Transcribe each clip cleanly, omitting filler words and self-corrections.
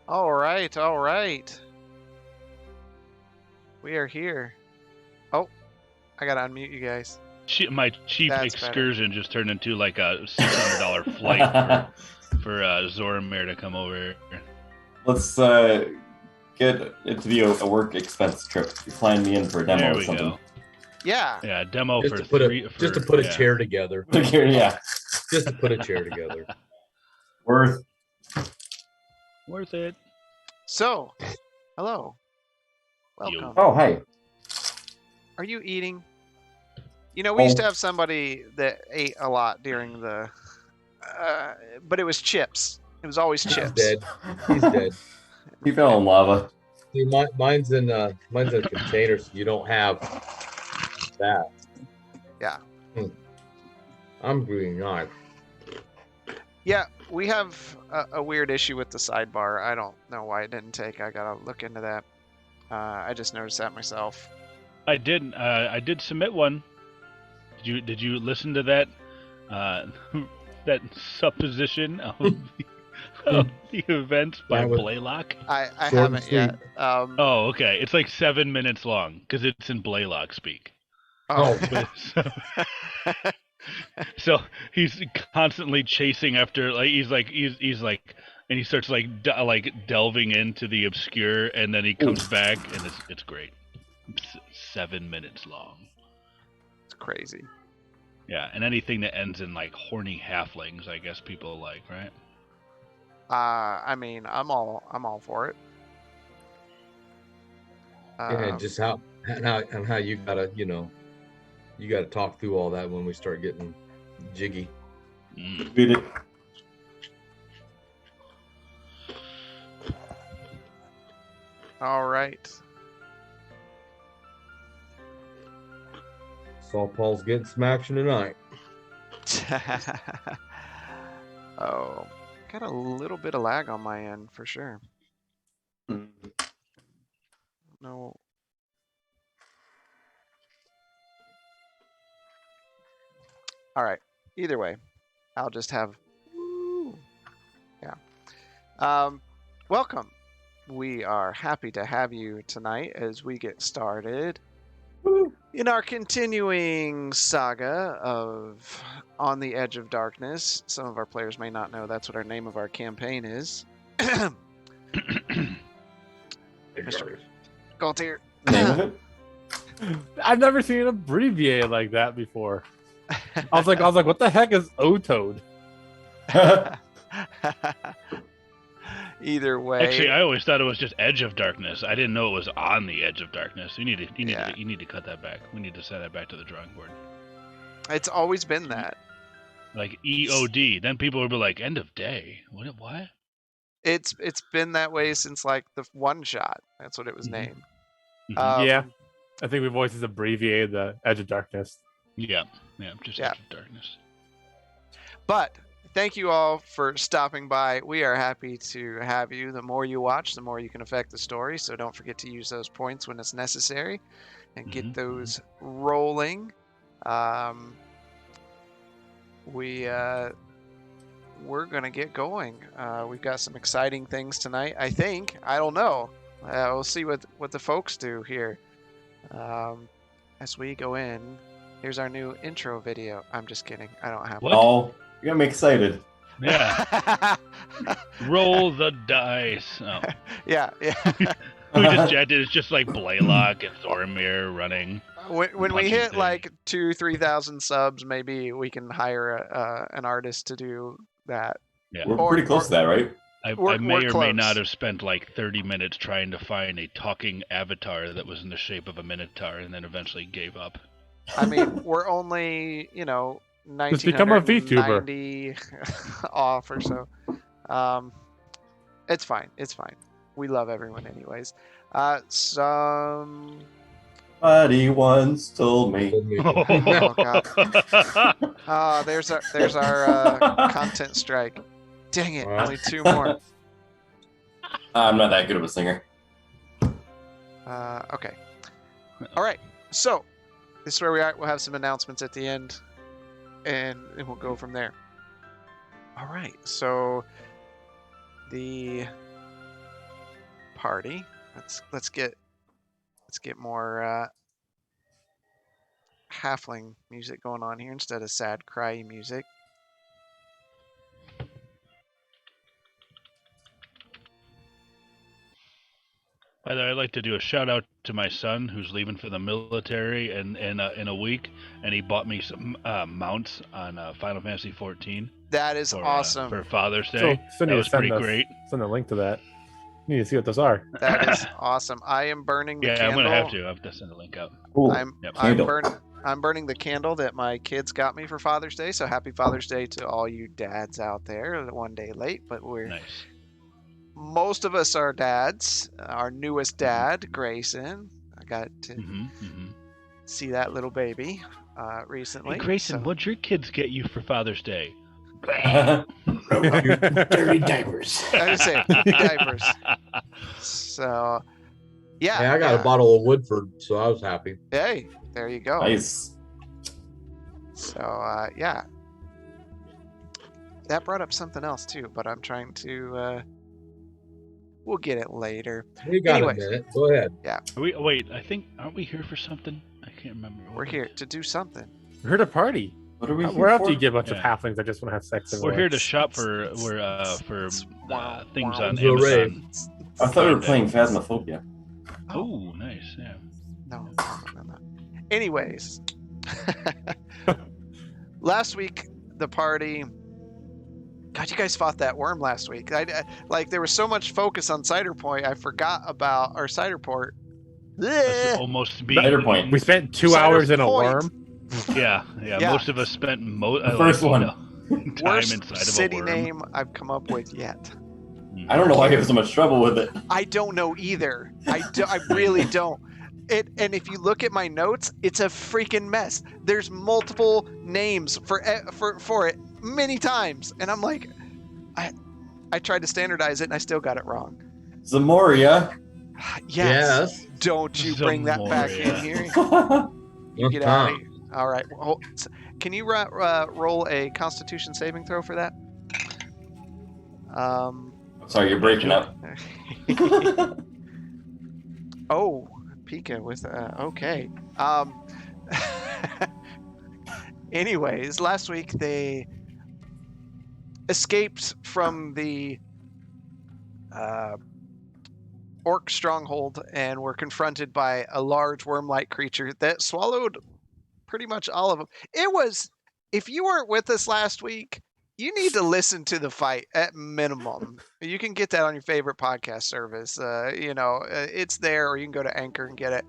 All right, all right. We are here. Oh, I gotta unmute you guys. My cheap That's excursion just turned into like a $600 flight for Zoramir to come over. Let's get it to be a work expense trip. You plan me in for a demo There or we something. go. Yeah. Yeah, demo Just for to put three. just to put a chair together. Yeah, Just to put a chair together. worth. Worth it. So, hello. Welcome. Oh, hey. Are you eating? You know, we Oh. used to have somebody that ate a lot during the, but it was chips. It was always He's chips. dead. He's dead. He fell in lava. See, mine's in a container, so you don't have that. Yeah. I'm really not. Yeah, we have a weird issue with the sidebar. I don't know why it didn't take. I gotta look into that. I just noticed that myself. I did submit one. Did you listen to that? That supposition of the events by That was- Blaylock? I Short and haven't sweet. yet. Oh, okay. It's like 7 minutes long because it's in Blaylock speak. Oh, So he's constantly chasing after, like he's like, and he starts like delving into the obscure, and then he comes back, and it's great. It's 7 minutes long. It's crazy. Yeah, and anything that ends in like horny halflings, I guess people like, right? I mean, I'm all for it. yeah, just how and how you gotta, you gotta talk through all that when we start getting jiggy. Beat it. All right. Saw Paul's getting some action tonight. Oh, got a little bit of lag on my end for sure. No. All right. Either way, I'll just have. Woo. Yeah. Welcome. We are happy to have you tonight as we get started in our continuing saga of On the Edge of Darkness. Some of our players may not know that's what our name of our campaign is. Mr. Galtier. Name of it? I've never seen it abbreviated like that before. I was like, what the heck is O-Toad? Either way. Actually, I always thought it was just Edge of Darkness. I didn't know it was on the Edge of Darkness. You need to cut that back. We need to send that back to the drawing board. It's always been that. Like EOD. Then people will be like, end of day. What? It's been that way since like the one shot. That's what it was named. Yeah. I think we've always just abbreviated the Edge of Darkness. Yeah, just Edge of Darkness. But thank you all for stopping by. We are happy to have you. The more you watch, the more you can affect the story. So don't forget to use those points when it's necessary and get those rolling. We're gonna get going. We've got some exciting things tonight. I think. I don't know. We'll see what the folks do here. As we go in, here's our new intro video. I'm just kidding. I don't have What? Oh, you got me excited. Yeah. Roll the dice. Oh. Yeah. We just chatted. It's just like Blaylock and Thormir running. When we Punching hit things. like 2,000-3,000 subs, maybe we can hire an artist to do that. Yeah. We're pretty close to that, right? I We're may or may close. not have spent like 30 minutes trying to find a talking avatar that was in the shape of a minotaur and then eventually gave up. I mean, we're only, Just become a VTuber. 1990 off or so. It's fine. We love everyone anyways. Somebody once told me. Oh, God. There's our content strike. Dang it, only 2 more. I'm not that good of a singer. Okay. All right. So this is where we are. We'll have some announcements at the end, and we'll go from there. All right. So the party. Let's get more halfling music going on here instead of sad cryy music. By the way, I'd like to do a shout out to my son who's leaving for the military in a week, and he bought me some mounts on Final Fantasy 14. That is awesome. For Father's So, Day. so That was pretty great. Send a link to that. You need to see what those are. That is awesome. I am burning the candle. I'm gonna have to. I have to send a link out. Ooh, I'm candle. burning the candle that my kids got me for Father's Day. So happy Father's Day to all you dads out there. One day late, but Nice. most of us are dads. Our newest dad, Grayson. I got to see that little baby recently. Hey, Grayson, so- what'd your kids get you for Father's Day? Dirty diapers. I just say diapers. So, yeah. Hey, I got a bottle of Woodford, so I was happy. Hey, there you go. Nice. So, yeah. That brought up something else too, but I'm trying to. We'll get it later. We got Anyways. a minute. Go ahead. Wait, I think, aren't we here for something? I can't remember. We're here to do something. We're here to party. What are we here Where else for? do you get a bunch of Yeah. halflings that just want to have sex? We're here to shop for things on Amazon. I thought we were playing Phasmophobia. Oh, nice. Yeah. No. Anyways, last week the party. God, you guys fought that worm last week. Like there was so much focus on Ciderpoint, I forgot about our Ciderport Bleh. almost being Ciderpoint. We spent 2 Cider's hours in a point. worm. Yeah. Yeah. Most of us spent The first one. time Worst inside of a city worm. name I've come up with yet. I don't know why you have so much trouble with it. I don't know either. I really don't. And if you look at my notes, it's a freaking mess. There's multiple names for it many times, and I'm like, I tried to standardize it and I still got it wrong. Zamoria. Yes. Don't you bring that back in Zamoria. here? You get out of Uh-huh. here. All right. Well, can you roll a Constitution saving throw for that? Sorry, you're breaking up. Oh, Pika with okay. Anyways, last week they escaped from the orc stronghold and were confronted by a large worm-like creature that swallowed pretty much all of them. It was, if you weren't with us last week, you need to listen to the fight at minimum. You can get that on your favorite podcast service. It's there, or you can go to Anchor and get it.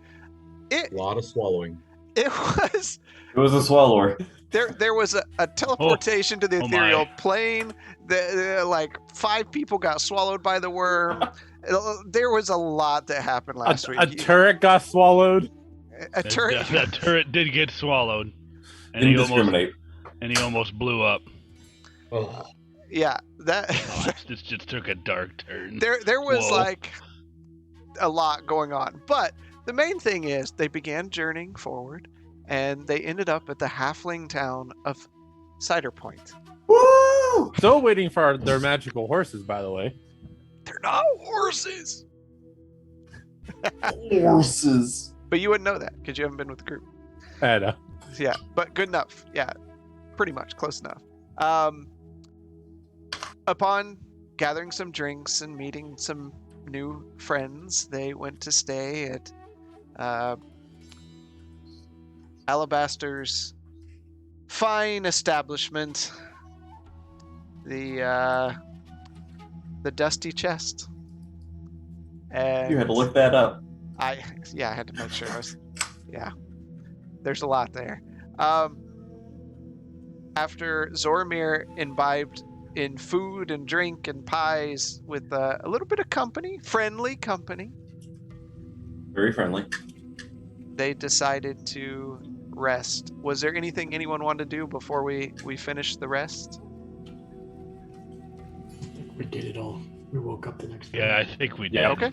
A lot of swallowing. It was. It was a swallower. There was a teleportation to the Oh ethereal my. plane. Like 5 people got swallowed by the worm. There was a lot that happened last week. A turret got swallowed. A turret. That turret did get swallowed, and Didn't he discriminate. almost blew up. Oh, Yeah, that. Oh, this just took a dark turn. There was Whoa. like a lot going on, but the main thing is they began journeying forward, and they ended up at the halfling town of Ciderpoint. Woo! Still waiting for their magical horses, by the way. They're not horses, Horses. but you wouldn't know that because you haven't been with the group. I know. Yeah, but good enough. Yeah, pretty much close enough. Upon gathering some drinks and meeting some new friends, they went to stay at Alabaster's fine establishment, the Dusty Chest. And You had to look that up. I had to make sure. There's a lot there. After Zoramir imbibed in food and drink and pies with a little bit of company, friendly company, Very friendly. they decided to rest. Was there anything anyone wanted to do before we finished the rest? We did it all. We woke up the next day. Yeah, I think we did. Yeah, okay.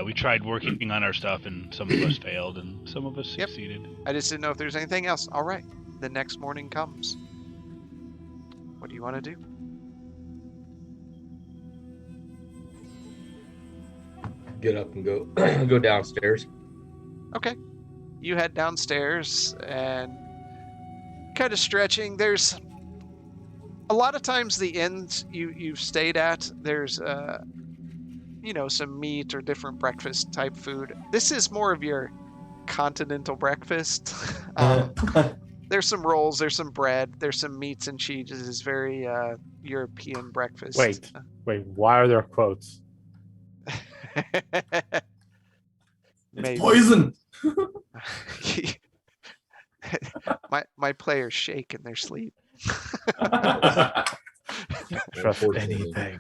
We tried working on our stuff, and some of us failed, and some of us Yep. succeeded. I just didn't know if there's anything else. All right. The next morning comes. What do you want to do? get up and go go downstairs. Okay. You head downstairs and kind of stretching. There's a lot of times the inns you've stayed at, there's some meat or different breakfast type food. This is more of your continental breakfast. There's some rolls, there's some bread, there's some meats and cheeses. It's very European breakfast. Wait, why are there quotes? It's poison. my players shake in their sleep. Trust Unfortunately. anything.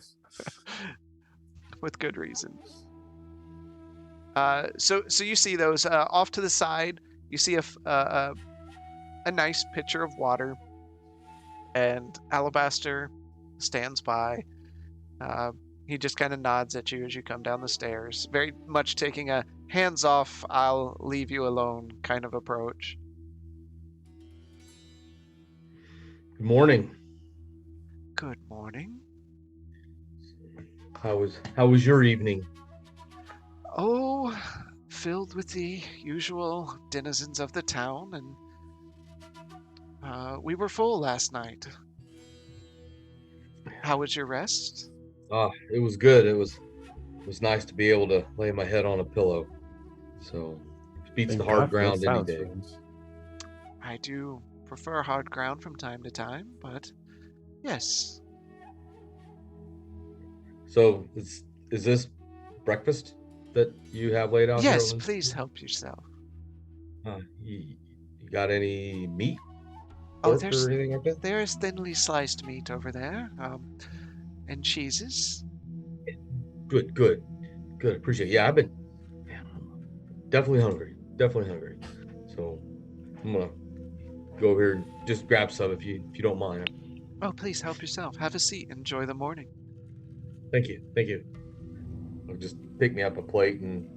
With good reason. So you see those off to the side. You see a nice pitcher of water, and Alabaster stands by. He just kind of nods at you as you come down the stairs, very much taking a hands-off, I'll leave you alone kind of approach. Good morning. Good morning. How was your evening? Oh, filled with the usual denizens of the town, and we were full last night. How was your rest? It was good. It was nice to be able to lay my head on a pillow. So it beats Thank the hard God for ground those any sound day. streams. I do prefer hard ground from time to time, but yes. So is this breakfast? that you have laid out here? Yes, on this- please help yourself. You got any meat, Oh, pork, or anything like that? there is thinly sliced meat over there, and cheeses. Good, good, good. Appreciate it. Yeah, I've been definitely hungry. Definitely hungry. So I'm gonna go over here and just grab some if you don't mind. Oh, please help yourself. Have a seat. Enjoy the morning. Thank you. Thank you. I'll just pick me up a plate and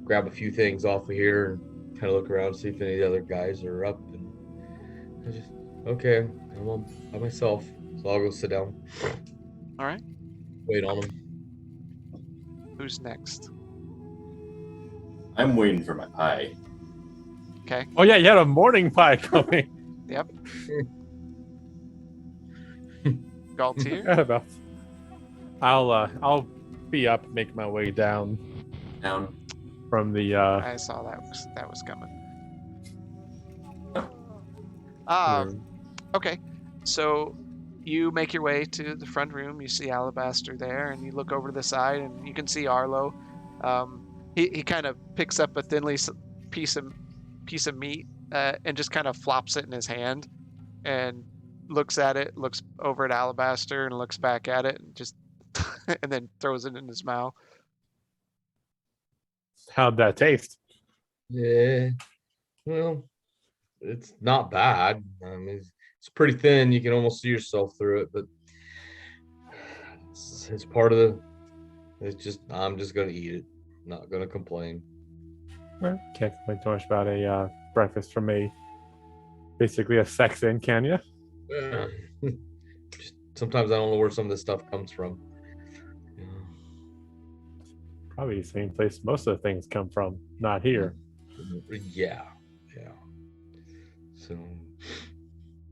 grab a few things off of here and kind of look around, see if any of the other guys are up. And I just, okay, I'm all by myself. So I'll go sit down, All right. wait on them. Who's next? I'm waiting for my pie. Okay. Oh yeah, you had a morning pie coming. Yep. Galtier. Annabelle. I'll be up, make my way down Down. from the I saw that was coming. room. Okay. So you make your way to the front room. You see Alabaster there, and you look over to the side, and you can see Arlo. He kind of picks up a thinly piece of meat and just kind of flops it in his hand, and looks at it, looks over at Alabaster, and looks back at it, and just and then throws it in his mouth. How'd that taste? Yeah, well, it's not bad. I mean, it's pretty thin. You can almost see yourself through it, but it's part of the. It's just I'm just gonna eat it. Not gonna complain. Well, can't complain too much about a breakfast from basically a sex inn, can you? Yeah. Just, sometimes I don't know where some of this stuff comes from. Yeah. Probably the same place most of the things come from, not here. Yeah. So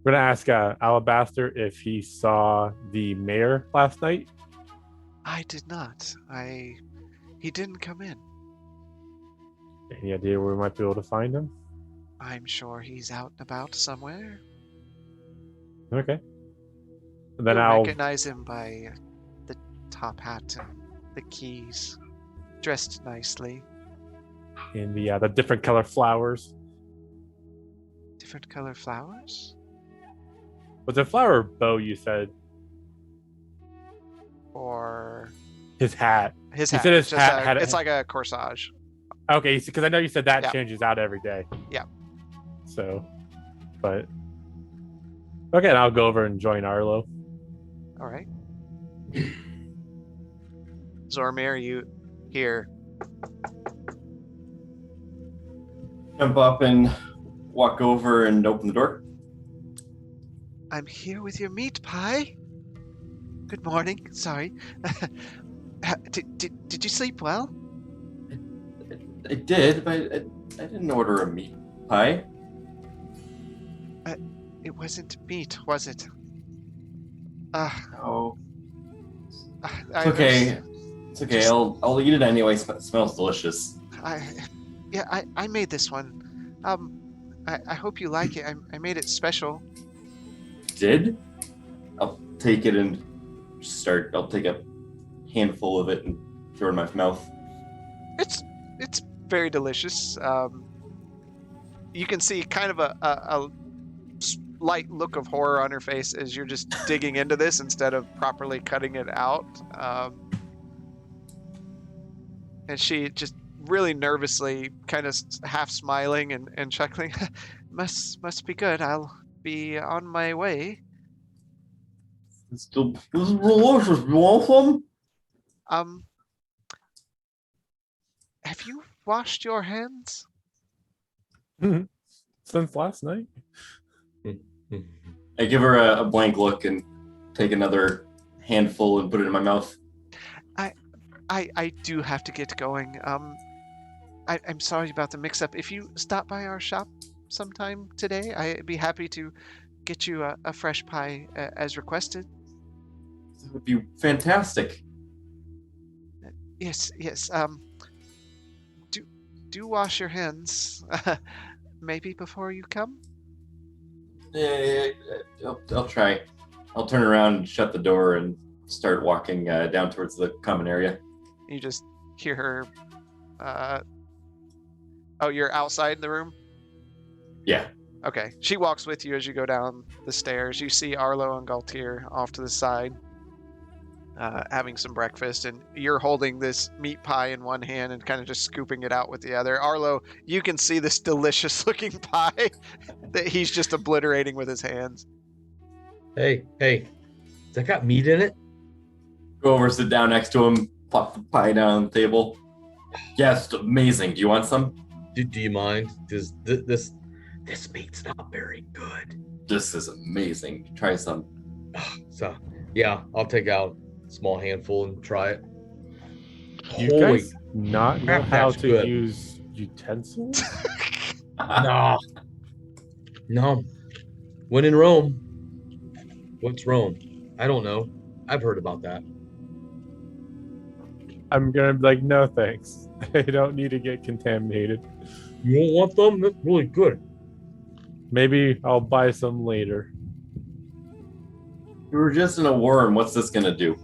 We're gonna ask Alabaster if he saw the mayor last night. I did not. He didn't come in. Any idea where we might be able to find him? I'm sure he's out and about somewhere. Okay. And then You'll I'll recognize him by the top hat and the keys. Dressed nicely. in the different color flowers. Different color flowers? Was it flower bow you said? Or His hat. his He hat? said his It's just hat a- had a- it's like a corsage. Okay, because I know you said that Yeah. changes out every day. Yeah. So, but okay, and I'll go over and join Arlo. All right. Zormir, you hear Jump up and walk over and open the door. I'm here with your meat pie. Good morning. Sorry. Did you sleep well? I did, but I didn't order a meat pie. It wasn't meat, was it? No. I It's okay. It's okay. I'll eat it anyway. It smells delicious. I made this one. I hope you like it. I made it special. Did? I'll take it and I'll take a handful of it and throw it in my mouth. It's very delicious. You can see kind of a slight look of horror on her face as you're just digging into this instead of properly cutting it out. And she just really nervously, kind of half smiling and chuckling, must be good. I'll be on my way. This is delicious. You want some? Have you washed your hands? Since last night. I give her a blank look and take another handful and put it in my mouth. I do have to get going. I'm sorry about the mix-up. If you stop by our shop sometime today, I'd be happy to get you a fresh pie as requested. That would be fantastic. Yes. Do wash your hands. Maybe before you come. I'll try. I'll turn around and shut the door and start walking down towards the common area. You just hear her Oh, you're outside the room? Yeah. Okay. She walks with you as you go down the stairs. You see Arlo and Galtier off to the side, having some breakfast, and you're holding this meat pie in one hand and kind of just scooping it out with the other. Arlo, you can see this delicious looking pie that he's just obliterating with his hands. Hey, has that got meat in it? Go over, sit down next to him, plop the pie down on the table. Yes, amazing. Do you want some? Do you mind? Does this meat's not very good. This is amazing. Try some. So yeah, I'll take out a small handful and try it. You Holy guys not know crap, how that's to good. use utensils? No. When in Rome. What's Rome? I don't know. I've heard about that. I'm gonna be like, no thanks. I don't need to get contaminated. You don't want them? That's really good. Maybe I'll buy some later. You were just in a worm. What's this gonna do?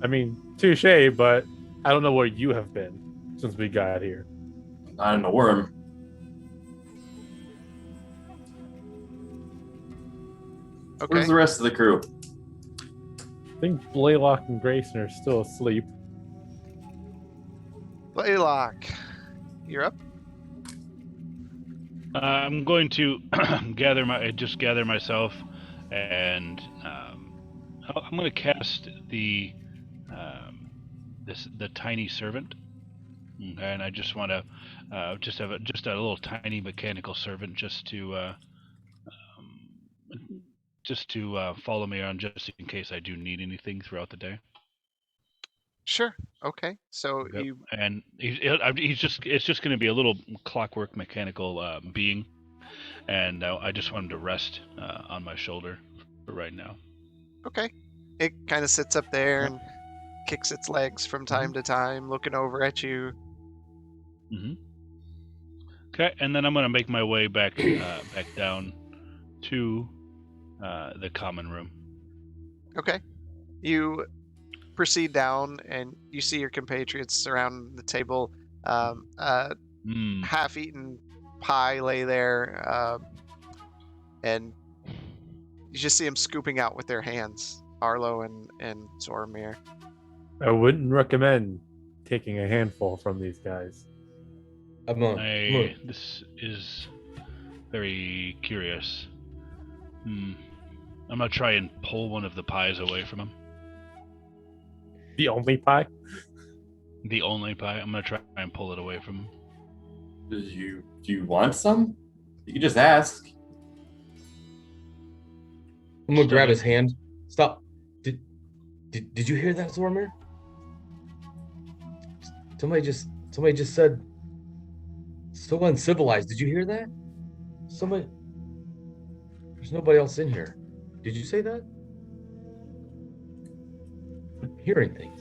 I mean, touche, but I don't know where you have been since we got here. Not in a worm. Okay. Where's the rest of the crew? I think Blaylock and Grayson are still asleep. Blaylock, you're up. I'm going to gather myself, and I'm going to cast the tiny servant, and I just want to just have a little tiny mechanical servant just to follow me around, just in case I do need anything throughout the day. Sure. Okay. So Yep. you And it's just going to be a little clockwork mechanical being, and I just want him to rest on my shoulder for right now. okay? It kind of sits up there and kicks its legs from time to time, looking over at you. Mm-hmm. Okay, and then I'm going to make my way back down to the common room. Okay. You proceed down, and you see your compatriots around the table. Half-eaten pie lay there, and you just see them scooping out with their hands, Arlo and Zoromir. I wouldn't recommend taking a handful from these guys. This is very curious. I'm gonna try and pull one of the pies away from him. The only pie? The only pie. I'm gonna try and pull it away from him. Do you want some? You can just ask. I'm gonna grab his hand. Stop. Did you hear that, Zoromir? Somebody just said so uncivilized. Did you hear that? Somebody. There's nobody else in here. Did you say that? I'm hearing things.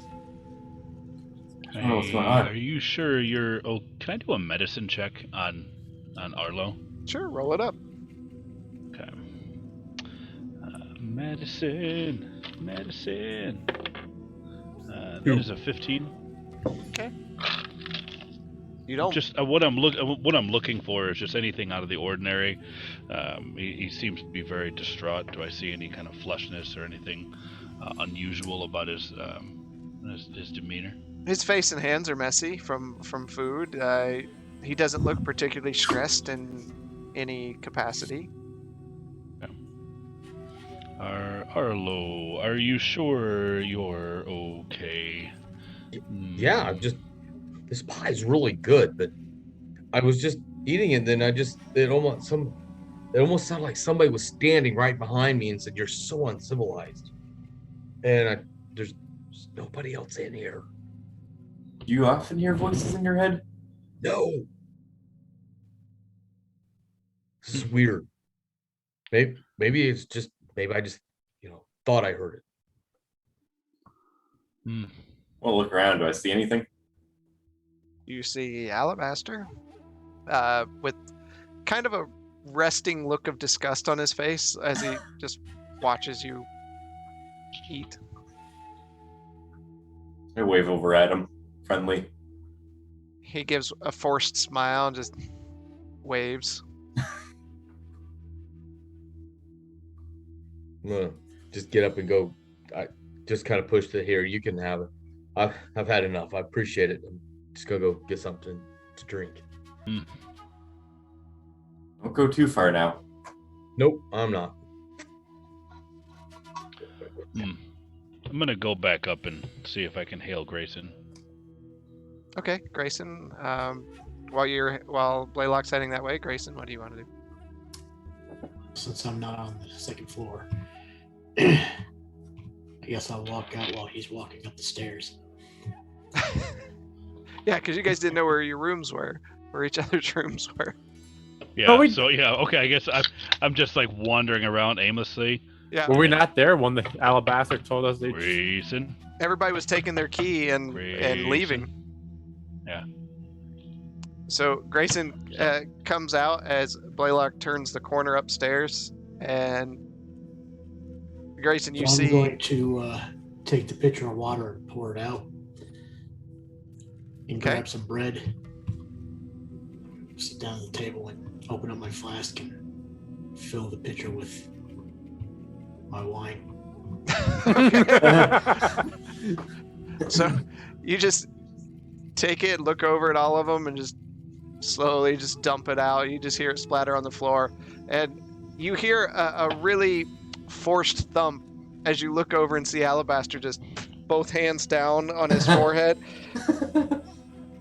Oh, what's going on? Are you sure you're? Oh, can I do a medicine check on Arlo? Sure, roll it up. Okay. Medicine. That is a 15. Okay. You don't. Just what I'm looking for is just anything out of the ordinary. He seems to be very distraught. Do I see any kind of flushness or anything unusual about his demeanor? His face and hands are messy from food. He doesn't look particularly stressed in any capacity. Arlo, are you sure you're okay? Yeah, this pie's really good, but I was just eating it, then it almost sounded like somebody was standing right behind me and said, "You're so uncivilized," and there's nobody else in here. Do you often hear voices in your head? No. This is weird. Maybe I just thought I heard it. Well, look around. Do I see anything? You see Alabaster with kind of a resting look of disgust on his face as he just watches you eat. I wave over at him, friendly. He gives a forced smile and just waves. I'm gonna just get up and go. I just kind of pushed it here. You can have it. I've had enough. I appreciate it. I'm just gonna go get something to drink. Mm. Don't go too far now. Nope, I'm not. I'm gonna go back up and see if I can hail Grayson. Okay, Grayson. While Blaylock's heading that way, Grayson, what do you want to do? Since I'm not on the second floor, I guess I'll walk out while he's walking up the stairs. Yeah, because you guys didn't know where your rooms were, where each other's rooms were. Yeah. Oh, So yeah. Okay. I guess I'm just like wandering around aimlessly. Yeah, Were we not there when the alabaster told us they? Grayson. everybody was taking their key and leaving. Yeah. So Grayson comes out as Blaylock turns the corner upstairs, and Grayson, you So I'm see. going to take the pitcher of water and pour it out, and Okay. grab some bread, sit down at the table, and open up my flask and fill the pitcher with my wine. So you just take it, look over at all of them, and just slowly just dump it out. You just hear it splatter on the floor, and you hear a really forced thump as you look over and see Alabaster just both hands down on his forehead,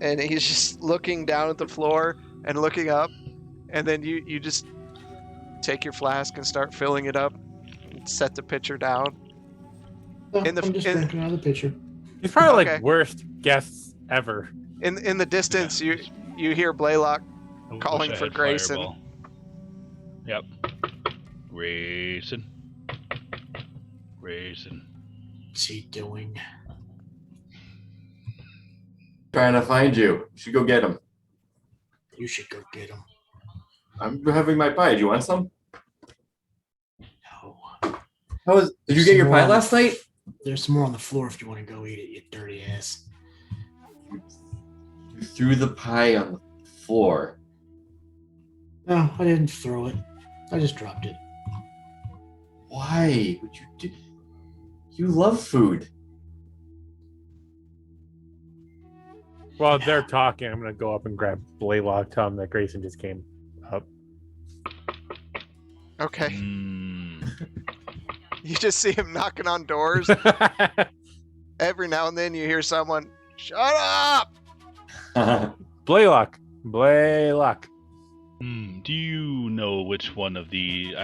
and he's just looking down at the floor and looking up, and then you just take your flask and start filling it up and set the pitcher down. No, In the- I'm just in- drinking out of the pitcher. He's probably Okay. like worst guests ever. In the distance, you hear Blaylock. I Calling wish I for had Grayson. Fireball. Yep. Grayson. Grayson. What's he doing? Trying to find you. You should go get him. You should go get him. I'm having my pie. Do you want some? No. Did you get your pie last night? There's some more on the floor if you want to go eat it, you dirty ass. You threw the pie on the floor. No, I didn't throw it. I just dropped it. Why would you do? You love food. While they're talking, I'm gonna go up and grab Blaylock, tell him that Grayson just came up. Okay. Mm. You just see him knocking on doors. Every now and then you hear someone, "Shut up!" Blaylock. Do you know which one of the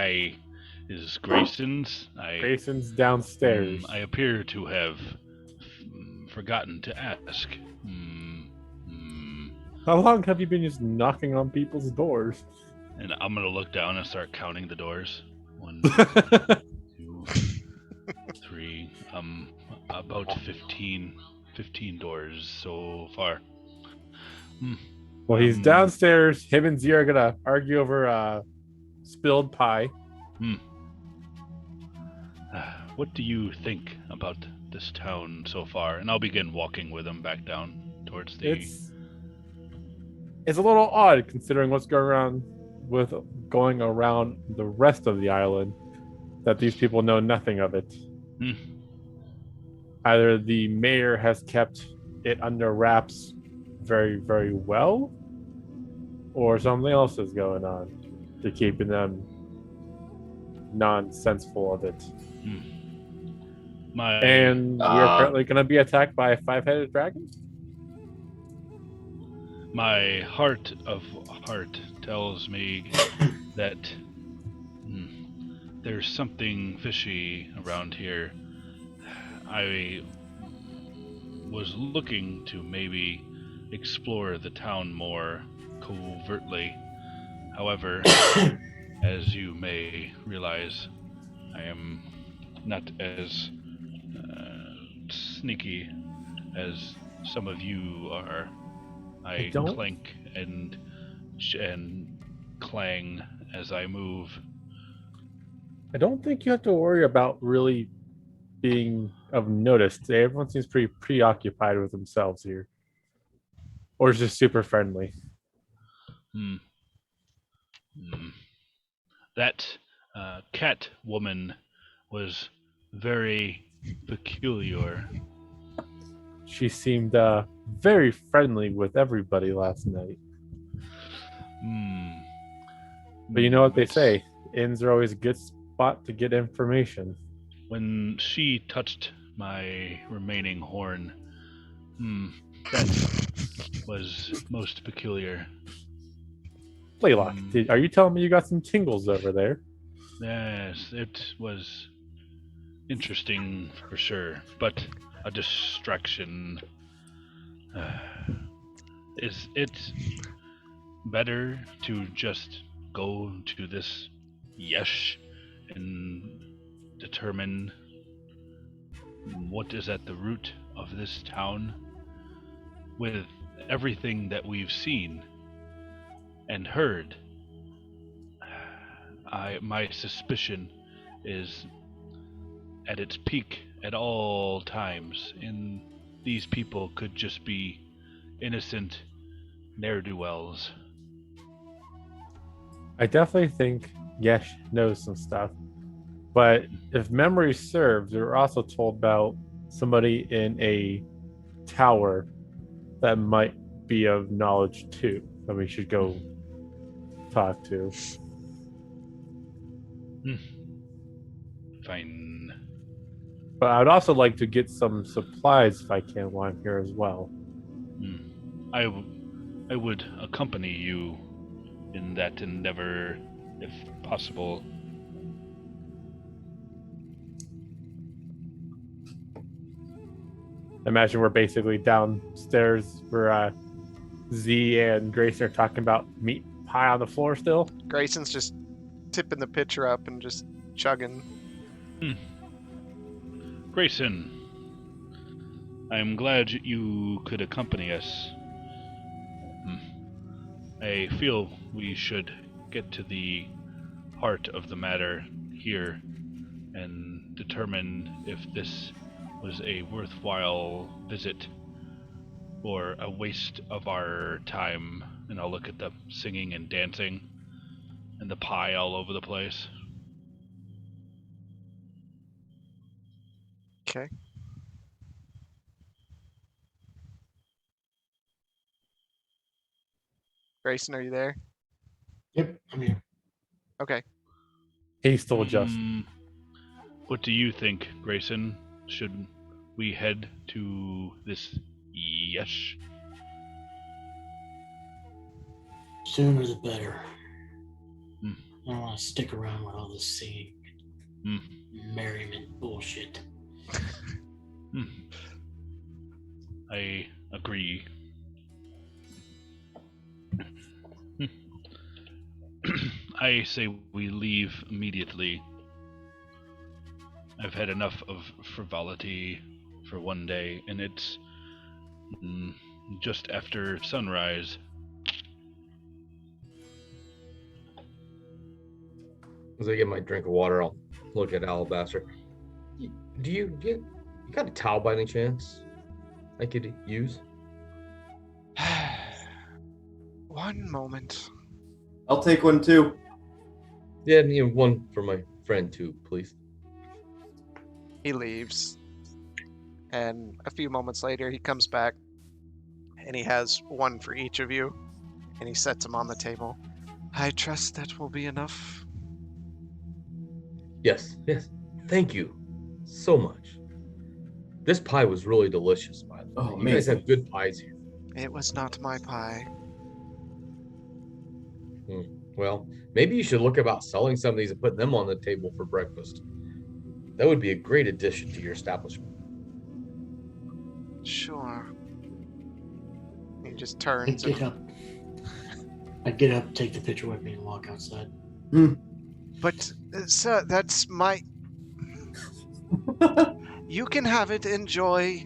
is Grayson's? Grayson's downstairs. I appear to have forgotten to ask. How long have you been just knocking on people's doors? And I'm gonna look down and start counting the doors. 1, 2, 3. About 15 doors so far. Well, he's downstairs. Him and Z are gonna argue over spilled pie. What do you think about this town so far? And I'll begin walking with him back down towards the. It's a little odd considering what's going around the rest of the island, that these people know nothing of it. Either the mayor has kept it under wraps very, very well, or something else is going on to keeping them nonsenseful of it. And we're currently going to be attacked by a 5-headed dragon? My heart of heart tells me that there's something fishy around here. I was looking to maybe explore the town more covertly. However, as you may realize, I am not as sneaky as some of you are. I clink and clang as I move. I don't think you have to worry about really being of notice. Everyone seems pretty preoccupied with themselves here. or is just super friendly? Hmm. That cat woman was very peculiar. She seemed very friendly with everybody last night. Hmm. But you know what they It's- say: inns are always a good spot to get information. When she touched my remaining horn, that was most peculiar. Blaylock, are you telling me you got some tingles over there? Yes, it was interesting for sure, but a distraction. Is it better to just go to this Yesh and determine what is at the root of this town? With everything that we've seen and heard, my suspicion is at its peak at all times, and these people could just be innocent ne'er-do-wells. I definitely think Yesh knows some stuff. But if memory serves, we were also told about somebody in a tower that might be of knowledge too, that we should go talk to. Fine. But I'd also like to get some supplies if I can while I'm here as well. I would accompany you in that endeavor, if possible. Imagine we're basically downstairs where Z and Grayson are talking about meat pie on the floor still. Grayson's just tipping the pitcher up and just chugging. Grayson, I'm glad you could accompany us. I feel we should get to the heart of the matter here and determine if this was a worthwhile visit or a waste of our time. And I'll look at the singing and dancing and the pie all over the place. Okay. Grayson, are you there? Yep, I'm here. Okay. He's still adjusting. What do you think, Grayson? Should we head to this Yesh? Sooner the better. I don't want to stick around with all this singing, merriment bullshit. I agree. I say we leave immediately. I've had enough of frivolity for one day, and it's just after sunrise. As I get my drink of water, I'll look at Alabaster. Do you got a towel by any chance I could use? One moment. I'll take one too. Yeah, one for my friend too, please. He leaves. And a few moments later, he comes back and he has one for each of you. And he sets them on the table. I trust that will be enough. Yes. Thank you so much. This pie was really delicious, by the way. Oh, You guys amazing. have good pies here. It was not my pie. Well, maybe you should look about selling some of these and putting them on the table for breakfast. That would be a great addition to your establishment. Sure. He just I turns get and... up. I get up, take the pitcher with me, and walk outside. But, sir, that's my... You can have it. Enjoy.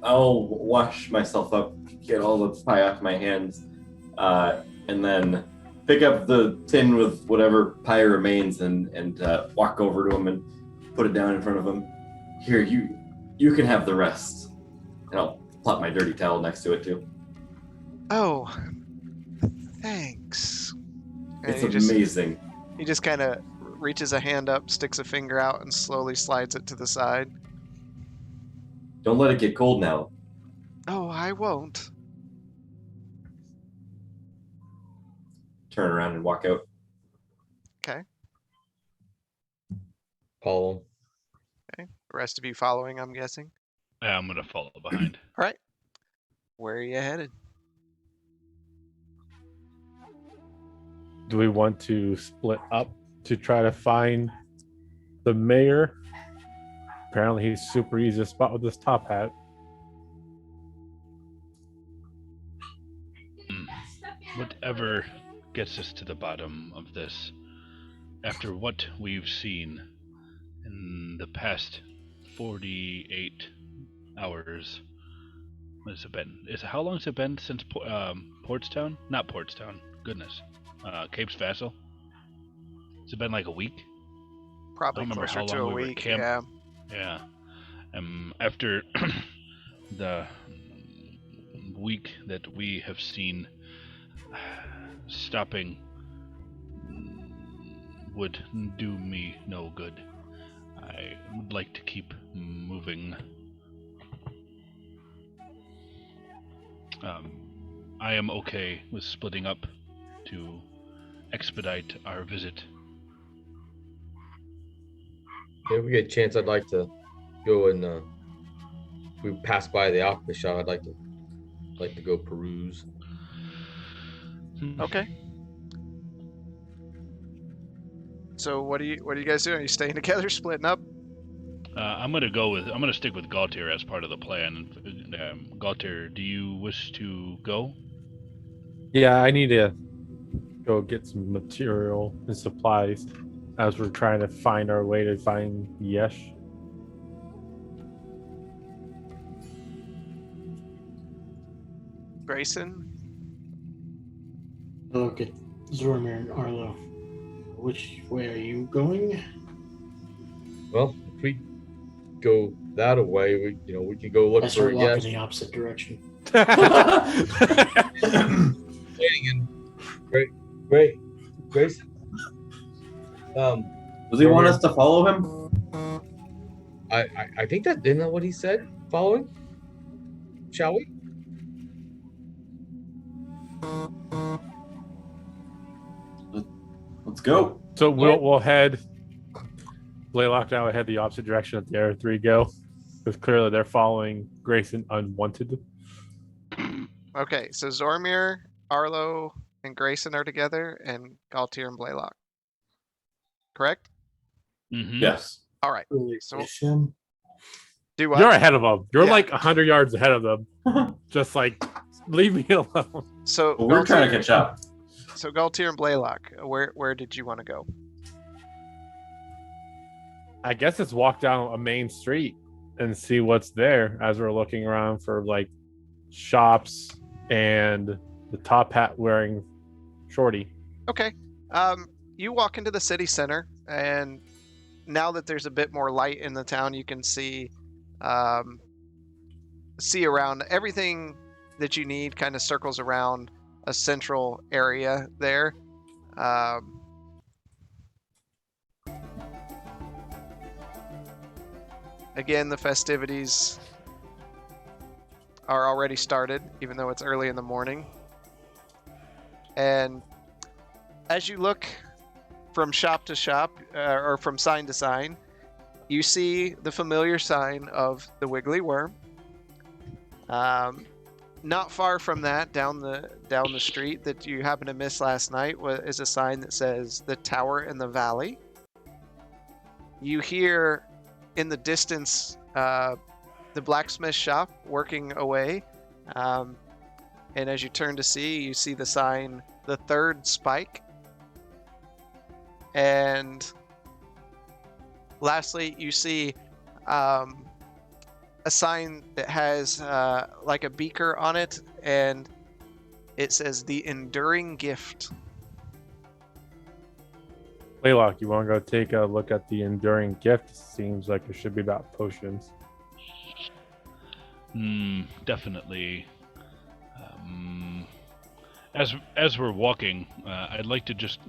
I'll wash myself up, get all the pie off my hands, and then pick up the tin with whatever pie remains and walk over to him and put it down in front of him. Here, you can have the rest. And I'll plop my dirty towel next to it too. Oh, thanks. And It's amazing. he just kind of reaches a hand up, sticks a finger out, and slowly slides it to the side. Don't let it get cold now. Oh, I won't. Turn around and walk out. Okay. Follow. The rest of you following, I'm guessing. Yeah, I'm gonna follow behind. All right. Where are you headed? Do we want to split up to try to find the mayor? Apparently, he's super easy to spot with this top hat. Whatever gets us to the bottom of this, after what we've seen in the past 48 hours, what has it been? How long has it been since Portstown? Not Portstown. Goodness. Cape's Vassal. Has it been like a week? Probably I don't remember closer how to long a we were week. camped. Yeah. Yeah. After the week that we have seen, stopping would do me no good. I would like to keep moving. I am okay with splitting up to expedite our visit. If we get a chance, I'd like to go and if we pass by the alchemy shop, I'd like to go peruse. Okay. So what do you guys doing? Are you staying together, splitting up? I'm gonna stick with Galtier as part of the plan. Galtier, do you wish to go? Yeah, I need to go get some material and supplies as we're trying to find our way to find Yesh. Grayson? Look at Zormir and Arlo. Which way are you going? Well, if we go that way, we can go look I for start walking Yesh. the opposite direction. Waiting in great. Does he want us to follow him? I think that isn't that what he said. Following, shall we? Let's go. So we'll head. Blaylock and I will head the opposite direction that the other three go, because clearly they're following Grayson unwanted. Okay, so Zormir, Arlo, and Grayson are together, and Galtier and Blaylock. Correct? Mm-hmm. Yes. All right. Really So- push him. Do what? You're ahead of them. You're Yeah. like 100 yards ahead of them. Just like, leave me alone. So Well, we're trying to Galtier- catch up. So Galtier and Blaylock, where did you want to go? I guess it's walk down a main street and see what's there as we're looking around for like shops and the top hat wearing shorty. Okay. You walk into the city center, and now that there's a bit more light in the town, you can see around everything that you need. Kind of circles around a central area there. Again, the festivities are already started, even though it's early in the morning. And as you look from shop to shop, or from sign to sign, you see the familiar sign of the Wiggly Worm. Not far from that, down the street that you happened to miss last night, is a sign that says the Tower in the Valley. You hear in the distance the blacksmith shop working away, and as you turn to see, you see the sign, the Third Spike. And lastly, you see a sign that has like a beaker on it, and it says the Enduring Gift. Blaylock, you want to go take a look at the enduring gift? Seems like it should be about potions. Definitely. As we're walking, I'd like to just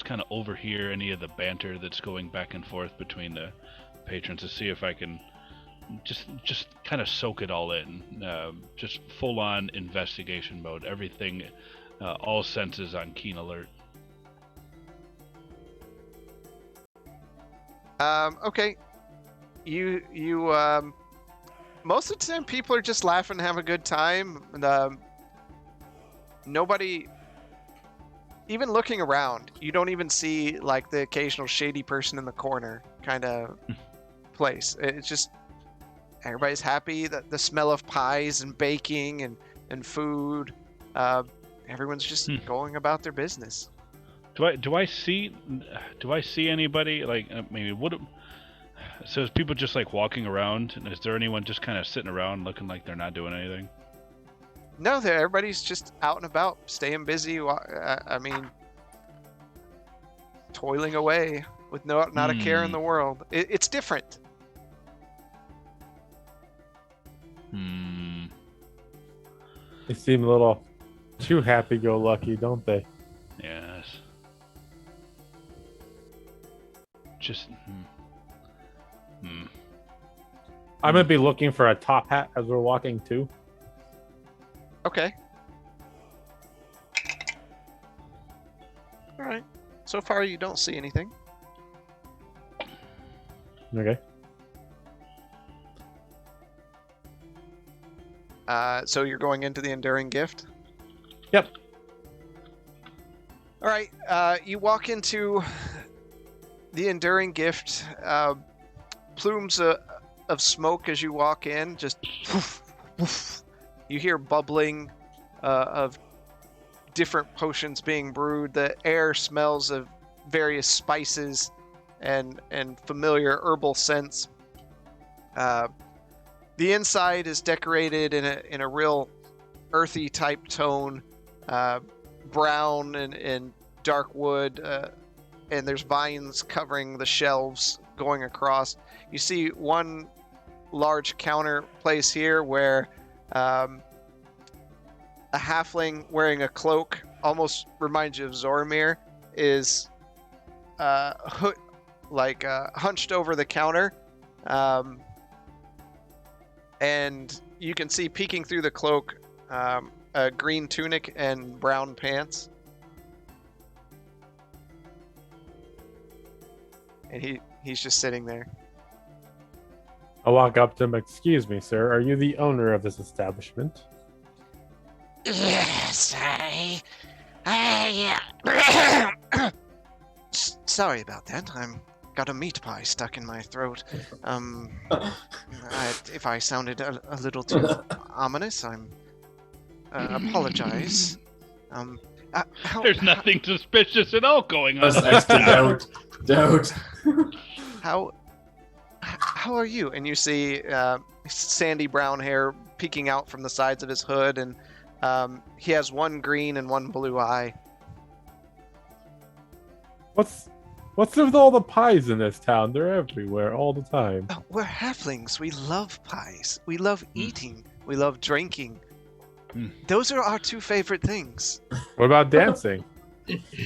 kind of overhear any of the banter that's going back and forth between the patrons to see if I can just kind of soak it all in. Just full on investigation mode. Everything, all senses on keen alert. Okay. You most of the time people are just laughing and having a good time. And, nobody even looking around. You don't even see like the occasional shady person in the corner kind of place. It's just everybody's happy. The smell of pies and baking and food. Everyone's just going about their business. Do I see anybody like maybe what? So is people just like walking around, and is there anyone just kind of sitting around looking like they're not doing anything? No, everybody's just out and about, staying busy. I mean, toiling away with not a care in the world. It's different. They seem a little too happy-go-lucky, don't they? Yes. Just. I'm gonna be looking for a top hat as we're walking too. Okay. All right. So far, you don't see anything. Okay. So you're going into the Enduring Gift? Yep. All right. You walk into the Enduring Gift. Plumes of smoke as you walk in. Just woof, woof. You hear bubbling of different potions being brewed. The air smells of various spices and familiar herbal scents. The inside is decorated in a real earthy type tone, brown and dark wood, and there's vines covering the shelves going across. You see one large counter place here where a halfling wearing a cloak, almost reminds you of Zoramir, is hunched over the counter. And you can see peeking through the cloak a green tunic and brown pants. And he's just sitting there. I walk up to him. Excuse me, sir. Are you the owner of this establishment? Yes, Sorry about that. I'm got a meat pie stuck in my throat. If I sounded a little too ominous, I'm apologize. There's nothing suspicious at all going on. Doubt. How are you? And you see sandy brown hair peeking out from the sides of his hood, and he has one green and one blue eye. What's with all the pies in this town? They're everywhere all the time. We're halflings. We love pies. We love eating. We love drinking. Those are our two favorite things. What about dancing?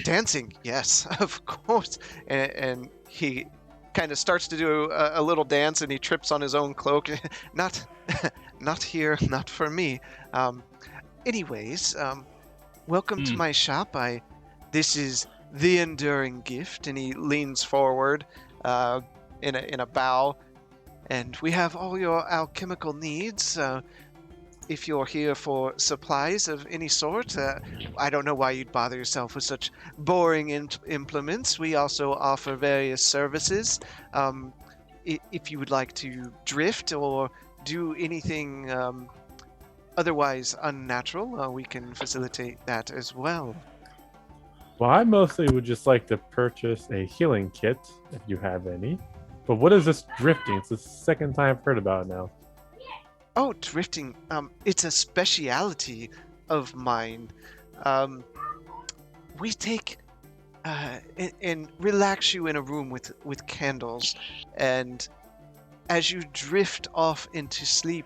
Dancing, yes, of course. And he kind of starts to do a little dance, and he trips on his own cloak. Not here, not for me. Anyways, welcome to my shop. This is the Enduring Gift, and he leans forward in a bow, and we have all your alchemical needs. If you're here for supplies of any sort, I don't know why you'd bother yourself with such boring implements. We also offer various services. If you would like to drift or do anything otherwise unnatural, we can facilitate that as well. Well, I mostly would just like to purchase a healing kit, if you have any. But what is this drifting? It's the second time I've heard about it now. Oh, drifting. It's a speciality of mine. We take and relax you in a room with candles, and as you drift off into sleep,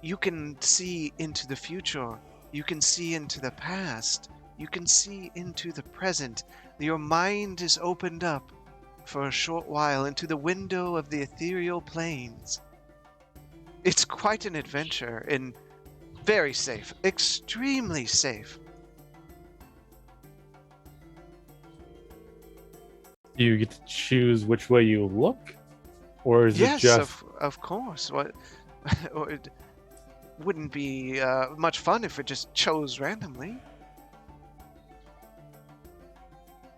You can see into the future. You can see into the past. You can see into the present. Your mind is opened up for a short while into the window of the ethereal planes. It's quite an adventure and very safe, extremely safe. Do you get to choose which way you look? Or is it Yes, just... of course. What? It wouldn't be much fun if it just chose randomly.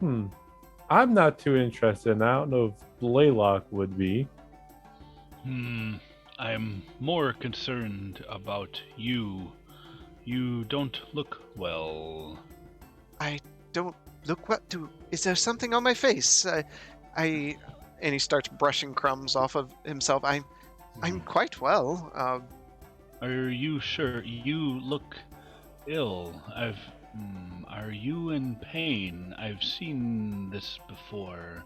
I'm not too interested, and I don't know if Blaylock would be. I'm more concerned about you. You don't look well. I don't look what do. Is there something on my face? And he starts brushing crumbs off of himself. I'm quite well. Are you sure? You look ill. Are you in pain? I've seen this before.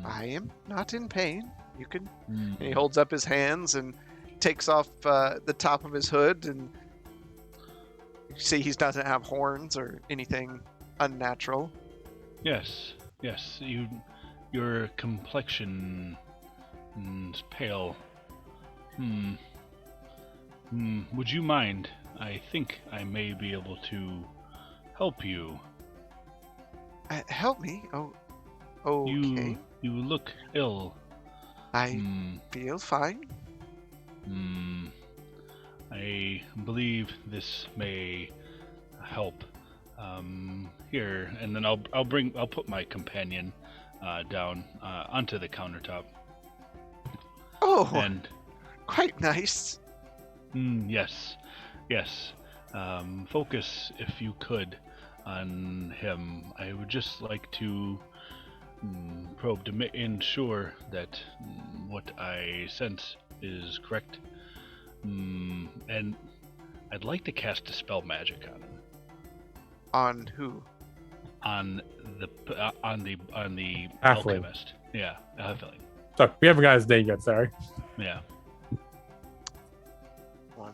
I am not in pain. You can. Hmm. And he holds up his hands and takes off the top of his hood, and you see he doesn't have horns or anything unnatural. Yes. Your complexion is pale. Would you mind? I think I may be able to help you. Help me? Oh, okay. You look ill. I feel fine. I believe this may help. Here, and then I'll put my companion down onto the countertop. Oh, And quite nice. yes. Focus, if you could, on him. I would just like to probe to ensure that what I sense is correct. And I'd like to cast Dispel Magic on him. On who? On the Halfling. alchemist. Yeah, halfling. So, we haven't got his name yet, sorry. Yeah.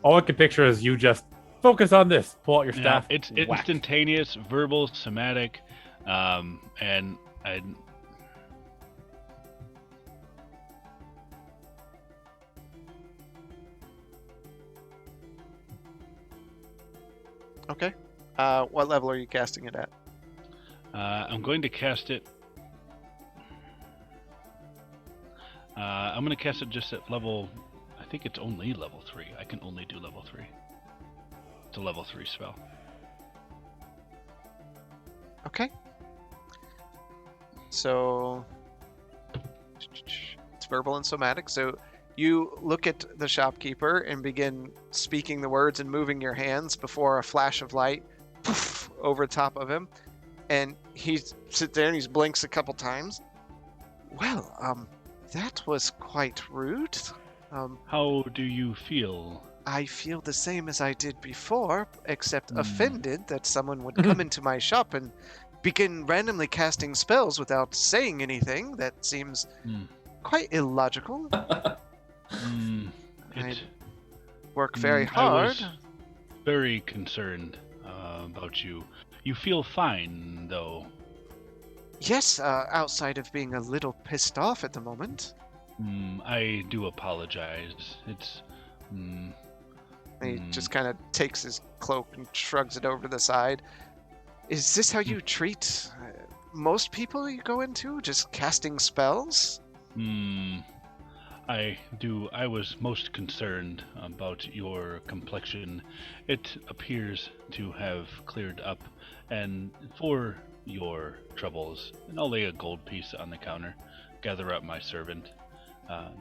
All I can picture is you just focus on this, pull out your Yeah, staff. it's whack. instantaneous, verbal, somatic, and I. Okay. What level are you casting it at? I'm going to cast it. I'm going to cast it just at level. I think it's only level 3. I can only do level 3. It's a level 3 spell. Okay. So it's verbal and somatic. So you look at the shopkeeper and begin speaking the words and moving your hands before a flash of light poof, over top of him. And he sits there and he blinks a couple times. Well, that was quite rude. How do you feel? I feel the same as I did before, except offended that someone would come into my shop and begin randomly casting spells without saying anything. That seems quite illogical. I work very hard. I was very concerned about you. You feel fine, though. Yes, outside of being a little pissed off at the moment. I do apologize. It's. He just kind of takes his cloak and shrugs it over to the side. Is this how you treat most people you go into? Just casting spells? I do. I was most concerned about your complexion. It appears to have cleared up, and for your troubles, and I'll lay a gold piece on the counter, gather up my servant.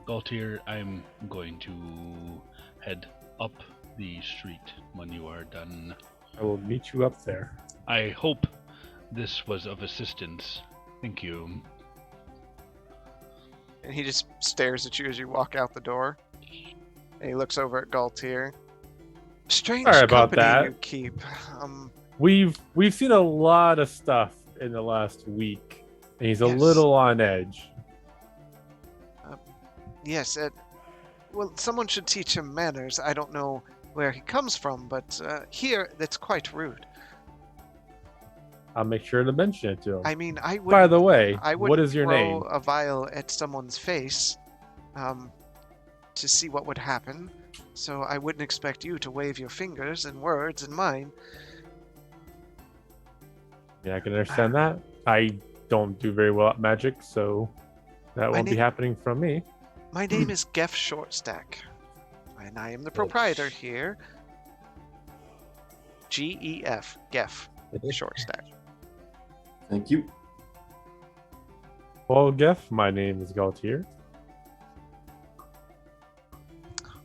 Galtier, I'm going to head up the street when you are done. I will meet you up there. I hope this was of assistance. Thank you. And he just stares at you as you walk out the door. And he looks over at Galtier. Strange Sorry about company that. you keep. We've seen a lot of stuff in the last week, and he's a Yes. little on edge. Yes, Well, someone should teach him manners. I don't know where he comes from, but here, that's quite rude. I'll make sure to mention it to him. I mean, I By wouldn't. the way, I what wouldn't is your throw name? a vial at someone's face, to see what would happen. So I wouldn't expect you to wave your fingers and words in mine. Yeah, I can understand that. I don't do very well at magic, so that My won't be name- happening from me. My name is Geff Shortstack, and I am the proprietor here. Geff, Geff Shortstack. Thank you. Well, Geff, my name is Gaultier.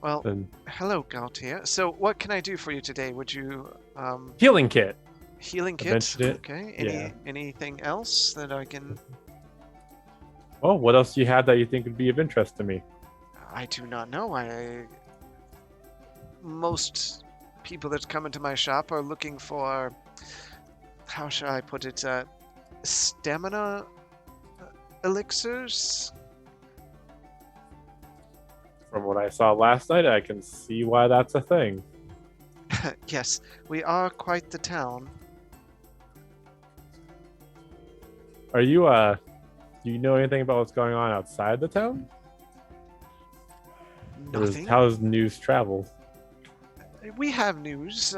Well, And hello, Gaultier. So, what can I do for you today? Would you healing kit. healing I kits? mentioned it. Okay. Yeah. Anything else that I can? Well, what else do you have that you think would be of interest to me? I do not know. Most people that come into my shop are looking for, how shall I put it, stamina elixirs. From what I saw last night, I can see why that's a thing. Yes, we are quite the town. Are you do you know anything about what's going on outside the town? Nothing. How's news travel? We have news.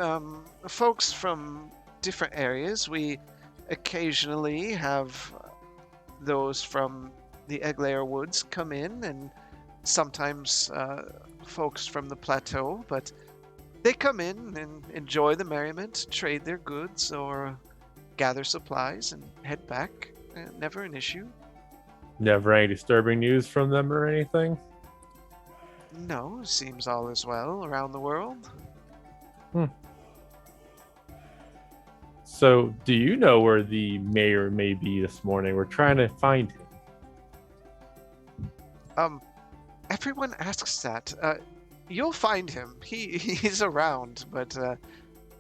Folks from different areas. We occasionally have those from the Egglayer Woods come in, and sometimes folks from the plateau, but they come in and enjoy the merriment, trade their goods, or gather supplies and head back. Never an issue. Never any disturbing news from them or anything? No, seems all is well around the world. So, do you know where the mayor may be this morning? We're trying to find him. Everyone asks that. You'll find him. He's around, but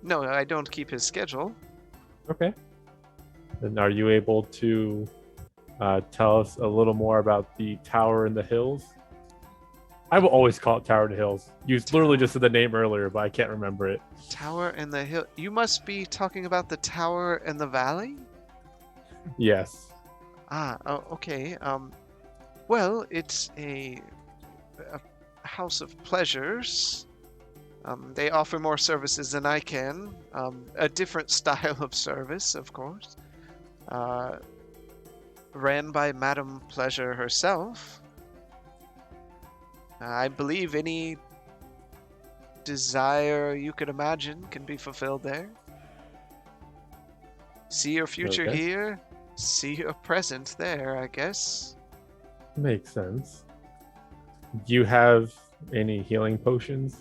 no, I don't keep his schedule. Okay. Then are you able to tell us a little more about the tower in the hills? I will always call it Tower in the Hills. You literally just said the name earlier, but I can't remember it. Tower in the hill. You must be talking about the tower in the valley? Yes. Ah, oh, okay. Well, it's a house of pleasures. They offer more services than I can. A different style of service, of course. Ran by Madame Pleasure herself. I believe any desire you could imagine can be fulfilled there. See your future Okay. here, see your present there, I guess. Makes sense. Do you have any healing potions,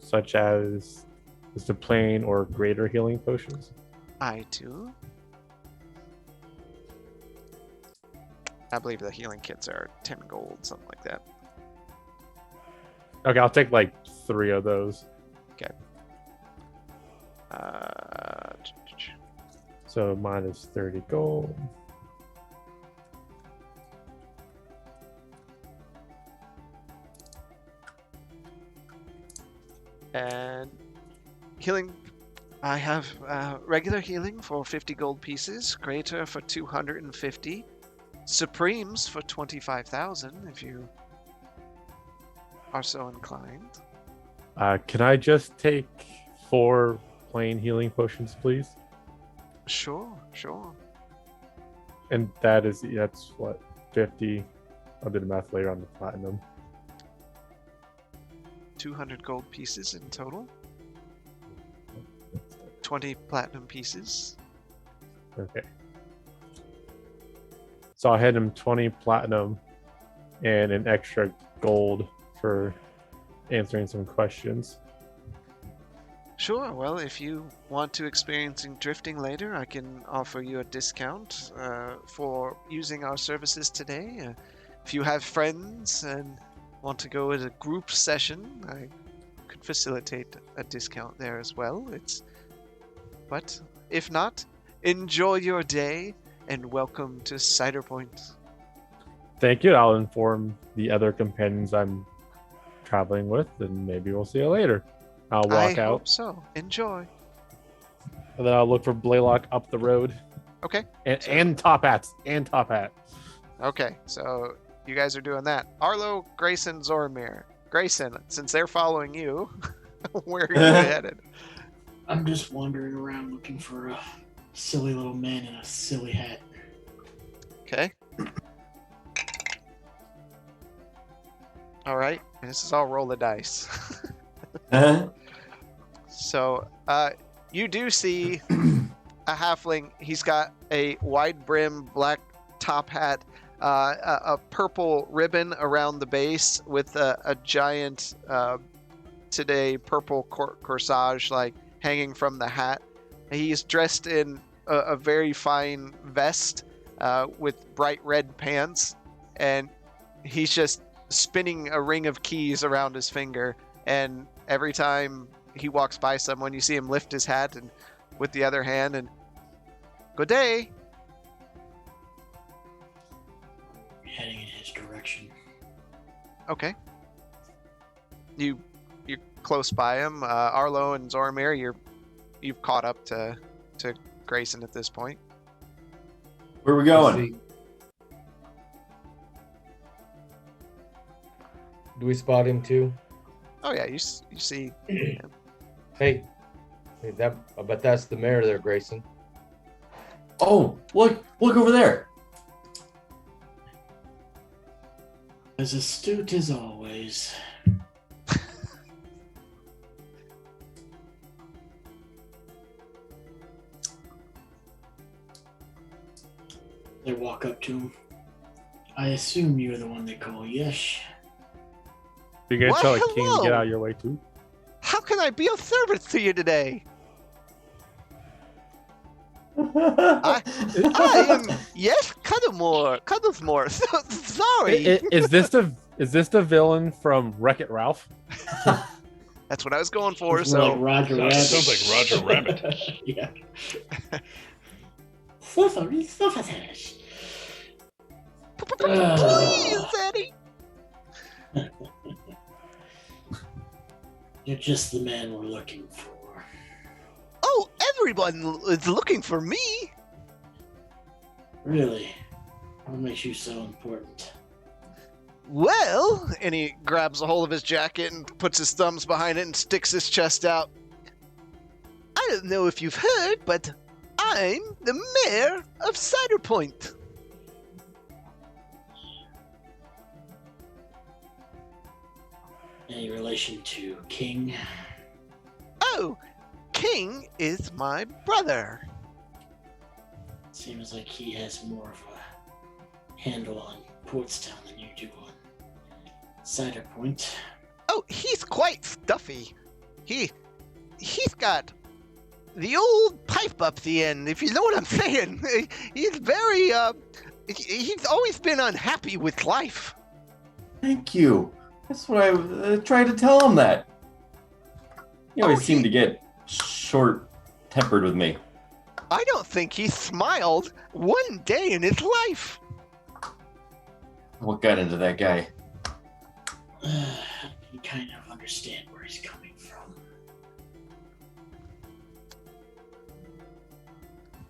such as just the plain or greater healing potions? I do. I believe the healing kits are 10 gold, something like that. Okay, I'll take like 3 of those. So mine is 30 gold. And healing, I have regular healing for 50 gold pieces, greater for 250, supremes for 25,000 if you are so inclined. Can I just take 4 plain healing potions, please? Sure, sure. And that's what, 50? I'll do the math later on the platinum. 200 gold pieces in total. 20 platinum pieces. Okay. So I'll hand him 20 platinum and an extra gold for answering some questions. Sure, well, if you want to experience drifting later, I can offer you a discount for using our services today. If you have friends and want to go as a group session, I could facilitate a discount there as well. But if not, enjoy your day and welcome to Ciderpoint. Thank you. I'll inform the other companions I'm traveling with, and maybe we'll see you later. I'll I walk out, hope so. Enjoy. and then I'll look for Blaylock up the road. Okay. And top hats. And top hat. Okay, so you guys are doing that. Arlo, Grayson, Zormir. Grayson, since they're following you, where are you headed? I'm just wandering around looking for a silly little man in a silly hat. Okay. All right, and this is all roll the dice. So, you do see a halfling. He's got a wide brim black top hat, a purple ribbon around the base with a giant today purple corsage like hanging from the hat. He's dressed in a very fine vest with bright red pants, and he's just spinning a ring of keys around his finger. And every time he walks by someone, you see him lift his hat and with the other hand and good day. Heading in his direction. Okay. You're close by him. Arlo and Zormir, you've caught up to Grayson at this point. Where are we going? Do we spot him too? Oh yeah, you see. Hey, I bet that's the mayor there, Grayson. Oh, look over there. As astute as always. They walk up to him. I assume you're the one they call Yesh. You guys Why, tell a king to hello. get out of your way too? How can I be of service to you today? I am Yes Cuddlemore. Sorry. Is this the villain from Wreck-It Ralph? That's what I was going for. It's So more like Roger Rabbit. Sounds like Roger Rabbit. Yeah. please, Eddie. You're just the man we're looking for. Oh, everyone is looking for me. Really? What makes you so important? Well, and he grabs a hold of his jacket and puts his thumbs behind it and sticks his chest out. I don't know if you've heard, but I'm the mayor of Ciderpoint. Any relation to King? Oh, King is my brother. Seems like he has more of a handle on Portstown than you do on Ciderpoint. Oh, he's quite stuffy. He's got the old pipe up the end, if you know what I'm saying. He's very, he's always been unhappy with life. Thank you. That's what I tried to tell him that. He always seemed to get short-tempered with me. I don't think he smiled one day in his life. What got into that guy? You kind of understand where he's coming from.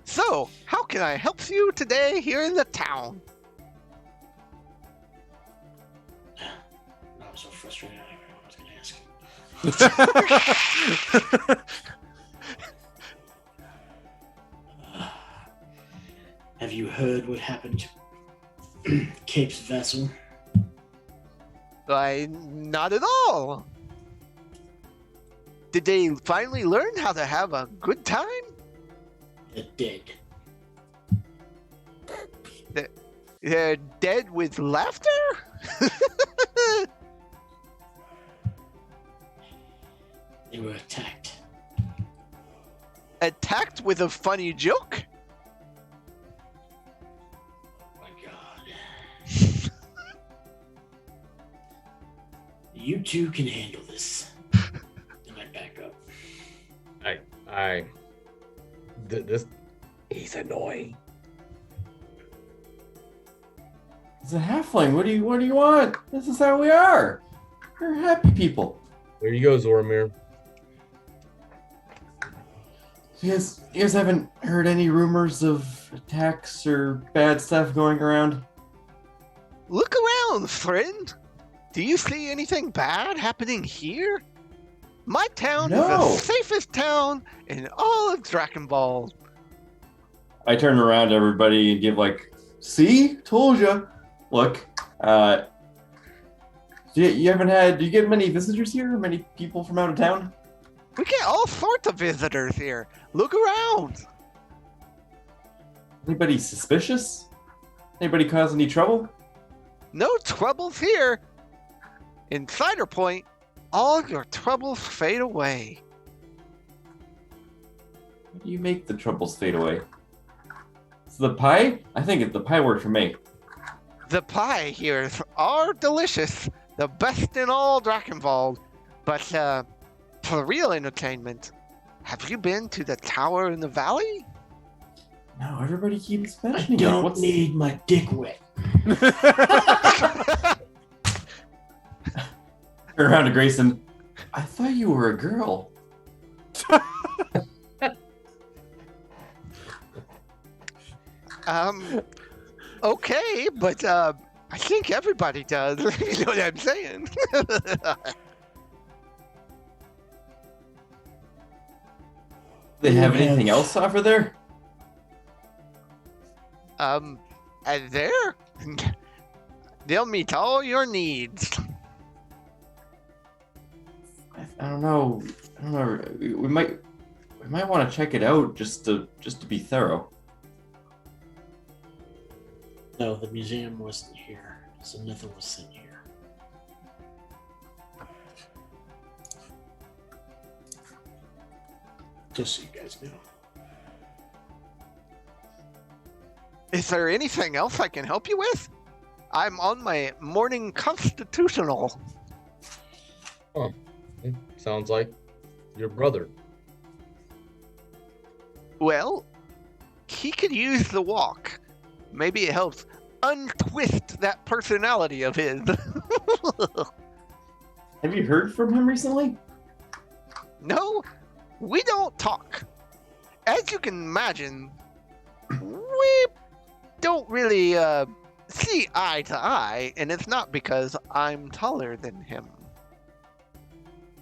So, how can I help you today here in the town? I was so frustrated, I didn't know what I was going to ask him. Have you heard what happened to Cape's vessel? Not at all. Did they finally learn how to have a good time? They're dead. They're dead with laughter? They were attacked. Attacked with a funny joke? Oh my god. You two can handle this. And I back up. This he's annoying. It's a halfling. What do you want? This is how we are. We're happy people. There you go, Zoramir. You guys haven't heard any rumors of attacks or bad stuff going around? Look around, friend. Do you see anything bad happening here? My town is No. the safest town in all of Dragon Ball. I turn around to everybody and give see? Told ya. Look, you haven't had, do you get many visitors here? Many people from out of town? We get all sorts of visitors here. Look around. Anybody suspicious? Anybody cause any trouble? No troubles here. In Ciderpoint, all your troubles fade away. How do you make the troubles fade away? So the pie? I think the pie worked for me. The pie here are delicious, the best in all Dragon Ball. But for real entertainment, have you been to the tower in the valley? No, everybody keeps I mentioning don't it. need my dick wet. Turn around to Grayson. I thought you were a girl. Okay, but I think everybody does. You know what I'm saying? They have We anything have- else over there? And there, they'll meet all your needs. I don't know. We might want to check it out just to be thorough. No, the museum wasn't here, so nothing was sent here. Just so you guys know. Is there anything else I can help you with? I'm on my morning constitutional. Sounds like your brother. Well, he could use the walk. Maybe it helps untwist that personality of his. Have you heard from him recently? No, we don't talk. As you can imagine, we don't really see eye to eye, and it's not because I'm taller than him.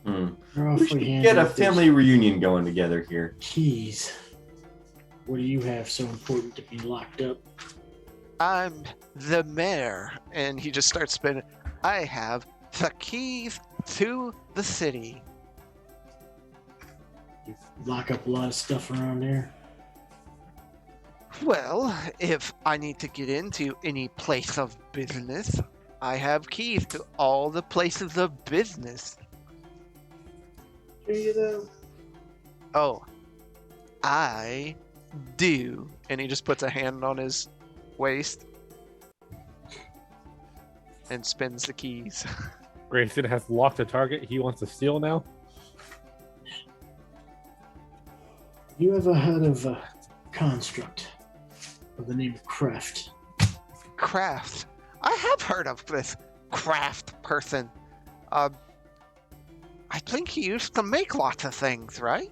They're We should awfully handy get a with those family reunion going together here. keys. What do you have so important to be locked up? I'm the mayor, and he just starts spinning. I have the keys to the city. You lock up a lot of stuff around there. Well, if I need to get into any place of business, I have keys to all the places of business. Do you though? Oh, I do. And he just puts a hand on his waist and spins the keys. Grayson has locked a target he wants to steal now. You ever heard of a construct of the name of Kraft? Craft. I have heard of this craft person. I think he used to make lots of things, right?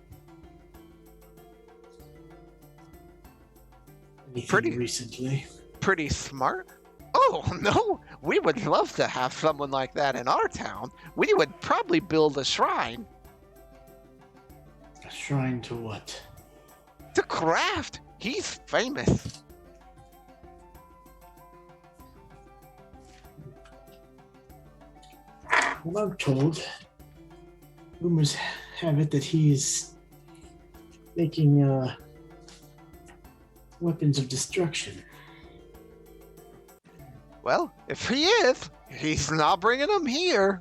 Anything Pretty- recently? Pretty smart. Oh, no, we would love to have someone like that in our town. We would probably build a shrine. A shrine to what? To Craft. He's famous. Well, I'm told. Rumors have it that he's making weapons of destruction. Well, if he is, he's not bringing them here.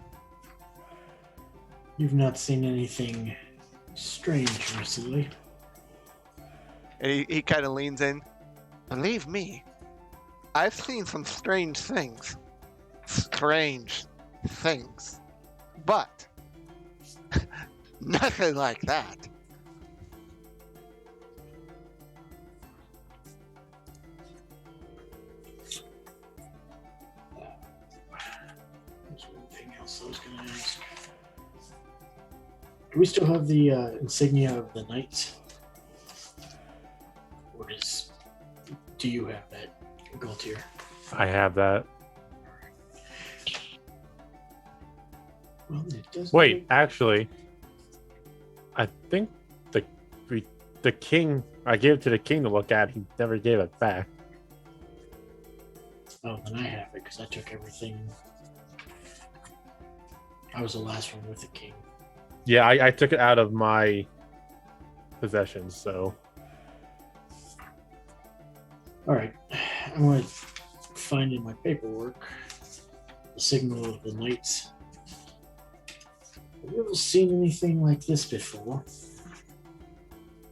You've not seen anything strange recently. And he kind of leans in. Believe me, I've seen some strange things. Strange things. But nothing like that. There's one thing else I was going to ask. Do we still have the insignia of the knights? Or do you have that, Gaultier? I have that. Well, it does. Wait, actually, I think the king. I gave it to the king to look at. He never gave it back. Oh, then I have it because I took everything. I was the last one with the king. Yeah, I took it out of my possessions. So All right, I'm going to find in my paperwork the signal of the knights. Have you ever seen anything like this before?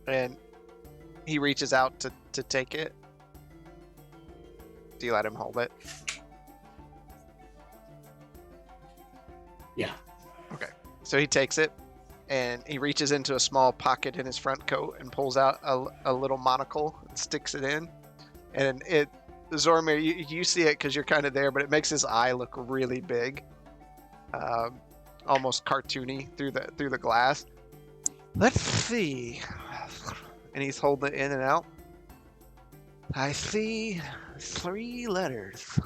And he reaches out to take it. Do you let him hold it? Yeah. Okay. So he takes it and he reaches into a small pocket in his front coat and pulls out a little monocle and sticks it in. And Zormir, you see it because you're kind of there, but it makes his eye look really big. Almost cartoony through the glass. Let's see. And he's holding it in and out. I see 3 letters.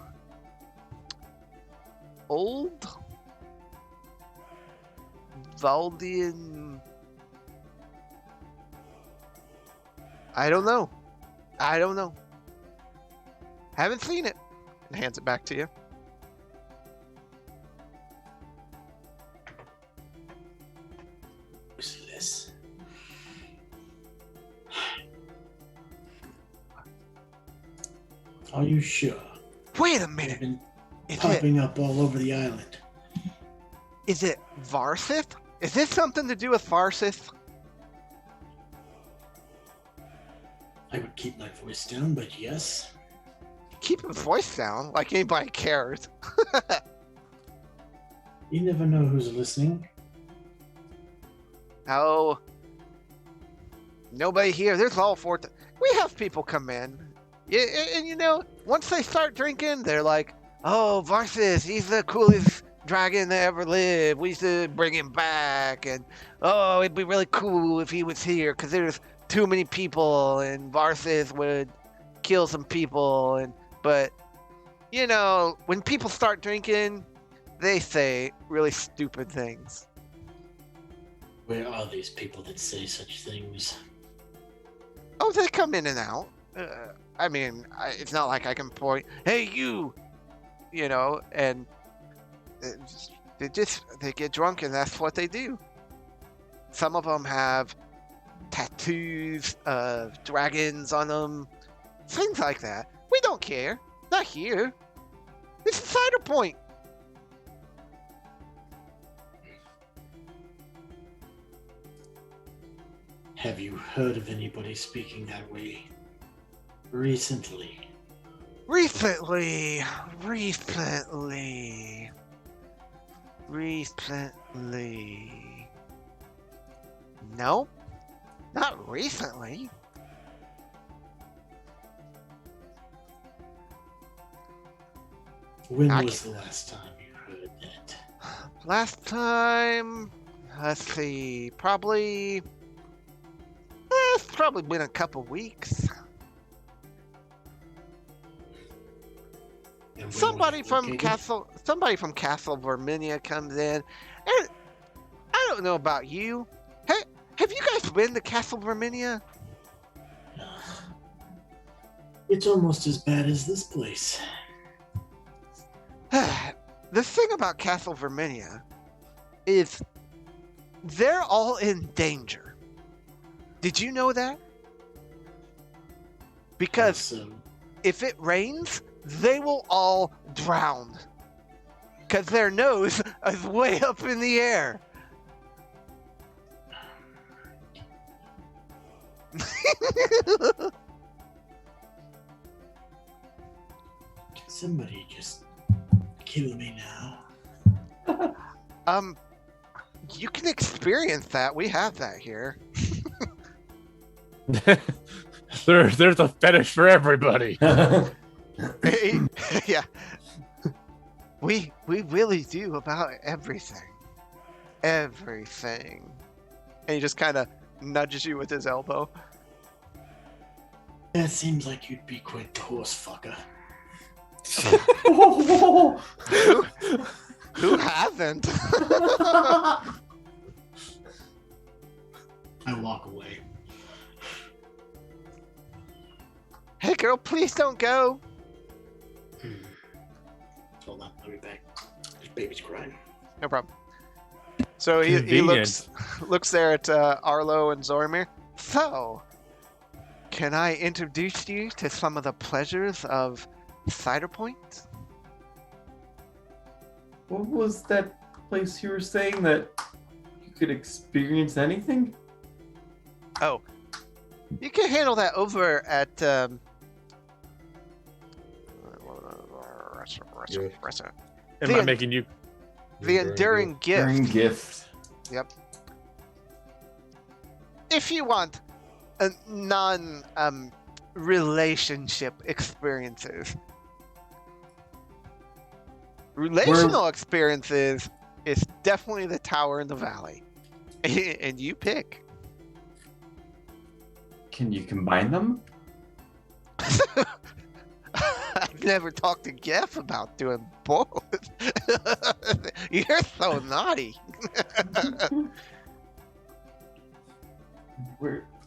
Old Valdian. I don't know. Haven't seen it. And hands it back to you. What's this? Are you sure? Wait a They've minute. been Is it popping up all over the island. Varsith? Is this something to do with Varsith? I would keep my voice down, but yes. Keep your voice down, like anybody cares. You never know who's listening. Oh, nobody here. There's all 4. We have people come in. Yeah, and you know, once they start drinking, they're like, "Oh, Varsis, he's the coolest dragon that ever lived. We should bring him back." And oh, it'd be really cool if he was here because there's too many people, and Varsis would kill some people. But you know, when people start drinking, they say really stupid things. Where are these people that say such things? Oh, they come in and out. I mean, it's not like I can point, "Hey, you," you know, and they get drunk and that's what they do. Some of them have tattoos of dragons on them, things like that. We don't care. Not here. This is Ciderpoint. Have you heard of anybody speaking that way recently? Recently. Nope. Not recently. When I was the last time you heard that? Last time, let's see, probably. It's probably been a couple weeks. And where Somebody was it from located? Castle Verminia comes in, and I don't know about you. Hey, have you guys been to Castle Verminia? It's almost as bad as this place. The thing about Castle Verminia is they're all in danger. Did you know that? Because So, if it rains, they will all drown. Because their nose is way up in the air. somebody just kill me now. You can experience that. We have that here. There's a fetish for everybody. Yeah. We really do about everything. Everything. And he just kind of nudges you with his elbow. It seems like you'd be quite the horse fucker. Who hasn't? I walk away. Hey, girl, please don't go. Hold on, I'll be back. This baby's crying. No problem. So he Convenient. looks there at Arlo and Zormir. So, can I introduce you to some of the pleasures of Ciderpoint? What was that place you were saying that you could experience anything? Oh, you can handle that over at Am I making you? the Enduring Gift. Enduring gift. Yep. If you want a relationship experiences. Relational experiences is definitely the tower in the valley. And you pick. Can you combine them? I've never talked to Geff about doing both. You're so naughty.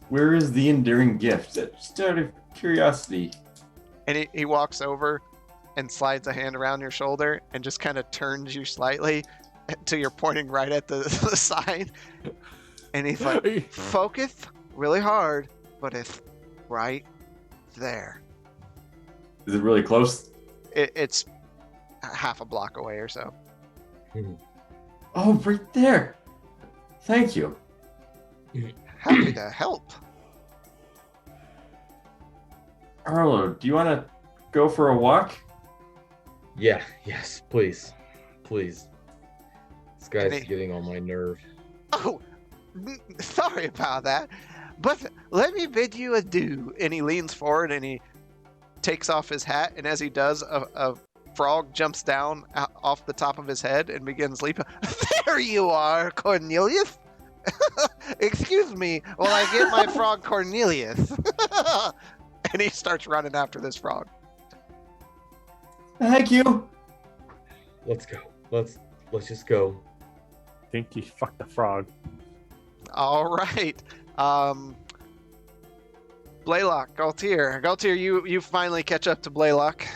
Where is the enduring gift? Just out of curiosity. And he walks over and slides a hand around your shoulder and just kind of turns you slightly until you're pointing right at the sign. And he's like, focus really hard, but it's right there. Is it really close? It's half a block away or so. Oh, right there. Thank you. Happy to help. Arlo, do you want to go for a walk? Yeah, yes, please. Please. This guy's And he- getting on my nerve. Oh, sorry about that. But let me bid you adieu. And he leans forward and he takes off his hat. And as he does, a frog jumps down off the top of his head and begins leaping. There you are, Cornelius. Excuse me while I get my frog Cornelius. And he starts running after this frog. Thank you. Let's go. Let's just go. Think you fucked the frog. All right. Blaylock, Galtier, you finally catch up to Blaylock.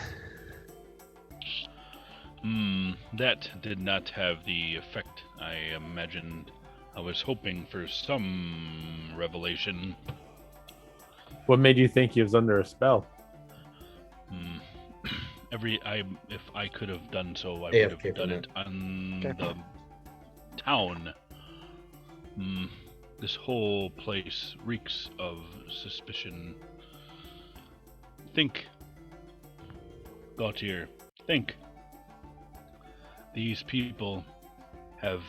That did not have the effect I imagined. I was hoping for some revelation. What made you think he was under a spell? If I could have done so, I would AFK have done for it on Okay. the town. This whole place reeks of suspicion. Think, Gautier, think. These people have...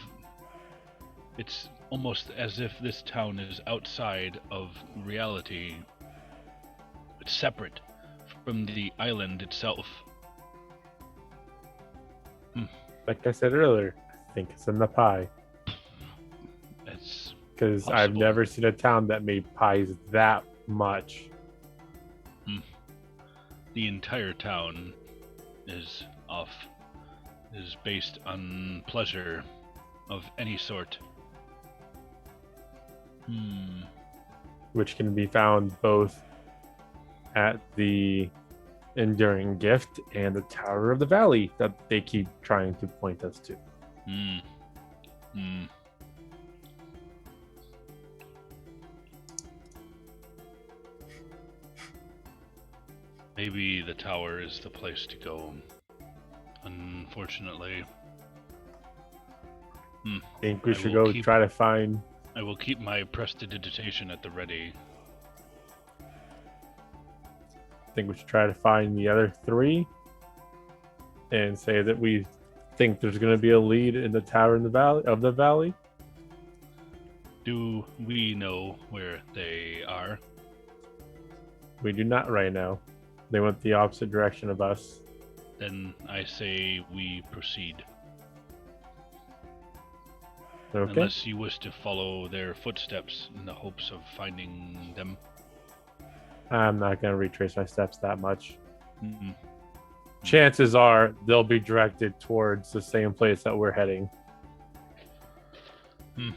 It's almost as if this town is outside of reality. It's separate from the island itself. Like I said earlier, I think it's in the pie. It's Because I've possible. never seen a town that made pies that much. The entire town is based on pleasure of any sort. Which can be found both at the Enduring Gift and the Tower of the Valley that they keep trying to point us to. Maybe the tower is the place to go. Unfortunately. Think we I should will go keep- try to find. I will keep my prestidigitation at the ready. Think we should try to find the other three, and say that we think there's going to be a lead in the Tower in the Valley. Do we know where they are? We do not right now. They went the opposite direction of us. Then I say we proceed. Okay. Unless you wish to follow their footsteps in the hopes of finding them. I'm not going to retrace my steps that much. Mm-mm. Chances are they'll be directed towards the same place that we're heading. Hmm.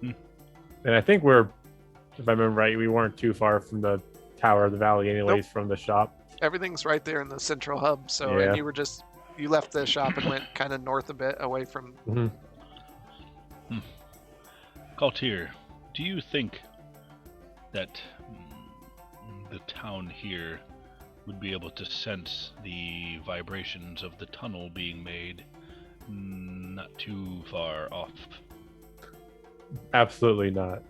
Hmm. And I think we're, if I remember right, we weren't too far from the Tower of the Valley anyways, from the shop. Everything's right there in the central hub. So, Yeah. and you left the shop and went kind of north a bit away from. Mhm. Galtier, do you think that the town here would be able to sense the vibrations of the tunnel being made not too far off? Absolutely not.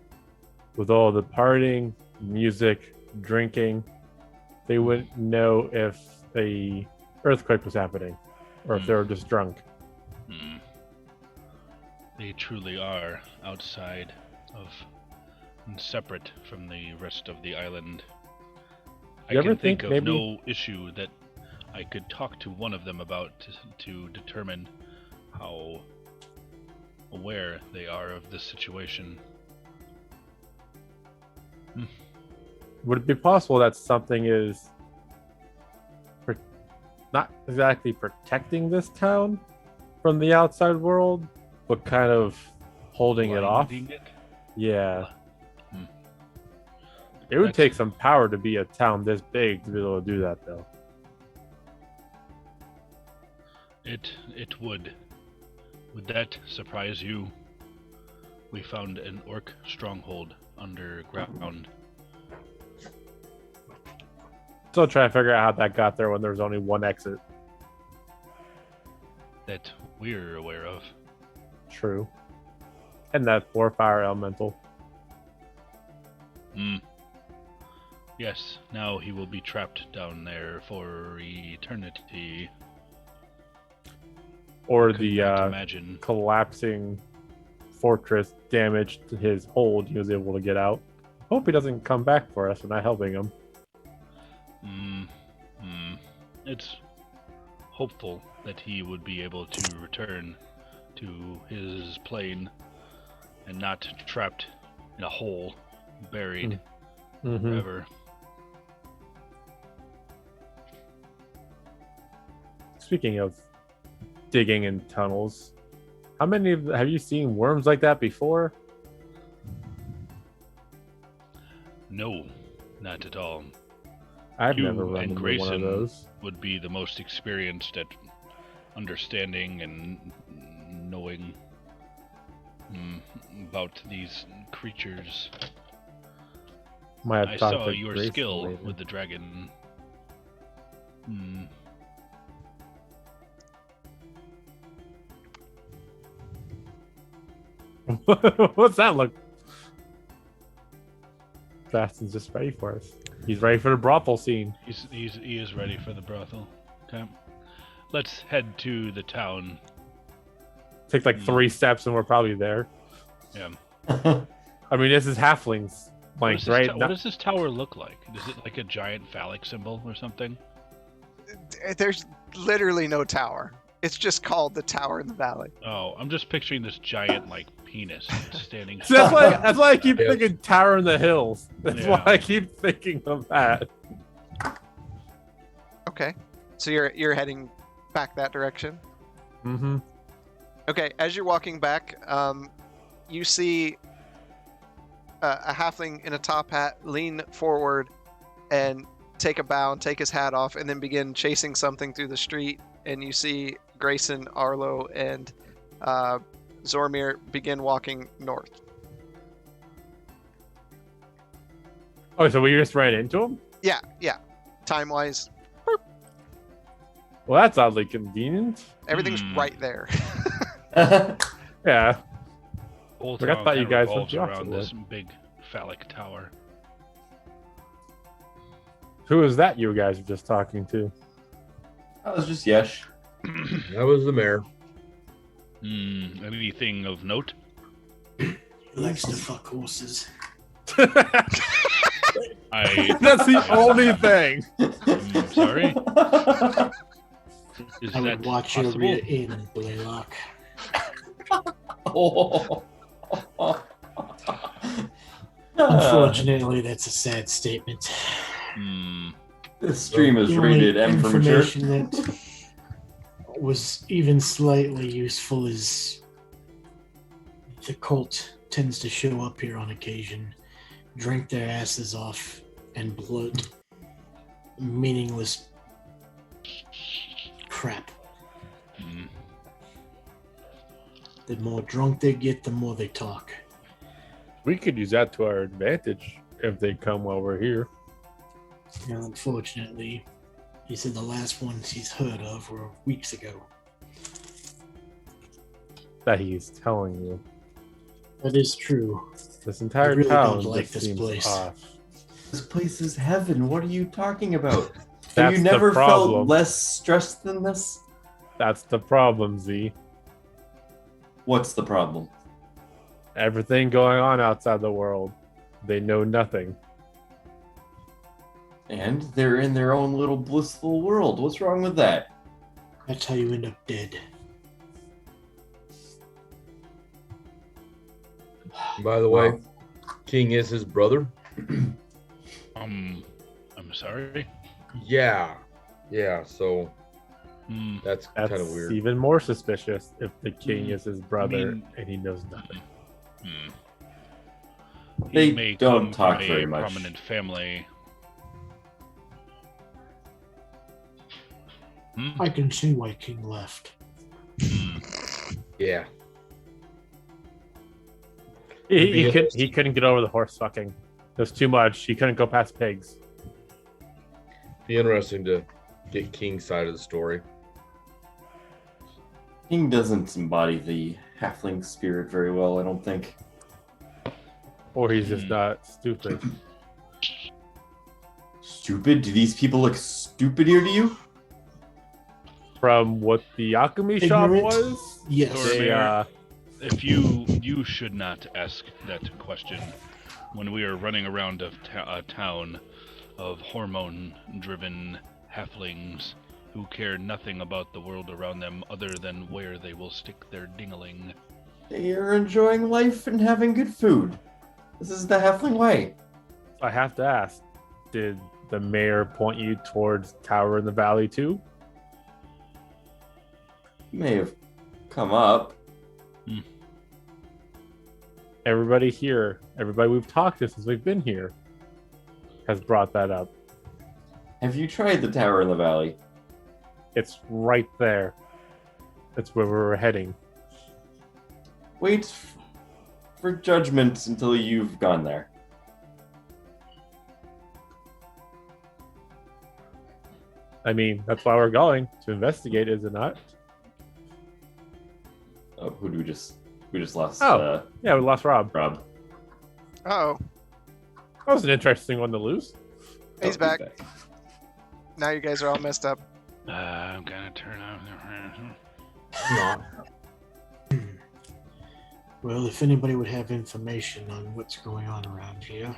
With all the partying, music, drinking, they wouldn't know if a earthquake was happening or if they were just drunk. Hmm. They truly are outside of and separate from the rest of the island. I You ever can think think of maybe- no issue that I could talk to one of them about to determine how aware they are of the situation. Would it be possible that something is not exactly protecting this town from the outside world, but kind of holding it off? Blinding it? Yeah. Hmm. It would That's- take some power to be a town this big to be able to do that, though. It would. Would that surprise you? We found an orc stronghold underground. Still trying to figure out how that got there when there was only one exit. That we're aware of. True. And that poor fire elemental. Yes, now he will be trapped down there for eternity. Or Could the not imagine. collapsing fortress damaged his hold. He was able to get out. Hope he doesn't come back for us. We're not helping him. It's hopeful that he would be able to return to his plane and not trapped in a hole, buried Mm-hmm. forever. Speaking of digging in tunnels, how many have you seen worms like that before? No, not at all. I've You never run and into one of Grayson those. would be the most experienced at understanding and knowing about these creatures. Might have I talked saw to your Grayson skill later. with the dragon. What's that look? Baston's just ready for us. He's ready for the brothel scene. He is ready for the brothel. Okay. Let's head to the town. Take like 3 steps and we're probably there. Yeah. I mean, this is halflings What plank, does, this right? what does this tower look like? Is it like a giant phallic symbol or something? There's literally no tower. It's just called the Tower in the Valley. Oh, I'm just picturing this giant like penis standing. So that's why I keep Yeah. thinking Tower in the Hills. That's Yeah. why I keep thinking of that. Okay, so you're heading back that direction. Mm-hmm. Okay, as you're walking back, you see a halfling in a top hat lean forward and take a bow and take his hat off, and then begin chasing something through the street. And you see Grayson, Arlo, and Zormir begin walking north. Oh, so we just ran into him? Yeah. Time wise, Well, that's oddly convenient. everything's Hmm. right there. Yeah. Whole Like, I town thought you kinda guys revolves went the around opposite this big phallic tower. Who is that you guys were just talking to? That was just Yesh. That was the mayor. Anything of note? He likes to fuck horses. I That's the only thing. sorry. Is I that would watch your possible? rear end, Blaylock. Oh. Unfortunately, that's a sad statement. Hmm. This stream is The only rated M for mature. information that was even slightly useful is the cult tends to show up here on occasion, drink their asses off, and bloat meaningless crap. Hmm. The more drunk they get, the more they talk. We could use that to our advantage if they come while we're here. Now, unfortunately, he said the last ones he's heard of were weeks ago. That he's telling you. That is true. This entire really town don't like just this seems place. off. This place is heaven. What are you talking about? Have That's you the never problem. felt less stressed than this? That's the problem, Z. What's the problem? Everything going on outside the world. They know nothing. And they're in their own little blissful world. What's wrong with that? That's how you end up dead. By the way, Well, King is his brother. I'm sorry. Yeah. So Hmm. that's That's kind of weird. even more suspicious if the king is his brother mean- and he knows nothing. Hmm. They He may don't come talk from very a much. prominent family. Hmm. I can see why King left. Hmm. Yeah. He couldn't get over the horse fucking. It was too much. He couldn't go past pigs. Be interesting to get King's side of the story. King doesn't embody the halfling spirit very well, I don't think. Or he's just not stupid. Stupid? Do these people look stupid here to you? From what the alchemy shop Ignorant? was, Yes. they, If you should not ask that question when we are running around a town of hormone-driven halflings who care nothing about the world around them other than where they will stick their dingling. They are enjoying life and having good food. This is the halfling way. I have to ask, did the mayor point you towards Tower in the Valley too? You may have come up. Everybody here, everybody we've talked to since we've been here, has brought that up. Have you tried the tower in the valley? It's right there. That's where we're heading. Wait for judgment until you've gone there. I mean, that's why we're going to investigate, is it not? Oh, who do we just lost? Oh. Yeah, we lost Rob. Rob. Oh, That was an interesting one to lose. he's Oh, back. Now you guys are all messed up. I'm gonna turn off. Not. Well, if anybody would have information on what's going on around here,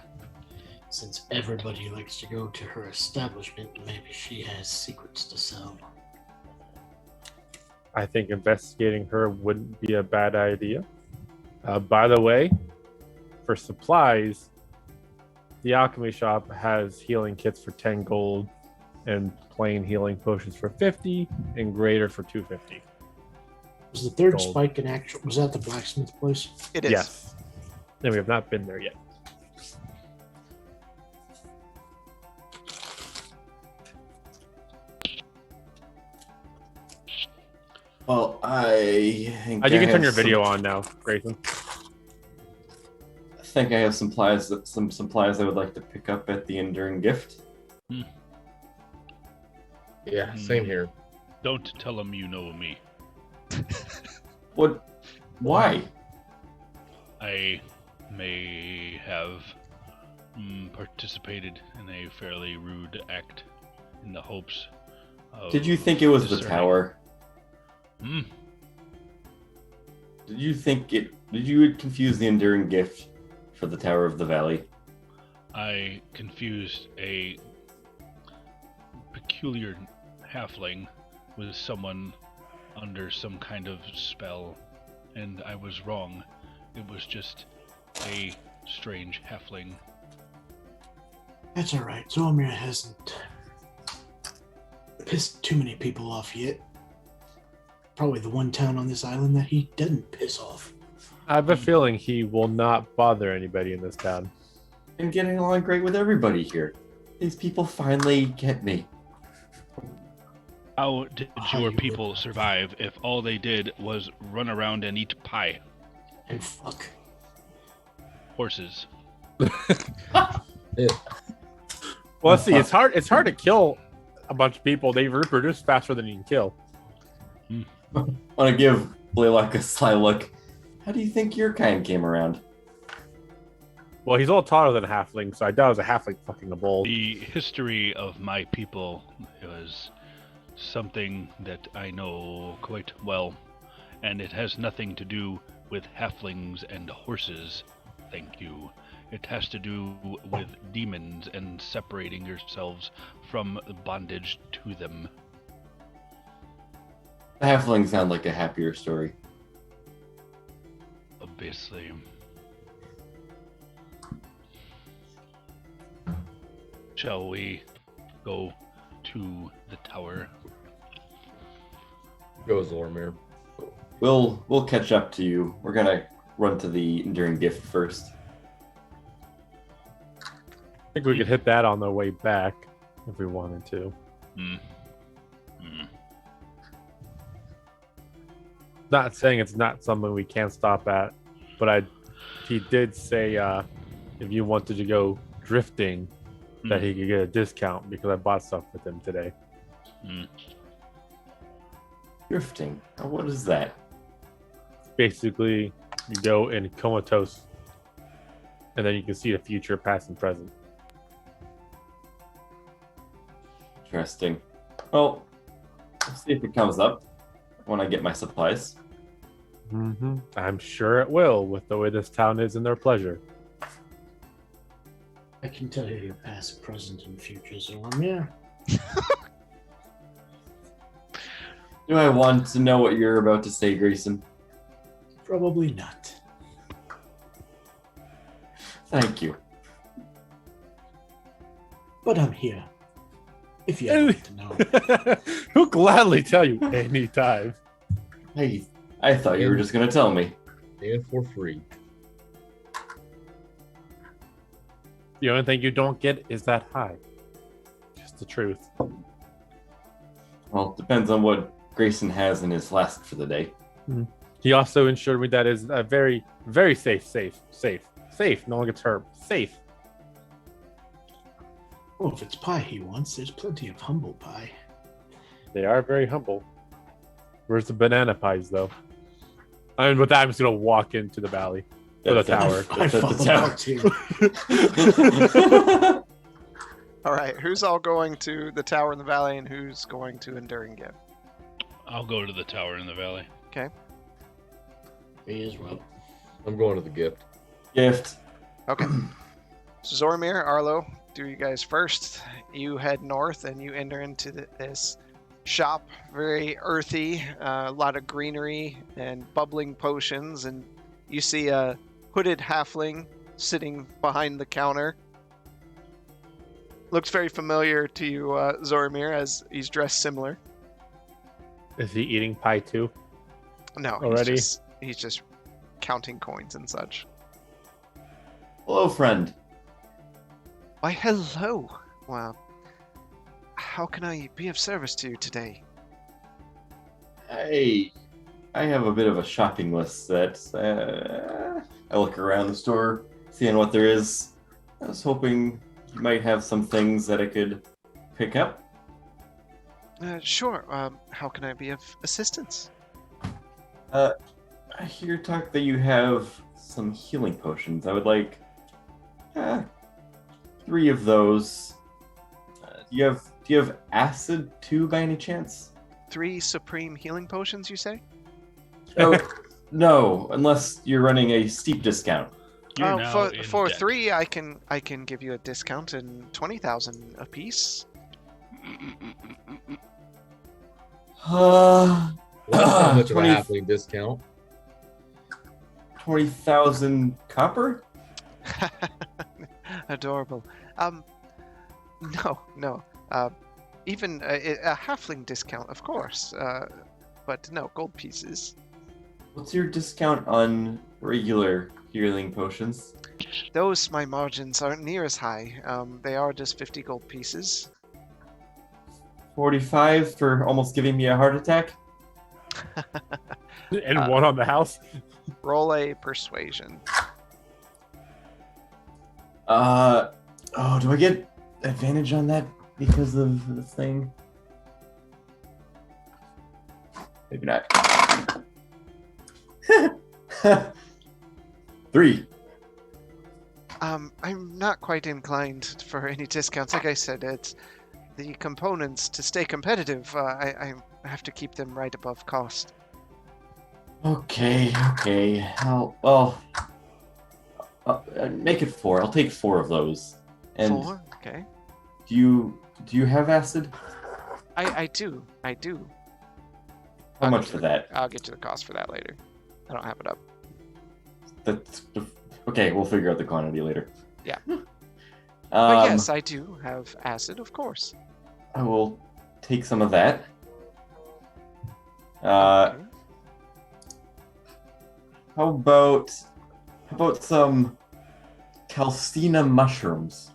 since everybody likes to go to her establishment, maybe she has secrets to sell. I think investigating her wouldn't be a bad idea. By the way, for supplies, the alchemy shop has healing kits for 10 gold and plain healing potions for 50 and greater for 250. Was the third Gold. spike in actual? Was that the blacksmith place? It is. Yes. And we have not been there yet. Well, I think You I can turn have your some- video on now, Grayson. I think I have some supplies I would like to pick up at the Enduring Gift. Yeah, same here. Don't tell them you know me. What? Why? I may have participated in a fairly rude act in the hopes of... Did you think it was the discerning- tower? Hmm. Did you confuse the Enduring Gift for the Tower of the Valley? I confused a peculiar halfling was someone under some kind of spell, and I was wrong. It was just a strange halfling. That's all right. Zormir hasn't pissed too many people off yet. Probably the one town on this island that he didn't piss off. I have a feeling he will not bother anybody in this town. I'm getting along great with everybody here. These people finally get me. How did How your you people survive if all they did was run around and eat pie? And fuck. Horses. Well, let's see. It's hard to kill a bunch of people. They reproduce faster than you can kill. I want to give Blaylock a sly look. How do you think your kind came around? Well, he's a little taller than a halfling, so I doubt it was a halfling fucking a bull. The history of my people was something that I know quite well, and it has nothing to do with halflings and horses, thank you. It has to do with demons and separating yourselves from bondage to them. The halflings sound like a happier story. Obviously. Shall we go to the tower? Go, Zormir. We'll catch up to you. We're gonna run to the enduring gift first. I think we could hit that on the way back if we wanted to. Not saying it's not something we can stop at, but he did say if you wanted to go drifting, that he could get a discount because I bought stuff with him today. Drifting. Now, what is that? Basically, you go in comatose, and then you can see the future, past, and present. Interesting. Well, let's see if it comes up when I get my supplies. I'm sure it will, with the way this town is in their pleasure. I can tell you your past, present, and future, Zormir. Do I want to know what you're about to say, Grayson? Probably not. Thank you. But I'm here. If you want to know. He'll gladly tell you anytime. I thought you were just gonna tell me. And for free. The only thing you don't get is that high. Just the truth. Well, depends on what Grayson has in his flask for the day. He also assured me that is a very, very safe. No one gets hurt. Safe. Well, if it's pie he wants, there's plenty of humble pie. They are very humble. Where's the banana pies, though? And with that, I'm just gonna walk into the valley. Or the tower. I followed out too. All right, who's all going to the tower in the valley, and who's going to Enduring Gift? I'll go to the tower in the valley. He is well. I'm going to the gift. Gift. Okay. So Zormir, Arlo, do you guys first. You head north and you enter into this shop, very earthy, a lot of greenery and bubbling potions, and you see a hooded halfling sitting behind the counter. Looks very familiar to you, Zormir, as he's dressed similar. Is he eating pie too? No, Already? he's just counting coins and such. Hello, friend. Why, hello. Wow. How can I be of service to you today? I have a bit of a shopping list that I look around the store, seeing what there is. I was hoping you might have some things that I could pick up. Sure. How can I be of assistance? I hear talk that you have some healing potions. I would like 3 of those. Do you have acid too, by any chance? 3 supreme healing potions, you say? Oh, no, unless you're running a steep discount. You're now in For debt. 3, I can give you a discount in 20,000 apiece. Uh, Well, that's not much of a 20 halfling discount. 20,000 copper? Adorable. Um, no. Even a halfling discount, of course. But no, gold pieces. What's your discount on regular healing potions? Those, my margins aren't near as high. They are just 50 gold pieces. 45 for almost giving me a heart attack? And one on the house. Roll a persuasion. Oh, do I get advantage on that because of the thing? Maybe not. 3. I'm not quite inclined for any discounts. Like I said, it's the components to stay competitive. I have to keep them right above cost. Okay. Make it 4. I'll take 4 of those. And 4? Okay. do you have acid? I do. How I'll much get to for the- that? I'll get to the cost for that later. I don't have it up. That's okay. We'll figure out the quantity later. Yeah. But But yes, I do have acid, of course. I will take some of that. Okay. How about some calcina mushrooms?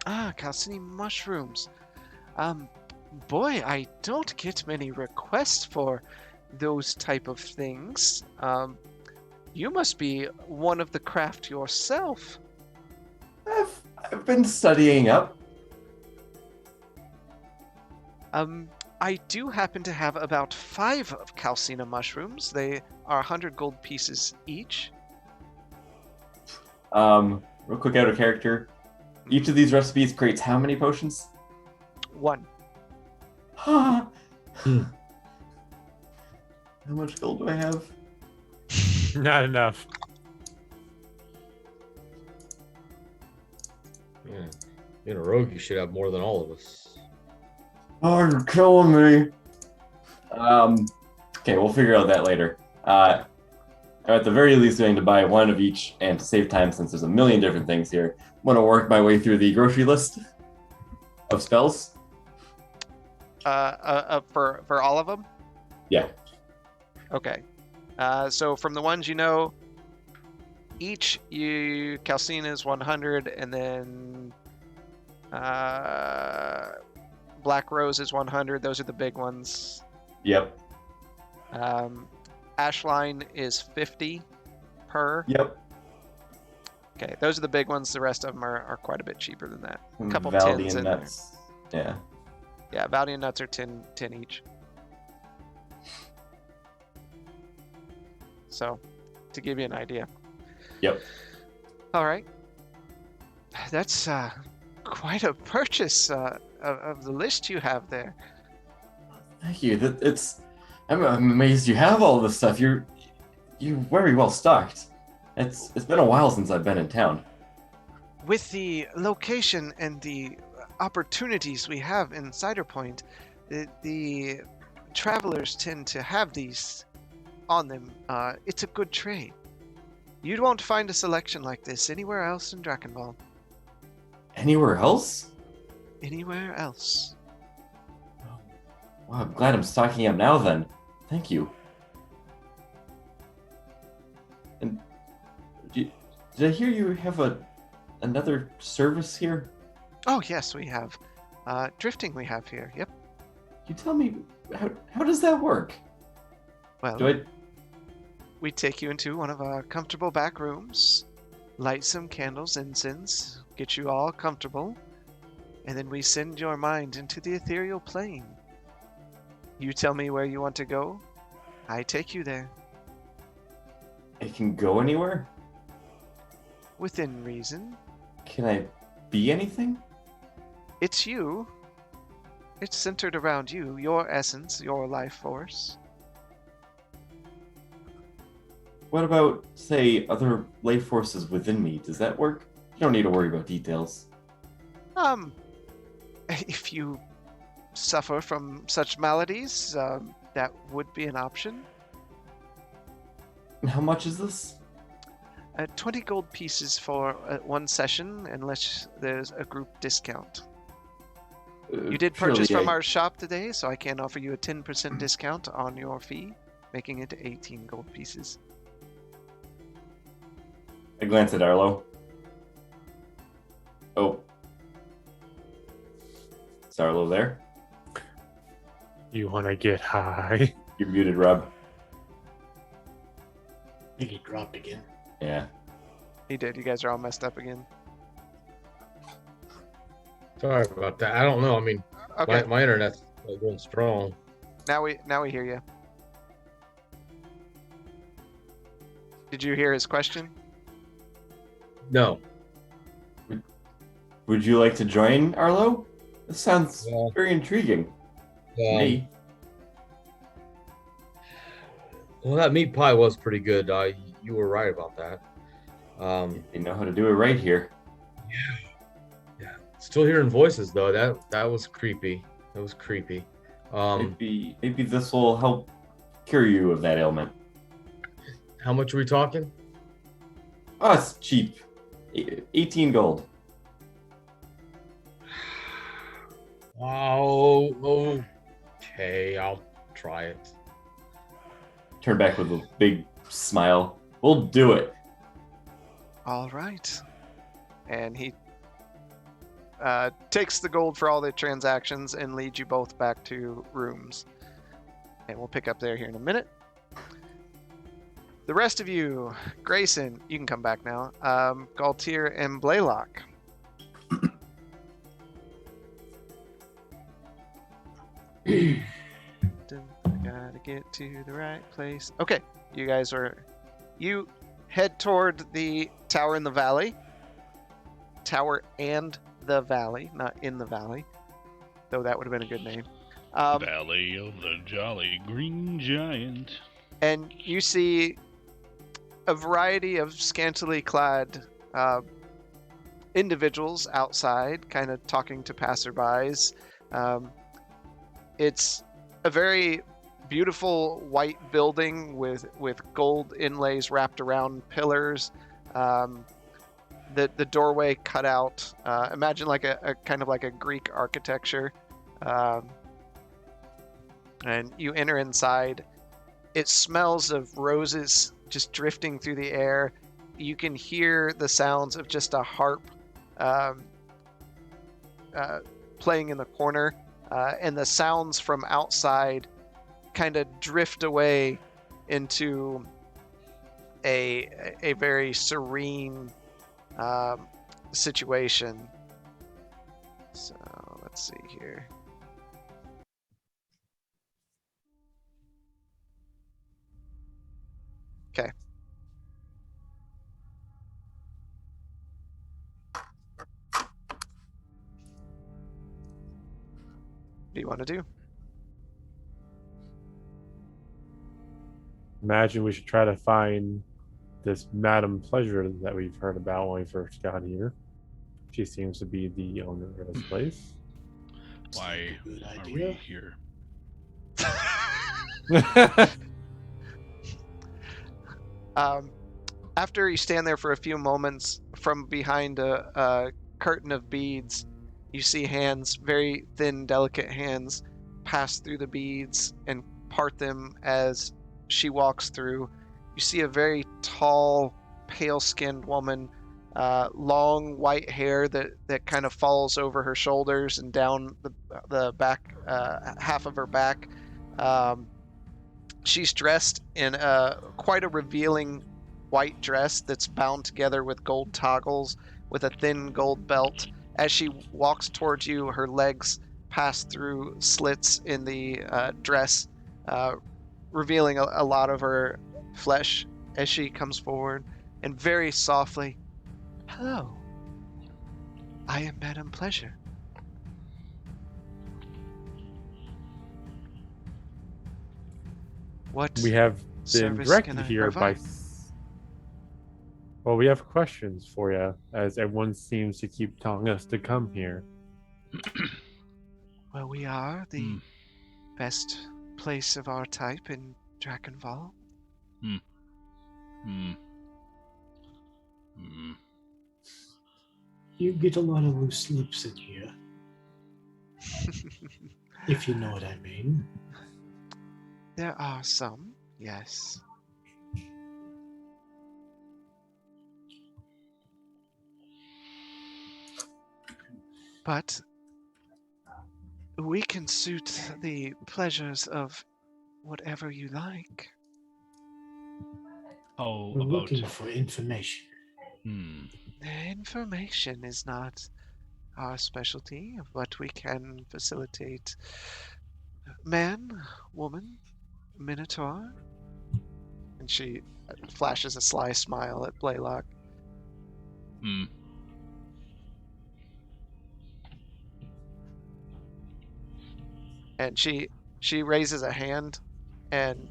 Calcini mushrooms. Boy, I don't get many requests for those type of things. You must be one of the craft yourself. I've been studying up. I do happen to have about 5 of calcina mushrooms. They are 100 gold pieces each. Real quick out of character. Each of these recipes creates how many potions? 1. How much gold do I have? Not enough. Yeah. Being a rogue, you should have more than all of us. Oh, you're killing me. Okay, we'll figure out that later. I'm at the very least going to buy 1 of each, and to save time, since there's a million different things here, I'm going to work my way through the grocery list of spells. For all of them? Yeah. Okay. So from the ones you know, each calcina is 100, and then black rose is 100. Those are the big ones. Yep. Ashline is 50 per. Yep. Okay, those are the big ones. The rest of them are quite a bit cheaper than that. A couple Valdian tins in there. nuts. Yeah. Yeah, Valiant nuts are 10 each. So, to give you an idea. Yep. All right. That's quite a purchase of the list you have there. Thank you. I'm amazed you have all this stuff. You're very well stocked. It's been a while since I've been in town. With the location and the opportunities we have in Ciderpoint, the travelers tend to have these on them. It's a good trade. You won't find a selection like this anywhere else in Drakenball. Anywhere else? Anywhere else. Wow, I'm glad I'm stocking up now then. Thank you. And did I hear you have another service here? Oh, yes, we have. Drifting we have here, yep. You tell me, how does that work? Well, Do I... we take you into one of our comfortable back rooms, light some candles, incense, get you all comfortable, and then we send your mind into the ethereal plane. You tell me where you want to go, I take you there. I can go anywhere? Within reason. Can I be anything? It's you. It's centered around you, your essence, your life force. What about, say, other life forces within me? Does that work? You don't need to worry about details. If you suffer from such maladies, that would be an option. And how much is this? 20 gold pieces for one session, unless there's a group discount. You did purchase Surely from our shop today, so I can offer you a 10% discount on your fee, making it 18 gold pieces. I glance at Arlo. Oh. Is Arlo there? You want to get high? You're muted, Rob. I think he dropped again. Yeah. He did. You guys are all messed up again. Sorry about that. I don't know. I mean, Okay, my internet's going strong. now we hear you. Did you hear his question? No. Would you like to join, Arlo? This sounds Yeah. very intriguing. Me? Well, that meat pie was pretty good. You were right about that. You know how to do it right here. Yeah. Still hearing voices though. That was creepy. That was creepy. Maybe this will help cure you of that ailment. How much are we talking? Oh, it's cheap. 18 gold. Oh, okay. I'll try it. Turn back with a big smile. We'll do it. All right. And he takes the gold for all the transactions and leads you both back to rooms. And we'll pick up there here in a minute. The rest of you, Grayson, you can come back now. Galtier and Blaylock. Gotta get to the right place. Okay, you head toward the tower in the valley. Tower and the valley, not in the valley, though that would have been a good name. Valley of the Jolly Green Giant. And you see a variety of scantily clad individuals outside, kind of talking to passerbys. It's a very beautiful white building with gold inlays wrapped around pillars. The doorway cut out. Imagine like a kind of like a Greek architecture. And you enter inside. It smells of roses just drifting through the air. You can hear the sounds of just a harp playing in the corner. And the sounds from outside kind of drift away into a very serene situation. So let's see here. Okay. What do you want to do? Imagine we should try to find this Madam Pleasure that we've heard about when we first got here. She seems to be the owner of this place. Why Good are idea. we here? After you stand there for a few moments, from behind a curtain of beads, you see hands, very thin, delicate hands, pass through the beads and part them as she walks through. You see a very tall, pale-skinned woman, long white hair that kind of falls over her shoulders and down the back, half of her back. She's dressed in quite a revealing white dress that's bound together with gold toggles with a thin gold belt. As she walks towards you, her legs pass through slits in the dress, revealing a lot of her flesh as she comes forward, and very softly, "Hello, I am Madame Pleasure." What We have been service directed can I here by. provide? Well, we have questions for you, as everyone seems to keep telling us to come here. Well, we are the Hmm. best place of our type in Dragonval. Hmm. Hmm. You get a lot of loose lips in here, if you know what I mean. There are some, yes. But we can suit the pleasures of whatever you like. How We're about? looking for information. Hmm. The information is not our specialty, but we can facilitate man, woman, minotaur. And she flashes a sly smile at Blaylock. Hmm. And she raises a hand, and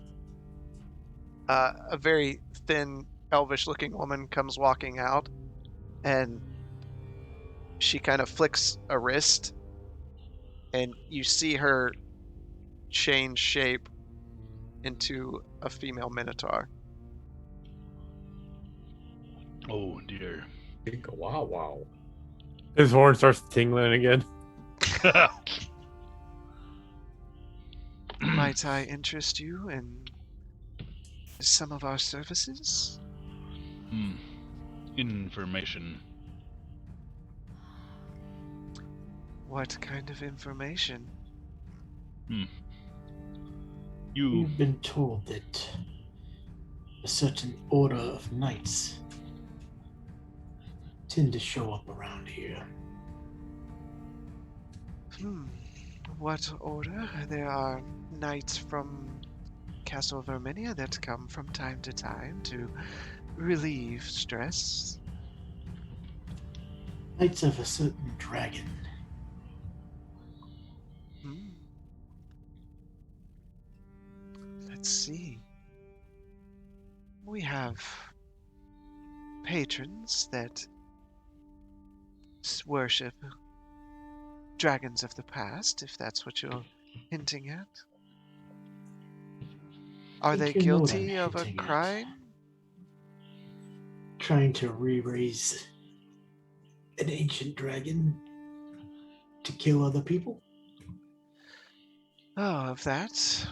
a very thin, elvish-looking woman comes walking out, and she kind of flicks a wrist, and you see her change shape into a female minotaur. Oh dear. Wow, wow. His horn starts tingling again. Might I interest you in some of our services? Hmm. Information. What kind of information? You. We've been told that a certain order of knights tend to show up around here. What order? There are knights from Castle Verminia that come from time to time to relieve stress. Knights of a certain dragon. Hmm. Let's see. We have patrons that worship dragons of the past, if that's what you're hinting at. Are they think you know what I'm guilty of a hinting at. crime? Trying to re-raise an ancient dragon to kill other people? Oh, of that,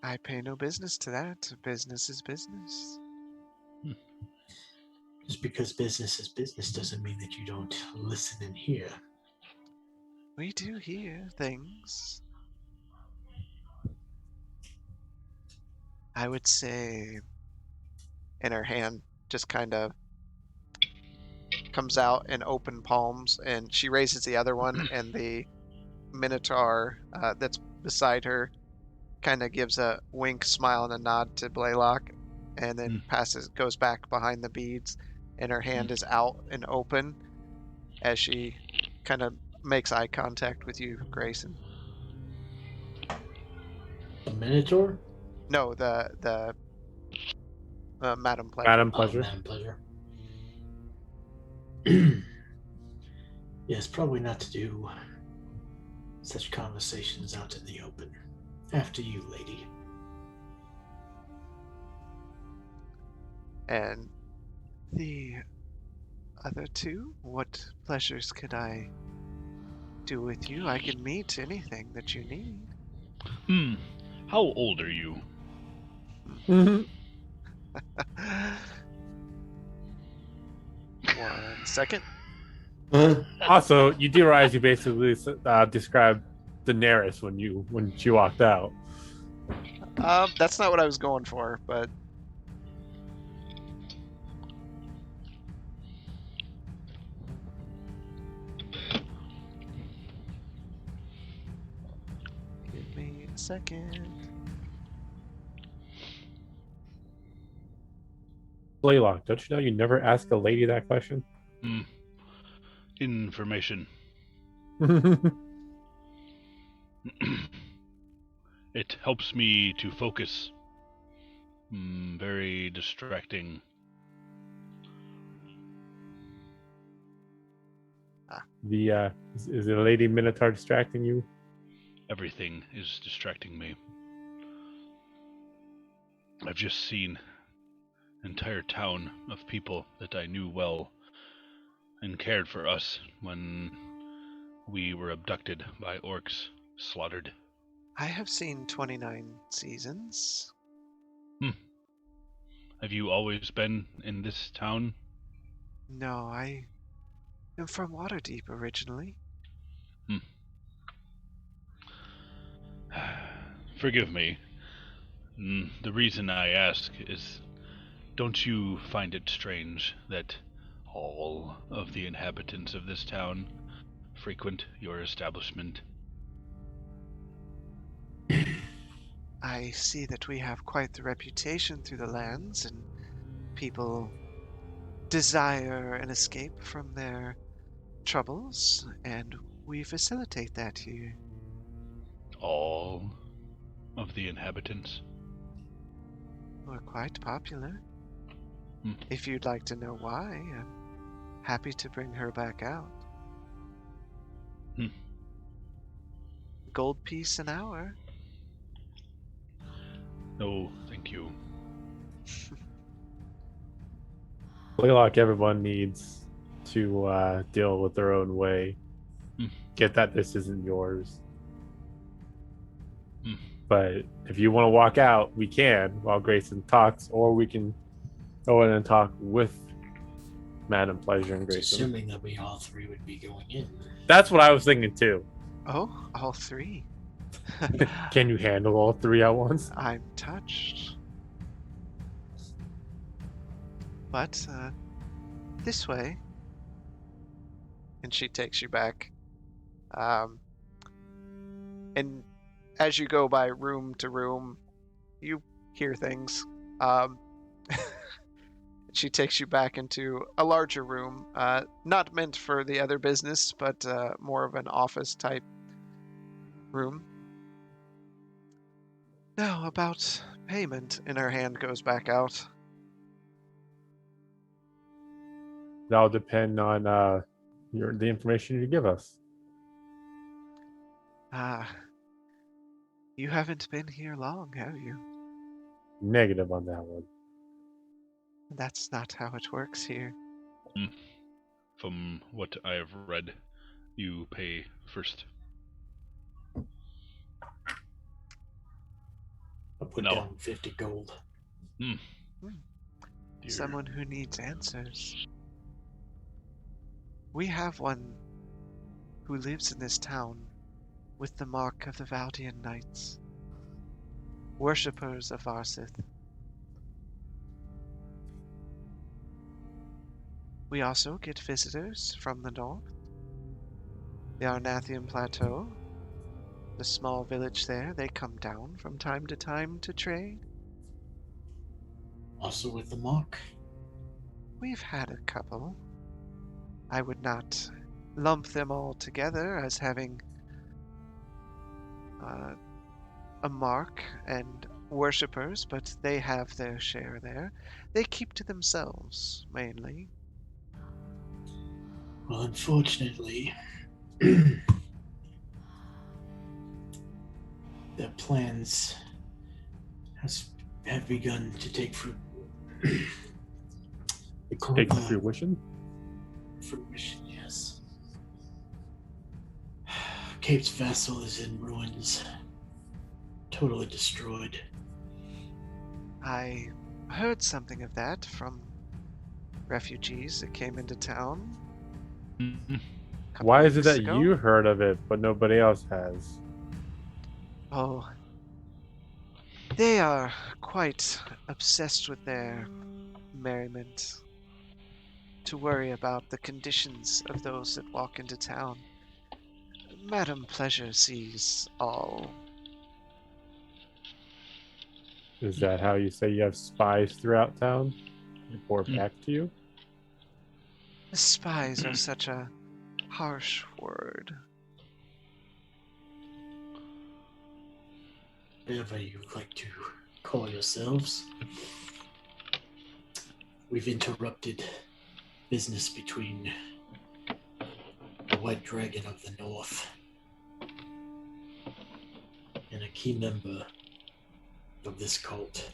I pay no business to that. Business is business. Just because business is business doesn't mean that you don't listen and hear. We do hear things. I would say, and her hand just kind of comes out in open palms, and she raises the other one, and the minotaur that's beside her kind of gives a wink, smile, and a nod to Blaylock, and then goes back behind the beads, and her hand is out and open as she kind of makes eye contact with you, Grayson. A minotaur? No, the Madam Pleasure. Madam Pleasure. Oh, Madam Pleasure. Yes, probably not to do such conversations out in the open. After you, lady. And the other two, what pleasures could I do with you? I can meet anything that you need. How old are you? Mhm. 1 second. Also, you do realize you basically described Daenerys when she walked out. That's not what I was going for, but give me a second. Blaylock, don't you know you never ask a lady that question? Information. It helps me to focus. Very distracting. Is the Lady Minotaur distracting you? Everything is distracting me. I've just seen an entire town of people that I knew well and cared for us when we were abducted by orcs, slaughtered. I have seen 29 seasons. Have you always been in this town? No, I am from Waterdeep originally. Forgive me. The reason I ask is, don't you find it strange that all of the inhabitants of this town frequent your establishment? I see that we have quite the reputation through the lands, and people desire an escape from their troubles, and we facilitate that here. All of the inhabitants? We're quite popular. Hmm. If you'd like to know why, I'm happy to bring her back out. Gold piece an hour. No, thank you. Blaylock, everyone needs to deal with their own way. Get that this isn't yours. But if you want to walk out, we can while Grayson talks, or we can go in and talk with Madam Pleasure and Grayson. Assuming that we all three would be going in. That's what I was thinking too. Oh, all three. Can you handle all three at once? I'm touched. But, this way. And she takes you back. And as you go by room to room, you hear things. She takes you back into a larger room, not meant for the other business, but more of an office type room. Now, about payment, and her hand goes back out. That'll depend on the information you give us. You haven't been here long, have you? Negative on that one. That's not how it works here. From what I have read, you pay first. I'll put No. down 50 gold. Dear. Someone who needs answers. We have one who lives in this town with the mark of the Valdian Knights, worshippers of Varsith. We also get visitors from the north, the Arnathian Plateau, the small village there. They come down from time to time to trade. Also with the mark. We've had a couple. I would not lump them all together as having a mark and worshippers, but they have their share there. They keep to themselves, mainly. Well, unfortunately, their plans have begun to take fruit. Take the fruition? Fruition, yes. Cape's vessel is in ruins. Totally destroyed. I heard something of that from refugees that came into town. Why is it that you heard of it, but nobody else has? Oh, they are quite obsessed with their merriment, to worry about the conditions of those that walk into town. Madam Pleasure sees all. Is that how you say you have spies throughout town? Report back to you? The spies are such a harsh word. Whatever you like to call yourselves. We've interrupted business between the White Dragon of the North. And a key member of this cult.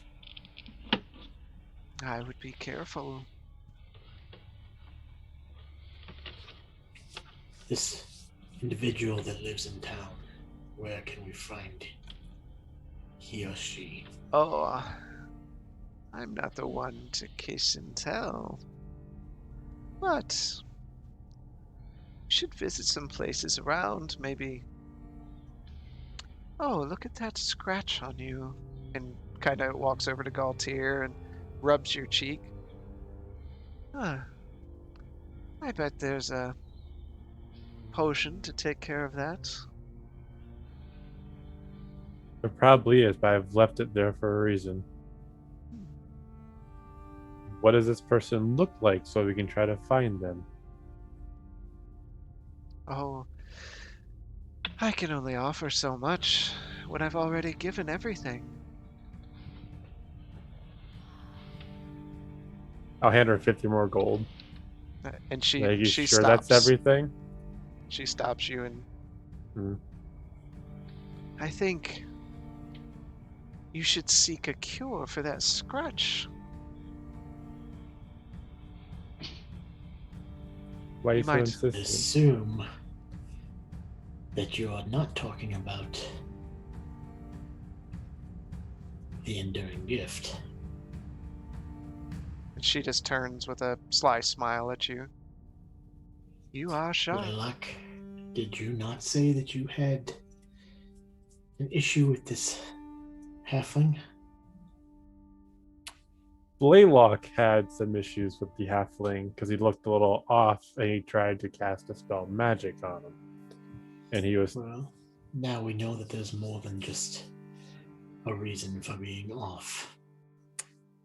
I would be careful. This individual that lives in town, where can we find he or she? Oh, I'm not the one to kiss and tell. But you should visit some places around, maybe. Oh, look at that scratch on you. And kind of walks over to Galtier and rubs your cheek. Huh. I bet there's a potion to take care of that. There probably is, but I've left it there for a reason. What does this person look like so we can try to find them? Oh, I can only offer so much when I've already given everything. I'll hand her 50 more gold. And Are you she sure stops. that's everything? She stops you and Hmm. I think you should seek a cure for that scratch. Why are you You so might insistent? Assume that you are not talking about the enduring gift. And she just turns with a sly smile at you. You are sharp. Blaylock, did you not say that you had an issue with this halfling? Blaylock had some issues with the halfling because he looked a little off and he tried to cast a spell magic on him. And he was Well, now we know that there's more than just a reason for being off.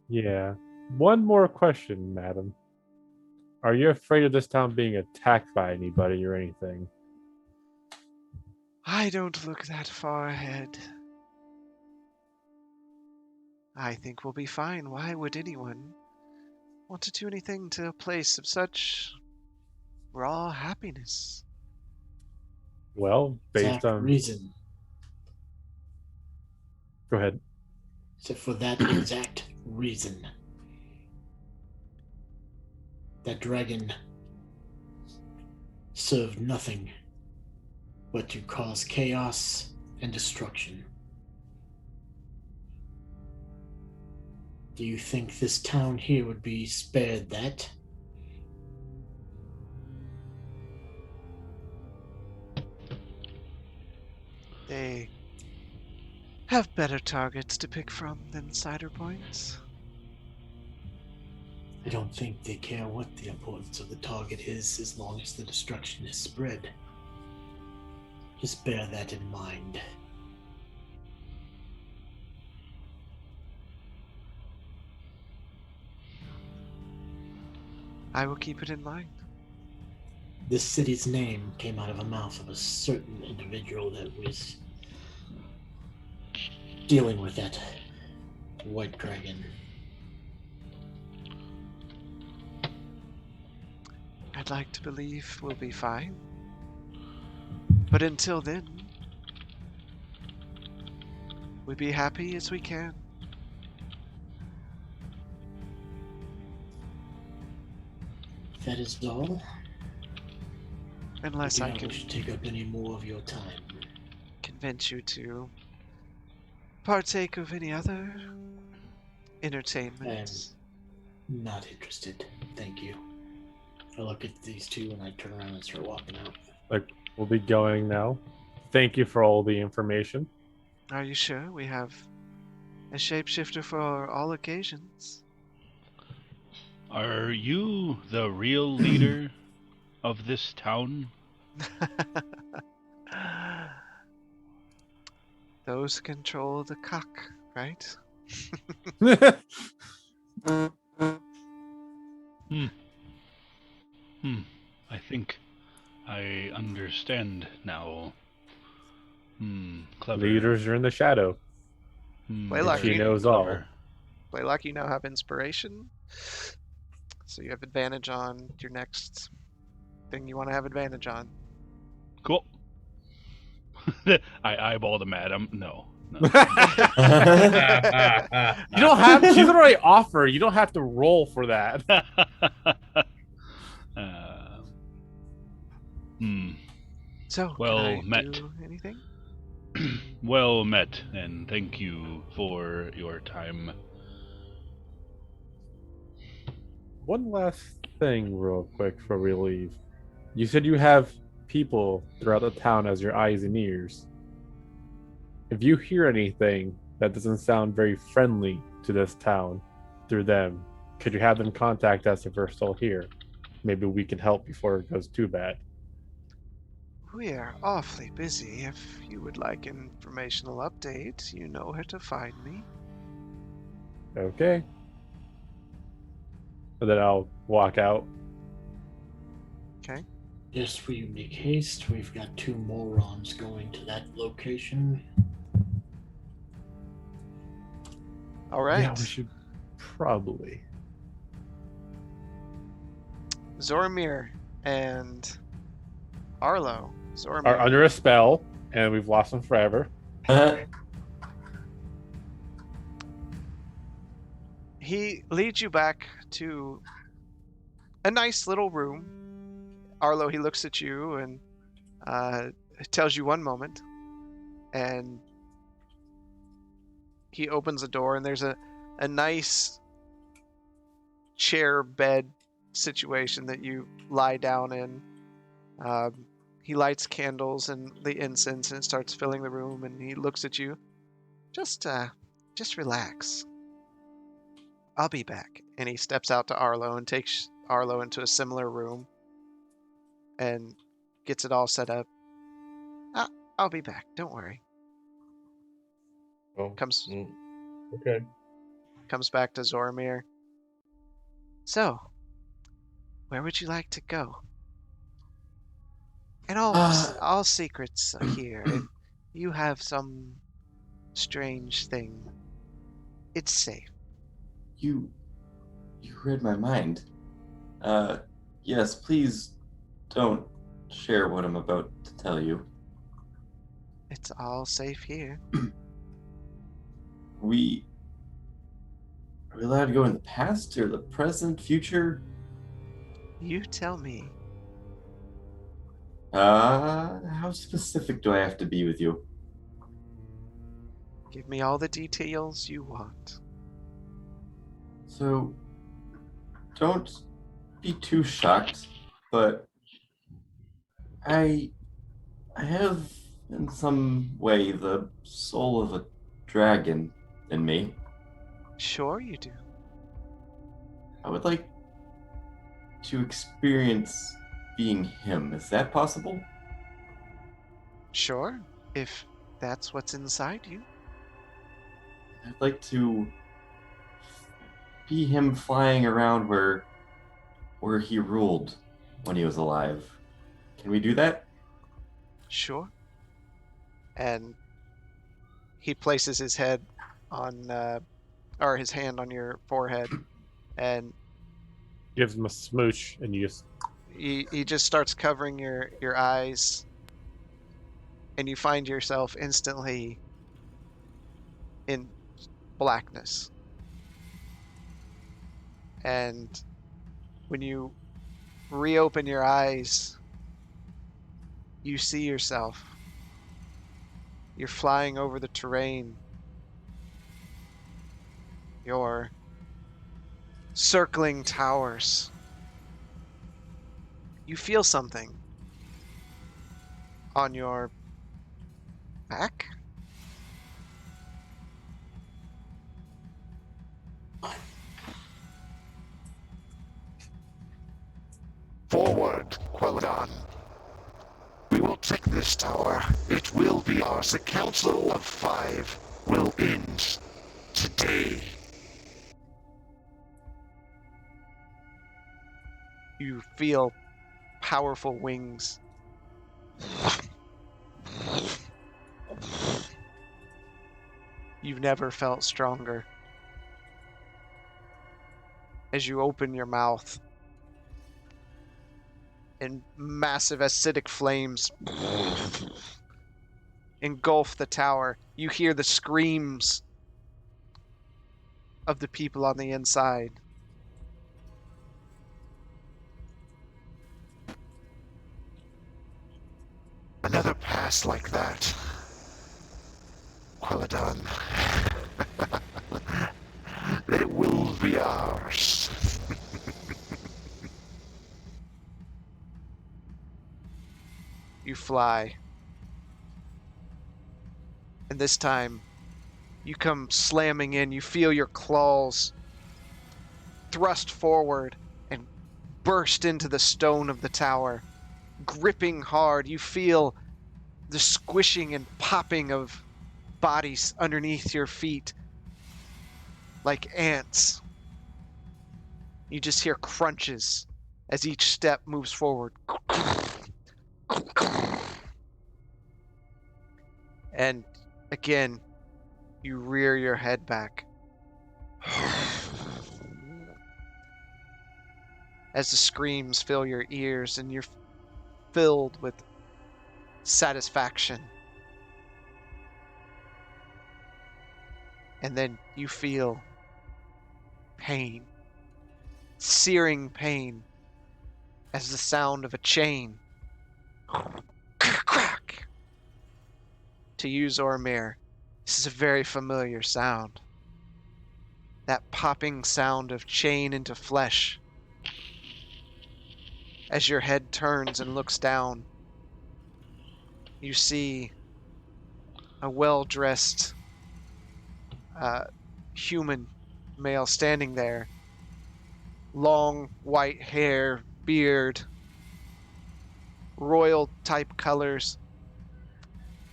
Yeah. One more question, madam. Are you afraid of this town being attacked by anybody or anything? I don't look that far ahead. I think we'll be fine. Why would anyone want to do anything to a place of such raw happiness? Well, based Exact on... reason. Go ahead. So for that exact reason, that dragon served nothing but to cause chaos and destruction. Do you think this town here would be spared that? They have better targets to pick from than Ciderpoint. I don't think they care what the importance of the target is as long as the destruction is spread. Just bear that in mind. I will keep it in mind. This city's name came out of the mouth of a certain individual that was dealing with that white dragon. I'd like to believe we'll be fine. But until then, we be happy as we can. If that is all, Unless I I do can not wish to take up any more of your time. convince you to partake of any other entertainment. Not interested. Thank you. I look at these two and I turn around and start walking out. We'll be going now. Thank you for all the information. Are you sure we have a shapeshifter for all occasions? Are you the real leader of this town? Those control the cock, right? I think I understand now. Clever. Leaders are in the shadow. Blaylock, She you- knows all. clever. Blaylock, you now have inspiration. So you have advantage on your next thing you want to have advantage on. Cool. I eyeballed him at him. No. You don't have. She's already offered. You don't have to roll for that. Hmm. So, Well can I met. do anything? Well met, and thank you for your time. One last thing, real quick, before we leave. You said you have people throughout the town as your eyes and ears. If you hear anything that doesn't sound very friendly to this town through them, could you have them contact us if we're still here? Maybe we can help before it goes too bad. We are awfully busy. If you would like an informational update, you know where to find me. Okay. And then I'll walk out. Okay. Just for you make haste, we've got 2 morons going to that location. All right. Yeah, we should probably. Zormir and Arlo. Zormir. Are under a spell, and we've lost them forever. He leads you back to a nice little room. Arlo, he looks at you and tells you one moment, and he opens the door, and there's a nice chair bed situation that you lie down in. He lights candles and the incense, and it starts filling the room, and he looks at you. Just relax. I'll be back. And he steps out to Arlo and takes Arlo into a similar room and gets it all set up. I'll be back. Don't worry. Oh, Comes okay. comes back to Zormir. So, where would you like to go? And all secrets are here. If you have some strange thing, it's safe. You read my mind. Yes, please don't share what I'm about to tell you. It's all safe here. Are we allowed to go in the past or the present, future? You tell me. How specific do I have to be with you? Give me all the details you want. So, don't be too shocked, but I have in some way the soul of a dragon in me. Sure you do. I would like to experience being him. Is that possible? Sure, if that's what's inside you. I'd like to be him flying around where he ruled when he was alive. Can we do that? Sure. And he places his head on, or his hand on your forehead, and Gives him a smooch, and you just. he just starts covering your eyes, and you find yourself instantly in blackness. And when you reopen your eyes, you see yourself. You're flying over the terrain. You're circling towers. You feel something on your back? Forward, Quelladon. We will take this tower. It will be ours. The Council of Five will end today. You feel powerful wings. You've never felt stronger. As you open your mouth, and massive acidic flames engulf the tower. You hear the screams of the people on the inside. Another pass like that. Well done. It will be ours. You fly. And this time, you come slamming in. You feel your claws thrust forward and burst into the stone of the tower. Gripping hard, you feel the squishing and popping of bodies underneath your feet like ants. You just hear crunches as each step moves forward. And again, you rear your head back. As the screams fill your ears and you're filled with satisfaction. And then you feel pain, searing pain, as the sound of a chain. Crack! To you, Zormir, this is a very familiar sound. That popping sound of chain into flesh. As your head turns and looks down, you see a well-dressed human male standing there. Long white hair, beard, royal type colors,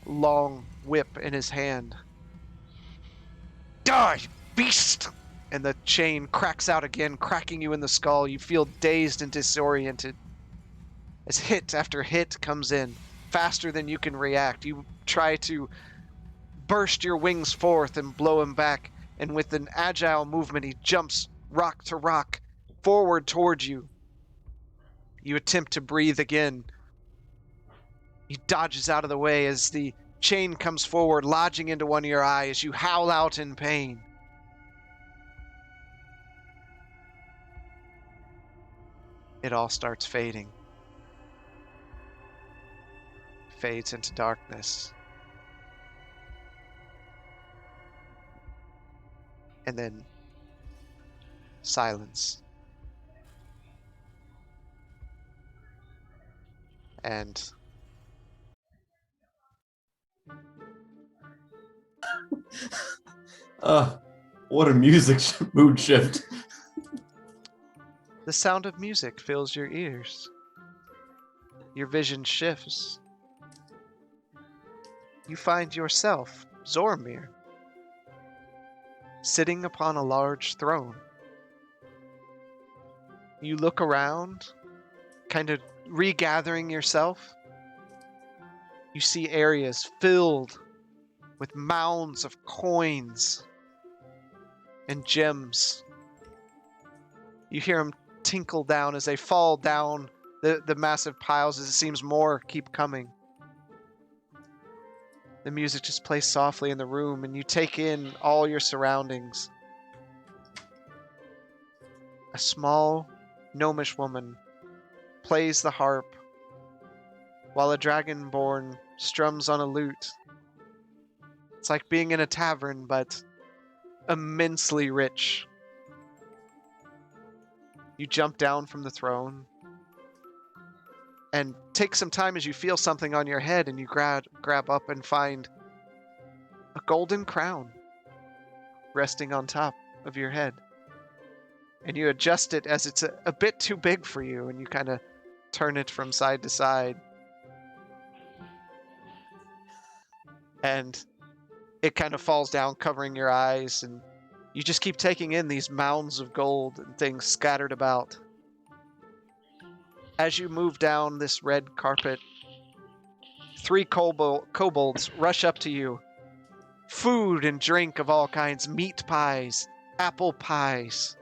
long whip in his hand. Die, beast! And the chain cracks out again, cracking you in the skull. You feel dazed and disoriented as hit after hit comes in, faster than you can react. You try to burst your wings forth and blow him back, and with an agile movement, he jumps rock to rock forward towards you. You attempt to breathe again. He dodges out of the way as the chain comes forward, lodging into one of your eyes. You howl out in pain. It all starts fading. Fades into darkness. And then silence. And What a music mood shift. the sound of music fills your ears. Your vision shifts. You find yourself, Zormir, sitting upon a large throne. You look around, kind of regathering yourself. You see areas filled with mounds of coins and gems. You hear them tinkle down as they fall down the massive piles, as it seems more keep coming. The music just plays softly in the room, and you take in all your surroundings. A small gnomish woman plays the harp, while a dragonborn strums on a lute. It's like being in a tavern, but immensely rich. You jump down from the throne and take some time as you feel something on your head, and you grab up and find a golden crown resting on top of your head. And you adjust it as it's a bit too big for you, and you kind of turn it from side to side. And it kind of falls down, covering your eyes, and you just keep taking in these mounds of gold and things scattered about. As you move down this red carpet, 3 kobolds rush up to you. Food and drink of all kinds, meat pies, apple pies,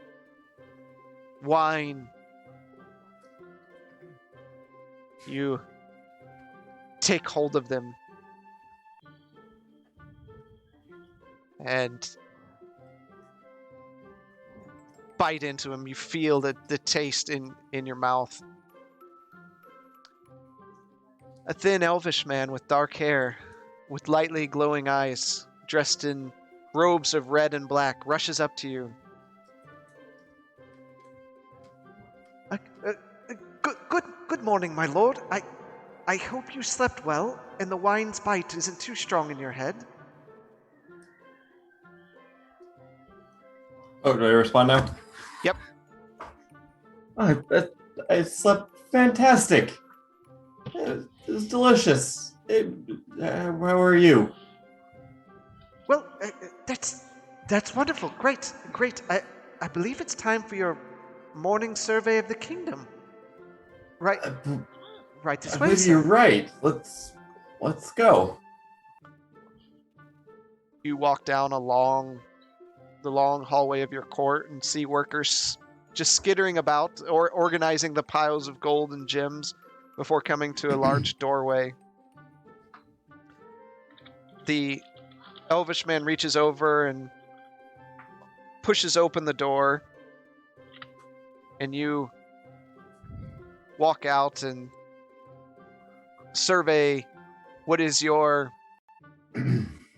wine. You take hold of them and bite into them. You feel the taste in your mouth. A thin elvish man with dark hair, with lightly glowing eyes, dressed in robes of red and black, rushes up to you. Good morning, my lord. I hope you slept well, and the wine's bite isn't too strong in your head. Oh, do I respond now? Yep. I slept fantastic. It was delicious. How are you? Well, that's wonderful. Great. I believe it's time for your morning survey of the kingdom. Right. Right this I way, believe sir. you're right. Let's go. You walk down the long hallway of your court and see workers just skittering about or organizing the piles of gold and gems before coming to a large doorway. The elvish man reaches over and pushes open the door, and you walk out and survey what is your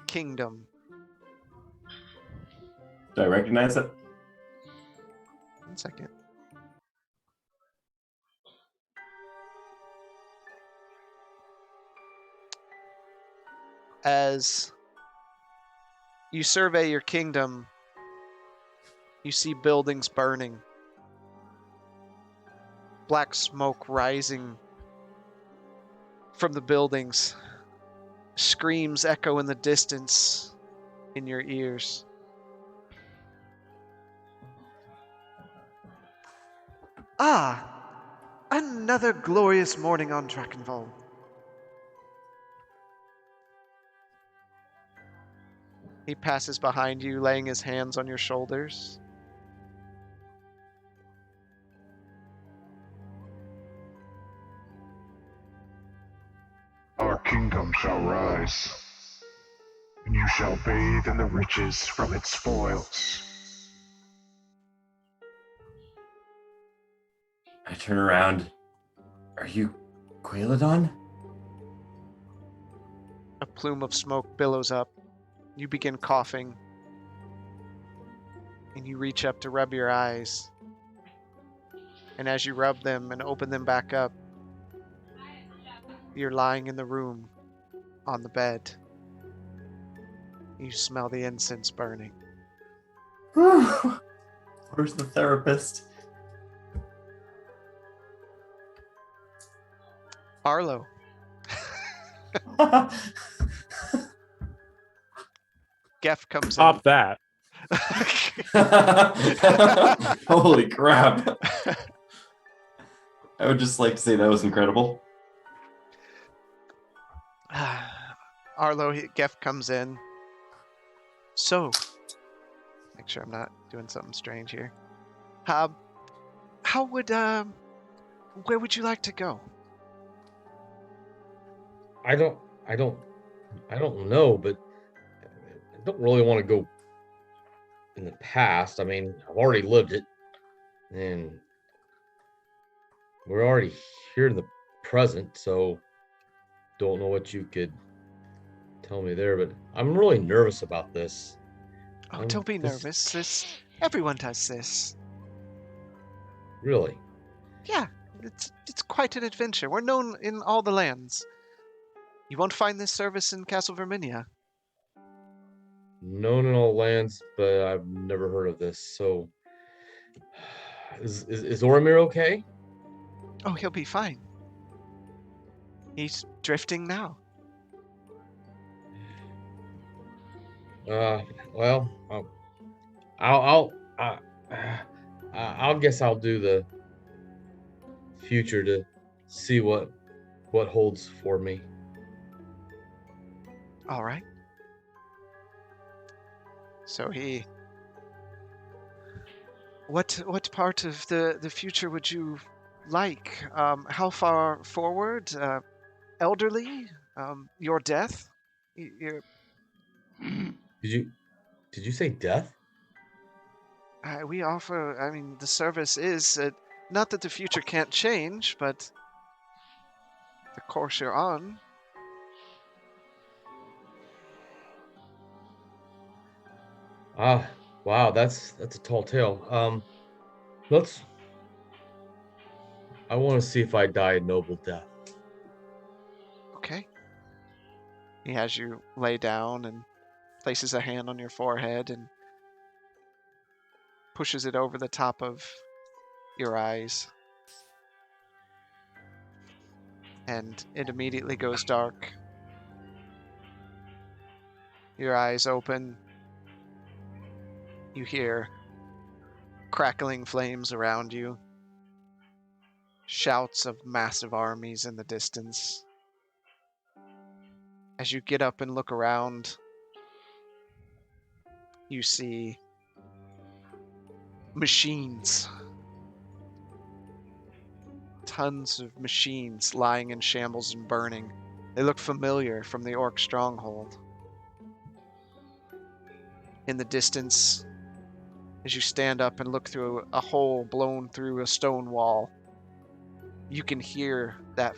kingdom. Do I recognize it? 1 second. As you survey your kingdom, you see buildings burning, black smoke rising from the buildings, screams echo in the distance in your ears. Another glorious morning on Drakenwald. He passes behind you, laying his hands on your shoulders. Our kingdom shall rise, and you shall bathe in the riches from its spoils. I turn around. Are you Qualadon? A plume of smoke billows up. You begin coughing, and you reach up to rub your eyes. And as you rub them and open them back up, you're lying in the room on the bed. You smell the incense burning. Where's the therapist? Arlo. Geff comes Stop that. Holy crap. I would just like to say that was incredible. Geff comes in. So, make sure I'm not doing something strange here. Where would you like to go? I don't know, but I don't really want to go in the past. I mean, I've already lived it, and we're already here in the present, so don't know what you could tell me there, but I'm really nervous about this. Oh, don't be nervous. Everyone does this. Really? Yeah, it's quite an adventure. We're known in all the lands. You won't find this service in Castle Verminia. Known in all lands, but I've never heard of this. So, is Oromir okay? Oh, he'll be fine. He's drifting now. Well, I'll guess I'll do the future to see what holds for me. All right. So what part of the future would you like? How far forward? Elderly? Your death? You're, Did you say death? we offer, I mean, the service is, not that the future can't change, but the course you're on. Ah, wow, that's a tall tale. Let's. I want to see if I die a noble death. Okay. He has you lay down and places a hand on your forehead and pushes it over the top of your eyes. And it immediately goes dark. Your eyes open. You hear crackling flames around you. Shouts of massive armies in the distance. As you get up and look around, you see machines. Tons of machines lying in shambles and burning. They look familiar from the orc stronghold. In the distance, as you stand up and look through a hole blown through a stone wall, you can hear that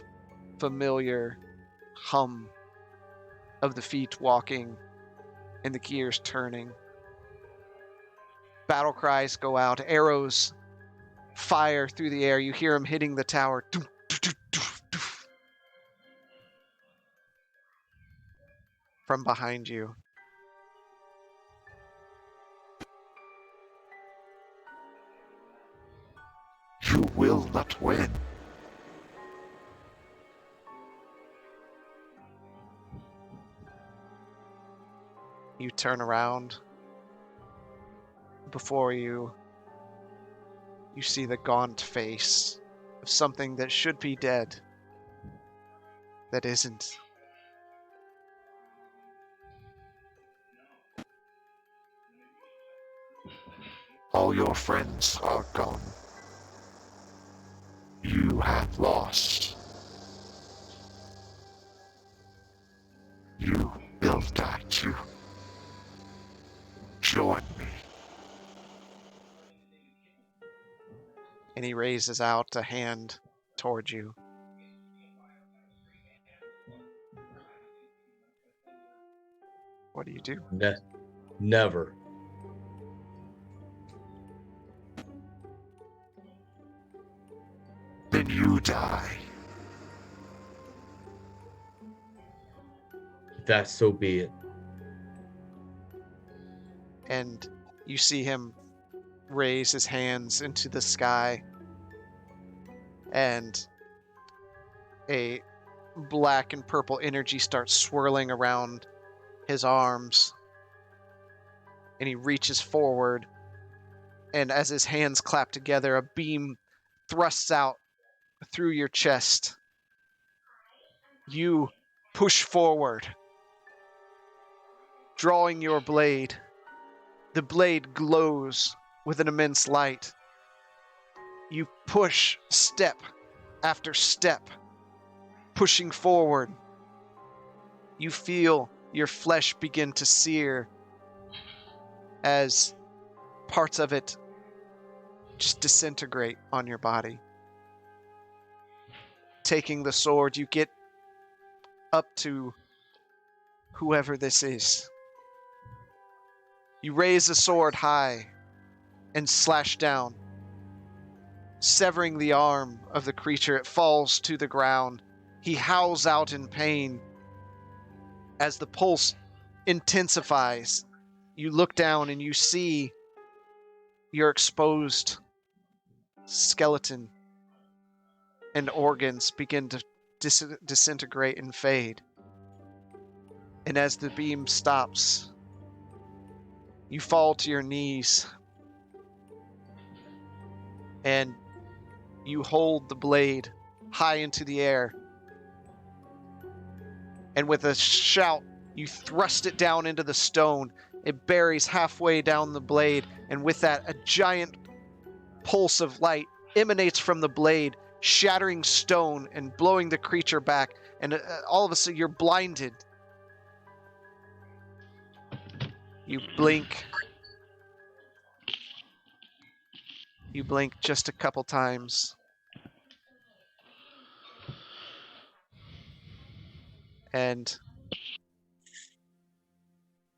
familiar hum of the feet walking and the gears turning. Battle cries go out, arrows fire through the air. You hear them hitting the tower. From behind you. You will not win. You turn around. Before you, you see the gaunt face of something that should be dead, that isn't. All your friends are gone. You have lost. You will die too. Join me. And he raises out a hand toward you. What do you do? Never. Then you die. That so be it. And you see him raise his hands into the sky, and a black and purple energy starts swirling around his arms, and he reaches forward, and as his hands clap together, a beam thrusts out through your chest. You push forward, drawing your blade. The blade glows with an immense light. You push step after step, pushing forward. You feel your flesh begin to sear as parts of it just disintegrate on your body. Taking the sword, you get up to whoever this is. You raise the sword high and slash down, severing the arm of the creature. It falls to the ground. He howls out in pain. As the pulse intensifies, you look down and you see your exposed skeleton and organs begin to disintegrate and fade. And as the beam stops, you fall to your knees and you hold the blade high into the air. And with a shout, you thrust it down into the stone. It buries halfway down the blade, and with that, a giant pulse of light emanates from the blade shattering stone and blowing the creature back. And all of a sudden, you're blinded. You blink. You blink just a couple times. And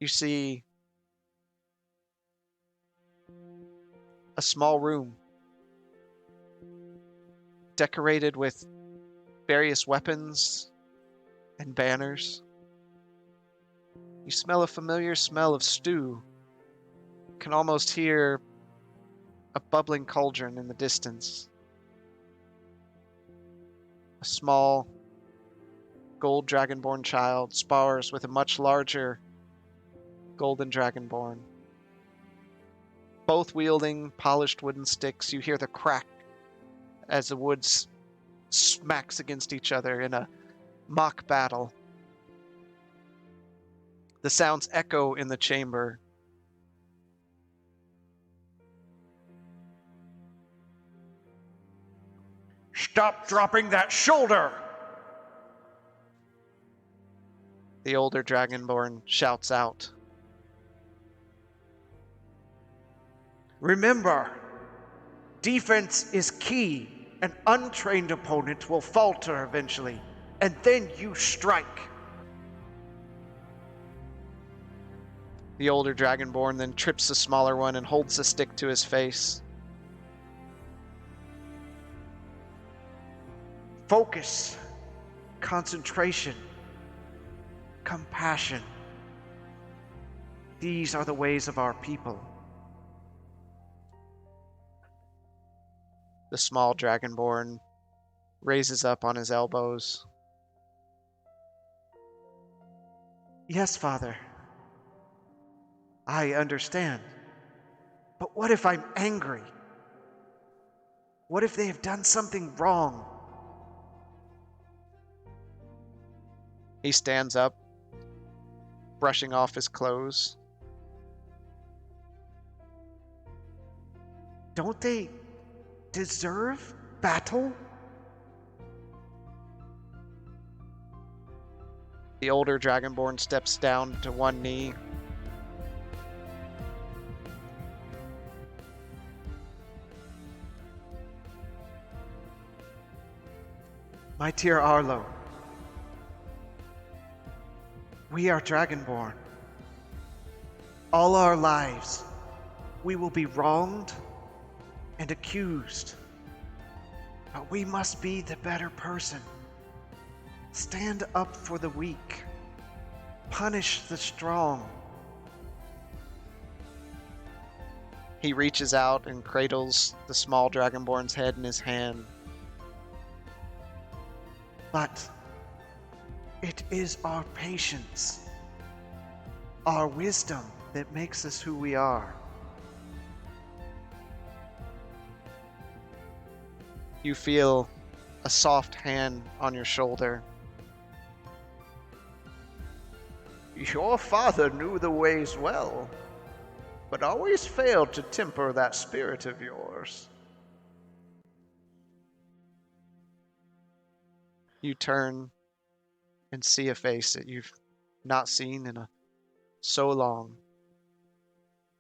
you see a small room decorated with various weapons and banners. You smell a familiar smell of stew. You can almost hear a bubbling cauldron in the distance. A small gold dragonborn child spars with a much larger golden dragonborn. Both wielding polished wooden sticks, you hear the crack as the wood smacks against each other in a mock battle. The sounds echo in the chamber. Stop dropping that shoulder! The older dragonborn shouts out. Remember, defense is key. An untrained opponent will falter eventually, and then you strike. The older dragonborn then trips the smaller one and holds the stick to his face. Focus, concentration, compassion. These are the ways of our people. The small dragonborn raises up on his elbows. Yes, Father. I understand. But what if I'm angry? What if they have done something wrong? He stands up, brushing off his clothes. Don't they deserve battle? The older dragonborn steps down to one knee. My dear Arlo, we are Dragonborn. All our lives, we will be wronged and accused. But we must be the better person. Stand up for the weak. Punish the strong. He reaches out and cradles the small dragonborn's head in his hand. But it is our patience, our wisdom that makes us who we are. You feel a soft hand on your shoulder. Your father knew the ways well, but always failed to temper that spirit of yours. You turn and see a face that you've not seen in so long.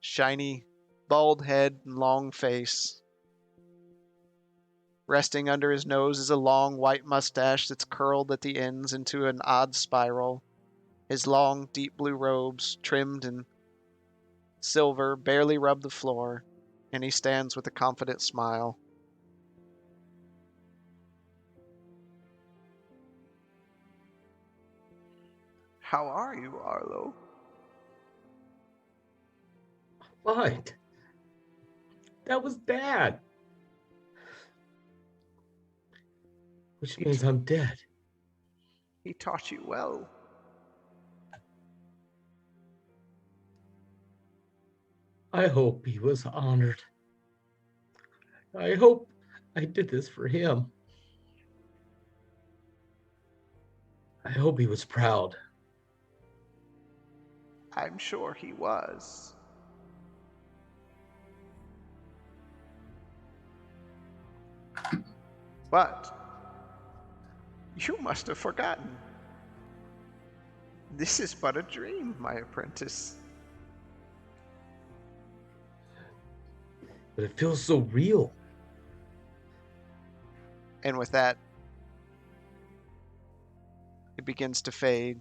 Shiny, bald head and long face. Resting under his nose is a long white mustache that's curled at the ends into an odd spiral. His long, deep blue robes, trimmed in silver, barely rub the floor, and he stands with a confident smile. How are you, Arlo? What? That was bad. Which means I'm dead. He taught you well. I hope he was honored. I hope I did this for him. I hope he was proud. I'm sure he was. But you must have forgotten. This is but a dream, my apprentice. But it feels so real. And with that, it begins to fade.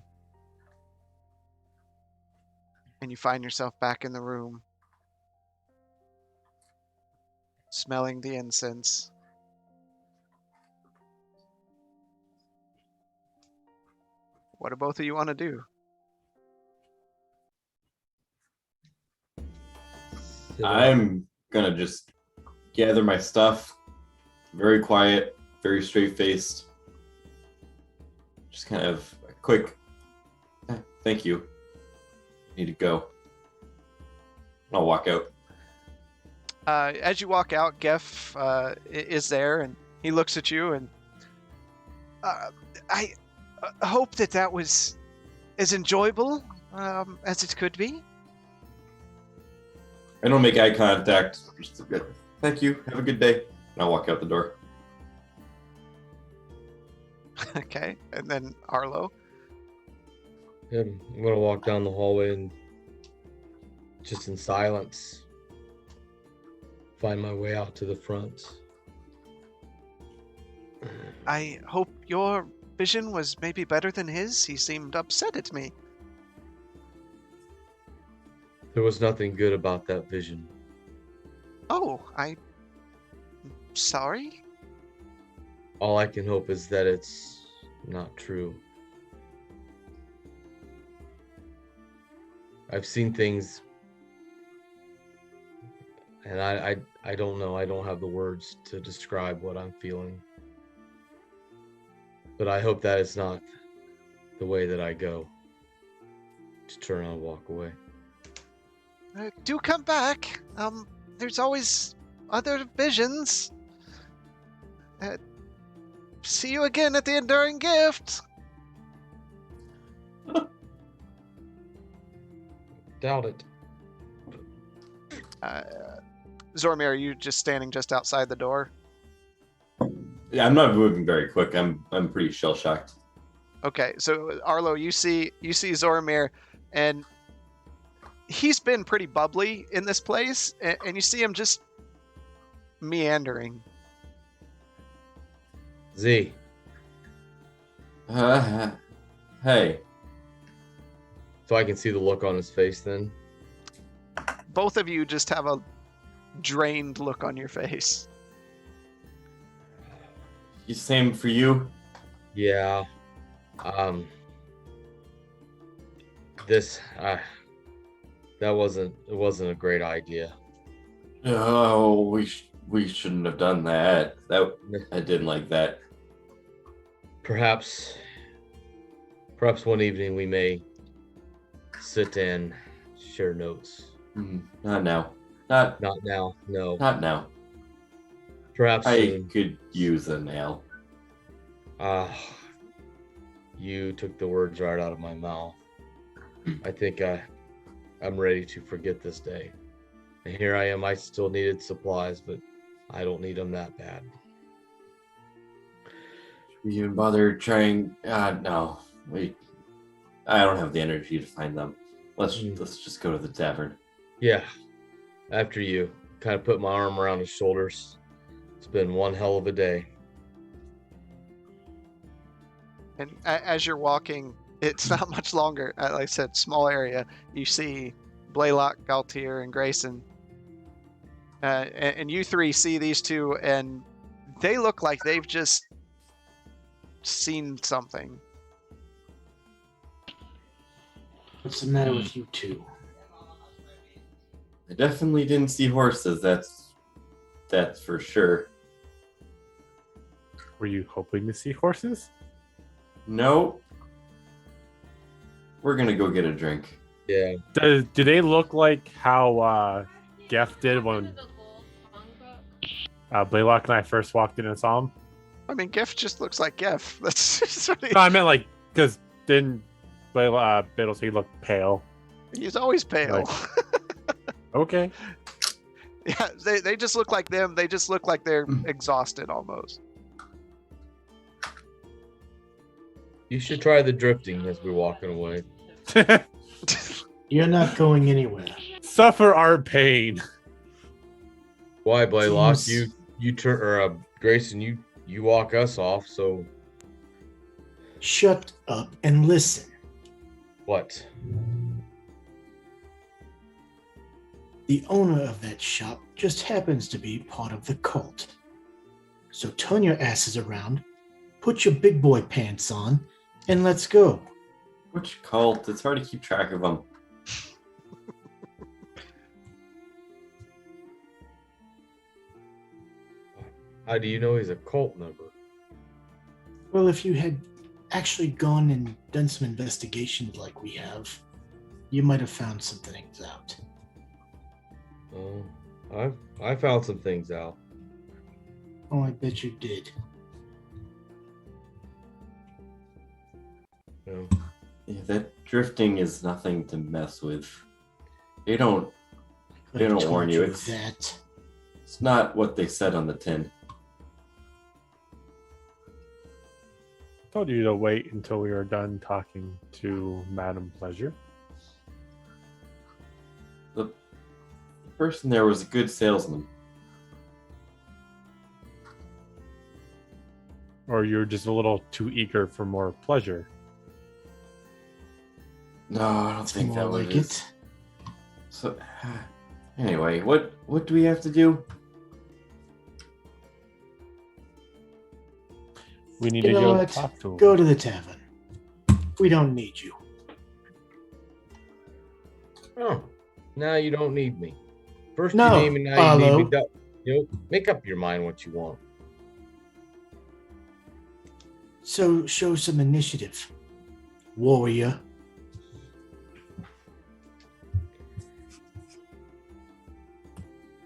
And you find yourself back in the room, smelling the incense. What do both of you want to do? I'm gonna just gather my stuff, very quiet, very straight-faced. Just kind of a quick, thank you. Need to go. I'll walk out. As you walk out, Geff is there, and he looks at you, and I hope that was as enjoyable as it could be. I don't make eye contact. Just thank you. Have a good day. And I'll walk out the door. Okay, and then Arlo. Yeah, I'm gonna walk down the hallway and just in silence find my way out to the front. I hope your vision was maybe better than his. He seemed upset at me. There was nothing good about that vision. Oh, I'm sorry. All I can hope is that it's not true. I've seen things, and I don't know. I don't have the words to describe what I'm feeling. But I hope that it's not the way that I go. To turn around and walk away. Do come back. There's always other visions. See you again at the Enduring Gift. Doubt it. Zormir, are you just standing just outside the door? Yeah, I'm not moving very quick. I'm pretty shell shocked. Okay, so Arlo, you see Zormir, and he's been pretty bubbly in this place, and you see him just meandering. Z. Hey. So I can see the look on his face then. Both of you just have a drained look on your face. Same for you? Yeah. It wasn't a great idea. Oh, we shouldn't have done that. I didn't like that. Perhaps one evening we may sit and share notes. Not now. Not now. No. Not now. Perhaps I soon. could use a nail. You took the words right out of my mouth. I think I'm ready to forget this day. And here I am. I still needed supplies, but I don't need them that bad. We even bother trying? No. I don't have the energy to find them. Let's just go to the tavern. Yeah. After you. Kind of put my arm around his shoulders. It's been one hell of a day. And as you're walking, it's not much longer. Like I said, small area. You see Blaylock, Galtier, and Grayson. And you three see these two, and they look like they've just seen something. What's the matter with you two? I definitely didn't see horses. That's for sure. Were you hoping to see horses? No. We're gonna go get a drink. Yeah. Do they look like how Geff did when Blaylock and I first walked in and saw him? I mean, Geff just looks like Geff. That's just what No, I meant like, because didn't Biddle say he looked pale? he's always pale. Okay. Yeah, they just look like them. They just look like they're exhausted almost. You should try the drifting as we're walking away. You're not going anywhere. Suffer our pain. Why, Blaylock? Seems- You turn or Grayson, you walk us off. So Shut up and listen. what? The owner of that shop just happens to be part of the cult. So turn your asses around, put your big boy pants on, and let's go. Which cult? It's hard to keep track of them. How do you know he's a cult member? Well, if you had actually gone and done some investigations like we have, you might have found some things out. Oh, I found some things out. Oh, I bet you did. No. Yeah, that drifting is nothing to mess with. They don't Could have don't told warn you, it's- that. It's not what they said on the tin. Told you to wait until we were done talking to Madam Pleasure. The person there was a good salesman. Or you're just a little too eager for more pleasure. No, I don't It's think more that like was it. it. So, anyway, what do we have to do? We need You to know go what? talk to him. Go to the tavern. We don't need you. Oh, now you don't need me. First No, you name me, now you need me. Arlo. You know, make up your mind what you want. So show some initiative, warrior.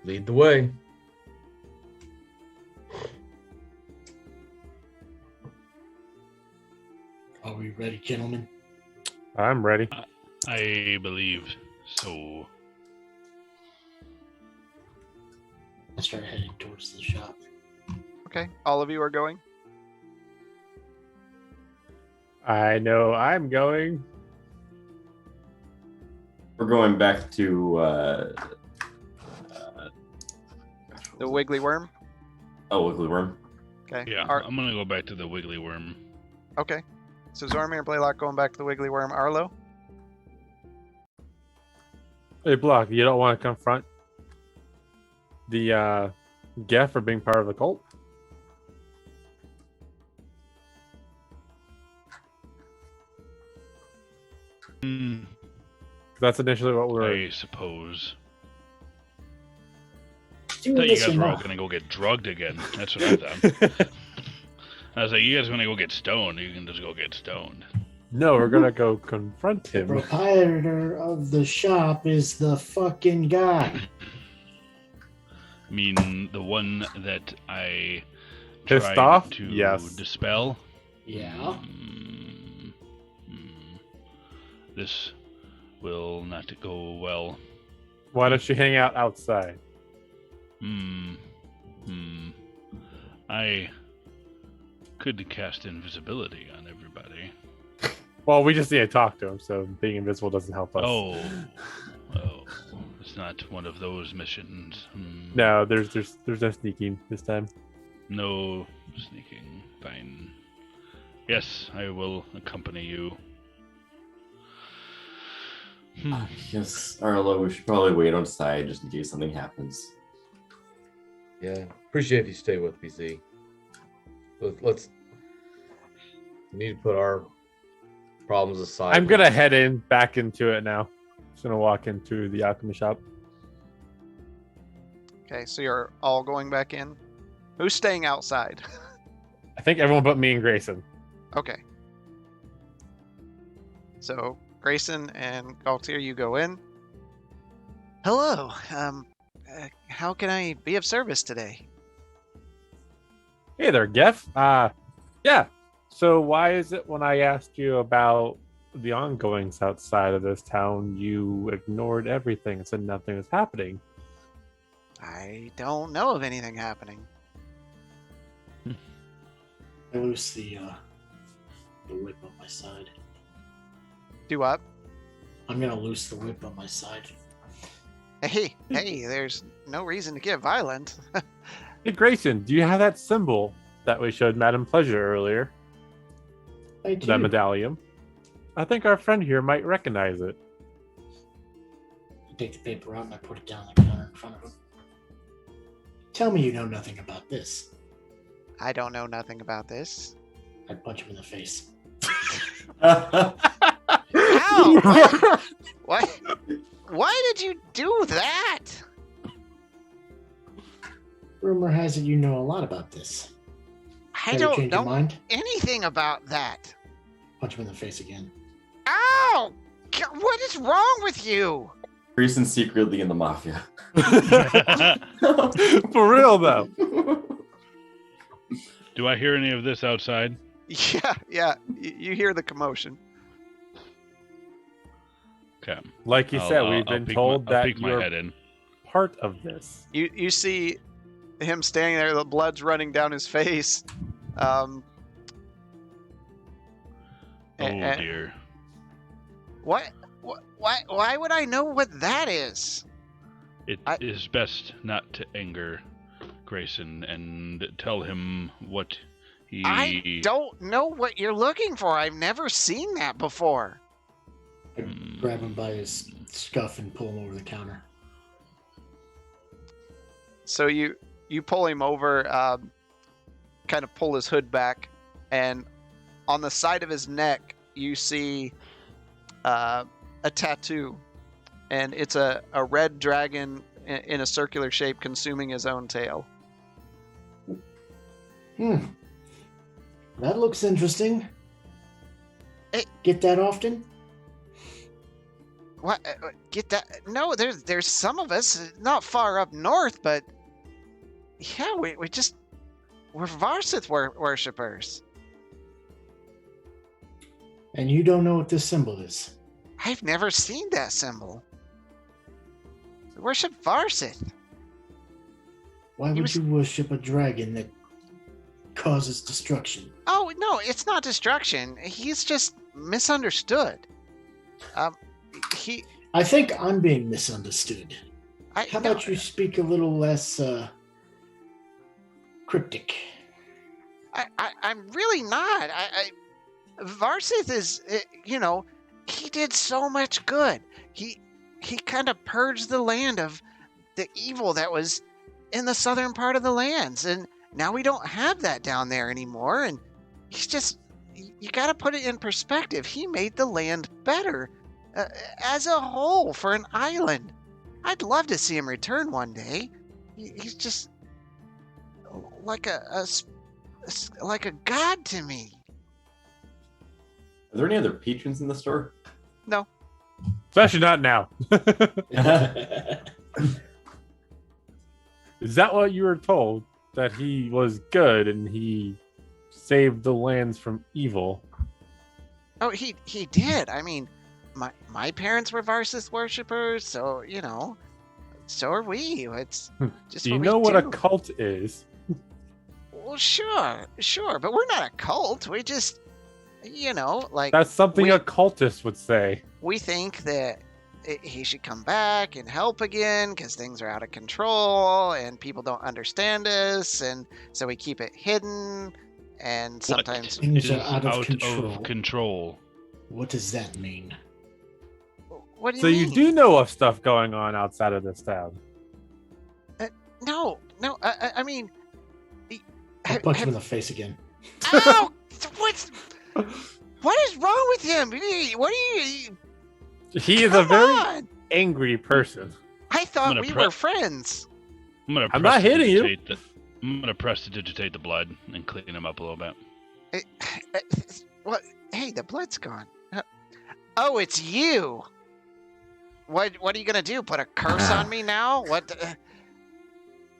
Lead the way. Are we ready, gentlemen? I'm ready. I believe so. I start heading towards the shop. Okay, all of you are going. I know I'm going. We're going back to The Wiggly Worm. Wiggly Worm. Okay. Yeah, I'm gonna go back to the Wiggly Worm. Okay. So Zormir and Blaylock going back to the Wiggly Worm. Arlo. Hey, Block, you don't want to confront the Geff for being part of the cult? Hmm, That's initially what we were. I suppose. Do I thought you this guys or were all not. gonna go get drugged again. That's what I thought. I was like, you guys want to go get stoned? You can just go get stoned. No, we're gonna go confront The him. proprietor of the shop is the fucking guy. I mean, the one that I Pissed tried off? to Yes. dispel. Yeah. This will not go well. Why don't you hang out outside? I could cast invisibility on everybody. Well, we just need to talk to him, so being invisible doesn't help us. Oh, it's not one of those missions. No, there's no sneaking this time. No sneaking. Fine. Yes, I will accompany you. Yes, Arlo, we should probably wait on side just in case something happens. Yeah, appreciate if you stay with me, Z. Let's. We need to put our problems aside. I'm gonna head back into it now. Just gonna walk into the alchemy shop. Okay, so you're all going back in. Who's staying outside? I think everyone but me and Grayson. Okay. So Grayson and Galtier, you go in. Hello. How can I be of service today? Hey there, Geff. Yeah. So why is it when I asked you about the ongoings outside of this town, you ignored everything and said nothing was happening? I don't know of anything happening. I loose the the whip on my side. Do what? I'm gonna loose the whip on my side. Hey, there's no reason to get violent. Hey, Grayson, do you have that symbol that we showed Madam Pleasure earlier? I do. That medallion. I think our friend here might recognize it. I take the paper out and I put it down on the counter in front of him. Tell me you know nothing about this. I don't know nothing about this. I punch him in the face. Ow! What? Why did you do that? Rumor has it you know a lot about this. I Better don't change your know mind. anything about that. Punch him in the face again. Ow! What is wrong with you? Grayson's secretly in the mafia. For real, though. Do I hear any of this outside? Yeah. You hear the commotion. Okay. Like you said, we've been told I'll that peek my you're head in. part of this. You see him standing there, the blood's running down his face. Oh and- dear. What? Why would I know what that is? It is best not to anger Grayson and tell him what he... I don't know what you're looking for. I've never seen that before. I grab him by his scuff and pull him over the counter. So you pull him over, kind of pull his hood back, and on the side of his neck you see a tattoo, and it's a red dragon in a circular shape consuming his own tail. That looks interesting. Get that often? What? Get that? No, there's some of us not far up north, but yeah, we're Varsith worshippers. And you don't know what this symbol is? I've never seen that symbol. We worship Varsith. Why would you worship a dragon that causes destruction? Oh no, it's not destruction. He's just misunderstood. I think I'm being misunderstood. How no, about you speak a little less cryptic? I'm really not. Varsith is, he did so much good. He kind of purged the land of the evil that was in the southern part of the lands, and now we don't have that down there anymore. And he's just, you got to put it in perspective. He made the land better as a whole for an island. I'd love to see him return one day. He's just like a god to me. Are there any other patrons in the store? No. Especially not now. Is that what you were told? That he was good and he saved the lands from evil? Oh, he did. I mean, my parents were Varsith worshippers, so so are we. It's just. Do you know what a cult is? Well, sure, but we're not a cult. We just, like that's something a cultist would say. We think that he should come back and help again because things are out of control and people don't understand us, and so we keep it hidden. And sometimes things are out of control. What does that mean? What do you so mean? You do know of stuff going on outside of this town? No. I mean, I'll punch him in the face again. Ow! What is wrong with him? What are you? He is a very angry person. I thought we were friends. I'm not hitting you. I'm gonna prestidigitate the blood and clean him up a little bit. What? Hey, the blood's gone. Oh, it's you. What are you gonna do? Put a curse on me now? What?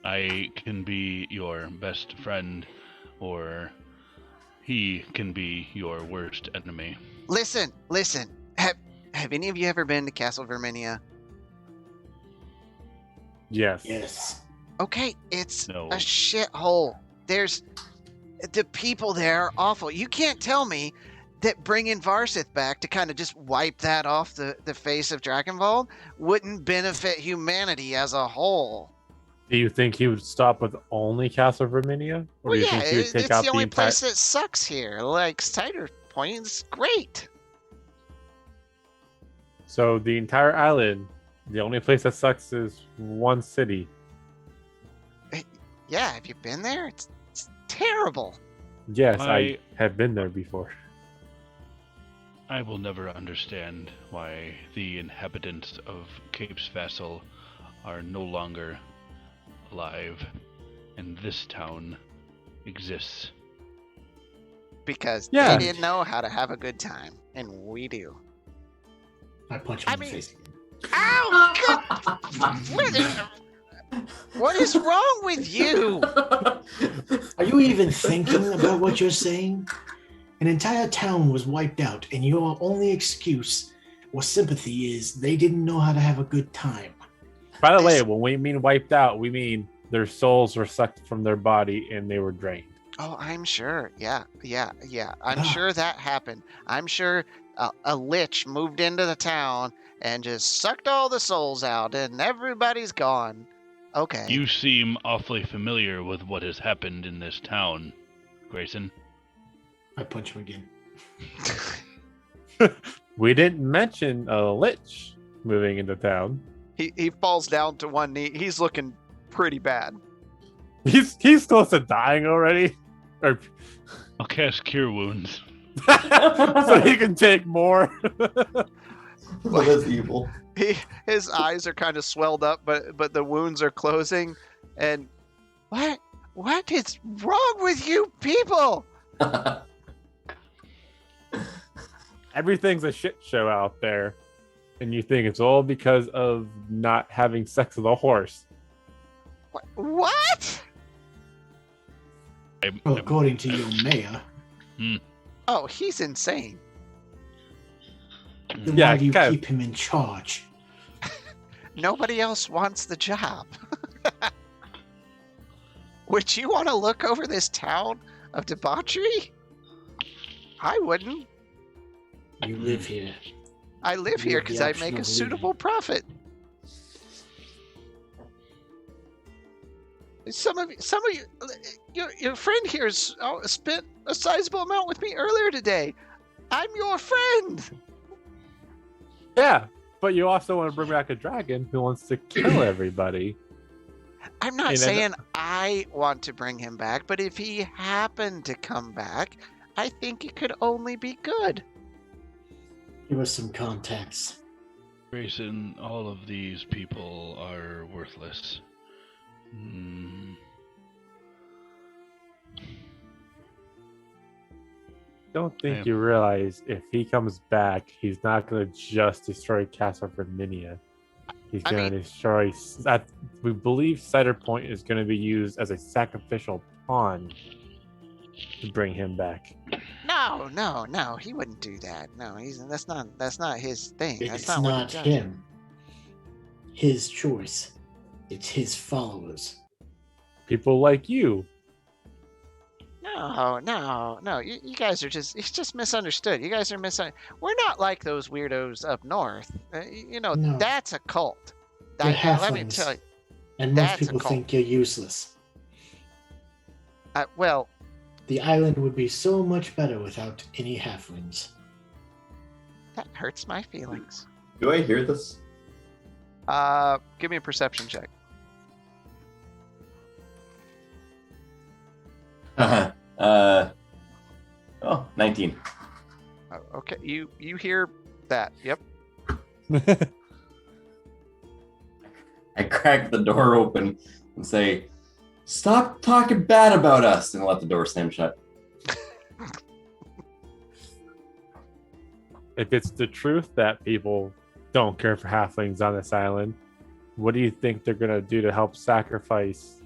I can be your best friend, or he can be your worst enemy. Listen. Have any of you ever been to Castle Verminia? Yes. Okay, it's a shithole. The people there are awful. You can't tell me that bringing Varsith back to kind of just wipe that off the face of Dragonwald wouldn't benefit humanity as a whole. Do you think he would stop with only Castle Verminia? Or Well, do you yeah, think he would take it's out the only entire... place that sucks here. Like, Ciderpoint is great. So the entire island, the only place that sucks is one city. Yeah, have you been there? It's terrible. Yes, I have been there before. I will never understand why the inhabitants of Cape's Vassal are no longer alive, and this town exists. Because Yeah. they didn't know how to have a good time, and we do. I punch him I in the mean- face. Ow! What is wrong with you? Are you even thinking about what you're saying? An entire town was wiped out, and your only excuse or sympathy is they didn't know how to have a good time. By the way, when we mean wiped out, we mean their souls were sucked from their body and they were drained. Oh, I'm sure. Yeah. I'm Ah. sure that happened. I'm sure a lich moved into the town and just sucked all the souls out, and everybody's gone. Okay. You seem awfully familiar with what has happened in this town, Grayson. I punch him again. We didn't mention a lich moving into town. He falls down to one knee. He's looking pretty bad. He's close to dying already. Or I'll cast Cure Wounds. so he can take more. Well, that's evil. His eyes are kind of swelled up, but the wounds are closing. And what is wrong with you people? Everything's a shit show out there. And you think it's all because of not having sex with a horse. What? Well, according to your mayor, Oh, he's insane. then Yeah, why do you kind of. keep him in charge? Nobody else wants the job. Would you want to look over this town of debauchery? I wouldn't. You live here. I live You here have the because I option make a of suitable leaving. profit. Some of you, your friend here's spent a sizable amount with me earlier today. I'm your friend. Yeah, but you also want to bring back a dragon who wants to kill everybody. I'm not And saying I want to bring him back, but if he happened to come back, I think it could only be good. Give us some context. Grayson, all of these people are worthless. Don't think Yeah. you realize if he comes back, he's not going to just destroy Castle Verminia. He's I going to mean- destroy that. We believe Ciderpoint is going to be used as a sacrificial pawn to bring him back. No, he wouldn't do that. No, that's not his thing. That's It's not what he not does. him. His choice. It's his followers. People like you. No. You guys are it's just misunderstood. You guys are We're not like those weirdos up north. No. That's a cult. They're Let me halflings. tell you. And most That's a people cult. think you're useless. Well, The island would be so much better without any halflings. that hurts my feelings. Do I hear this? Give me a perception check. Oh, 19. Oh, okay, you hear that? Yep. I crack the door open and say, "Stop talking bad about us," and let the door slam shut. If it's the truth that people don't care for halflings on this island, what do you think they're going to do to help sacrifice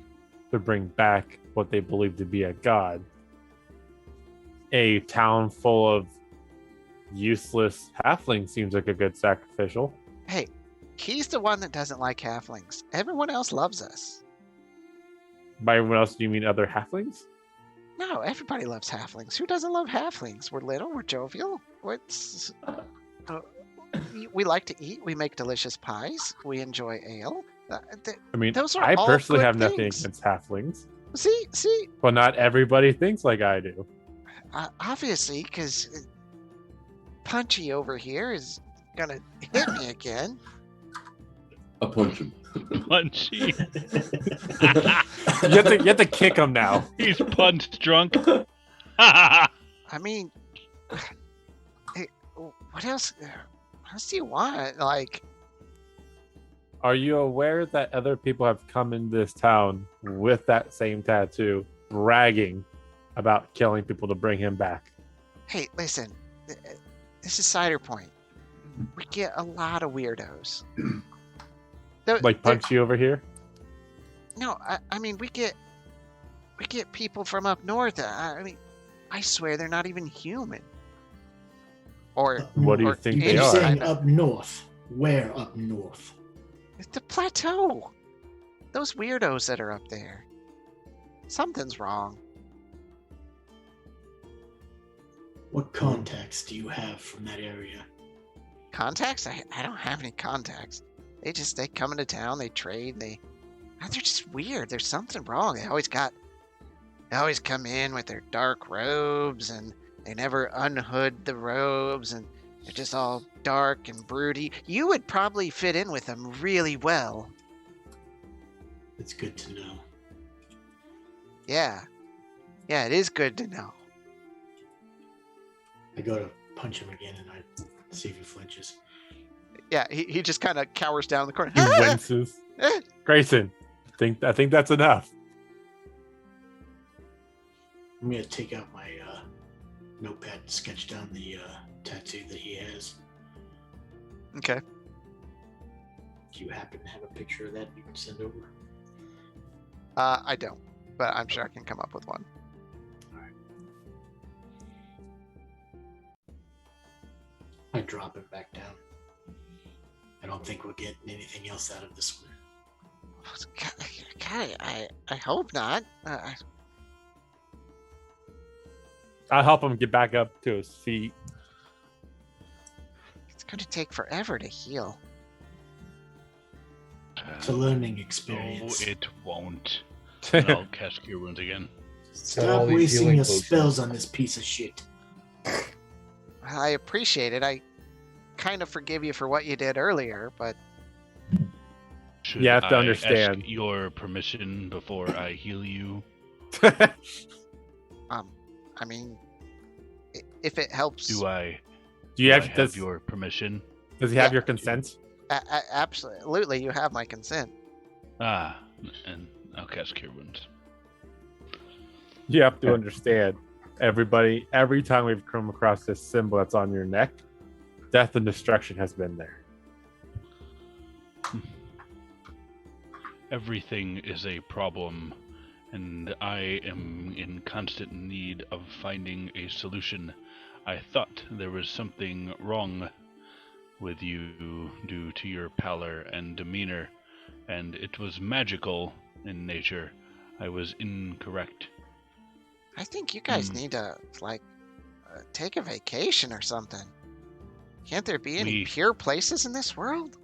to bring back what they believe to be a god? A town full of useless halflings seems like a good sacrificial. Hey, he's the one that doesn't like halflings. Everyone else loves us. By everyone else, do you mean other halflings? No, everybody loves halflings. Who doesn't love halflings? We're little, we're jovial. What's we like to eat. We make delicious pies. We enjoy ale. I mean, Those are I all personally good have nothing things. against halflings, See, but not everybody thinks like I do. obviously, because Punchy over here is gonna hit me again. I'll punch him. Punchy. You have to kick him now. He's punched drunk. I mean, hey, what else? What else do you want? Like, Are you aware that other people have come into this town with that same tattoo, bragging about killing people to bring him back? hey, listen, this is Ciderpoint. We get a lot of weirdos. Like Punchy over here? No, I mean we get people from up north. I mean, I swear they're not even human. Or What do you or think You they keep are? saying up north. Where up north? It's the plateau. Those weirdos that are up there. Something's wrong. What contacts do you have from that area? Contacts? I don't have any contacts. They come into town, they trade, they're just weird. There's something wrong. They always come in with their dark robes, and they never unhood the robes, and they're just all dark and broody. You would probably fit in with them really well. It's good to know. Yeah, it is good to know. I go to punch him again and I see if he flinches. Yeah, he just kind of cowers down in the corner. He winces. Grayson, I think that's enough. I'm gonna take out my notepad and sketch down the tattoo that he has. Okay. Do you happen to have a picture of that you can send over? I don't, but I'm sure I can come up with one. I drop it back down. I don't think we're getting anything else out of this one. God, I hope not. I'll help him get back up to his feet. It's going to take forever to heal. It's a learning No, experience. it won't. And I'll cast Cure Wounds again. Got all Stop these wasting healing your potions. spells on this piece of shit. I appreciate it. I kind of forgive you for what you did earlier, but Should You have to I understand. ask your permission before I heal you? I mean, if it helps, Do I Do you do I have, have your permission? does he have Yeah. your consent? absolutely, you have my consent. Ah, and I'll cast Cure Wounds. You have to understand, everybody, every time we've come across this symbol that's on your neck, death and destruction has been there. Everything is a problem, and I am in constant need of finding a solution. I thought there was something wrong with you due to your pallor and demeanor, and it was magical in nature. I was incorrect. I think you guys need to take a vacation or something. Can't there be any We- pure places in this world?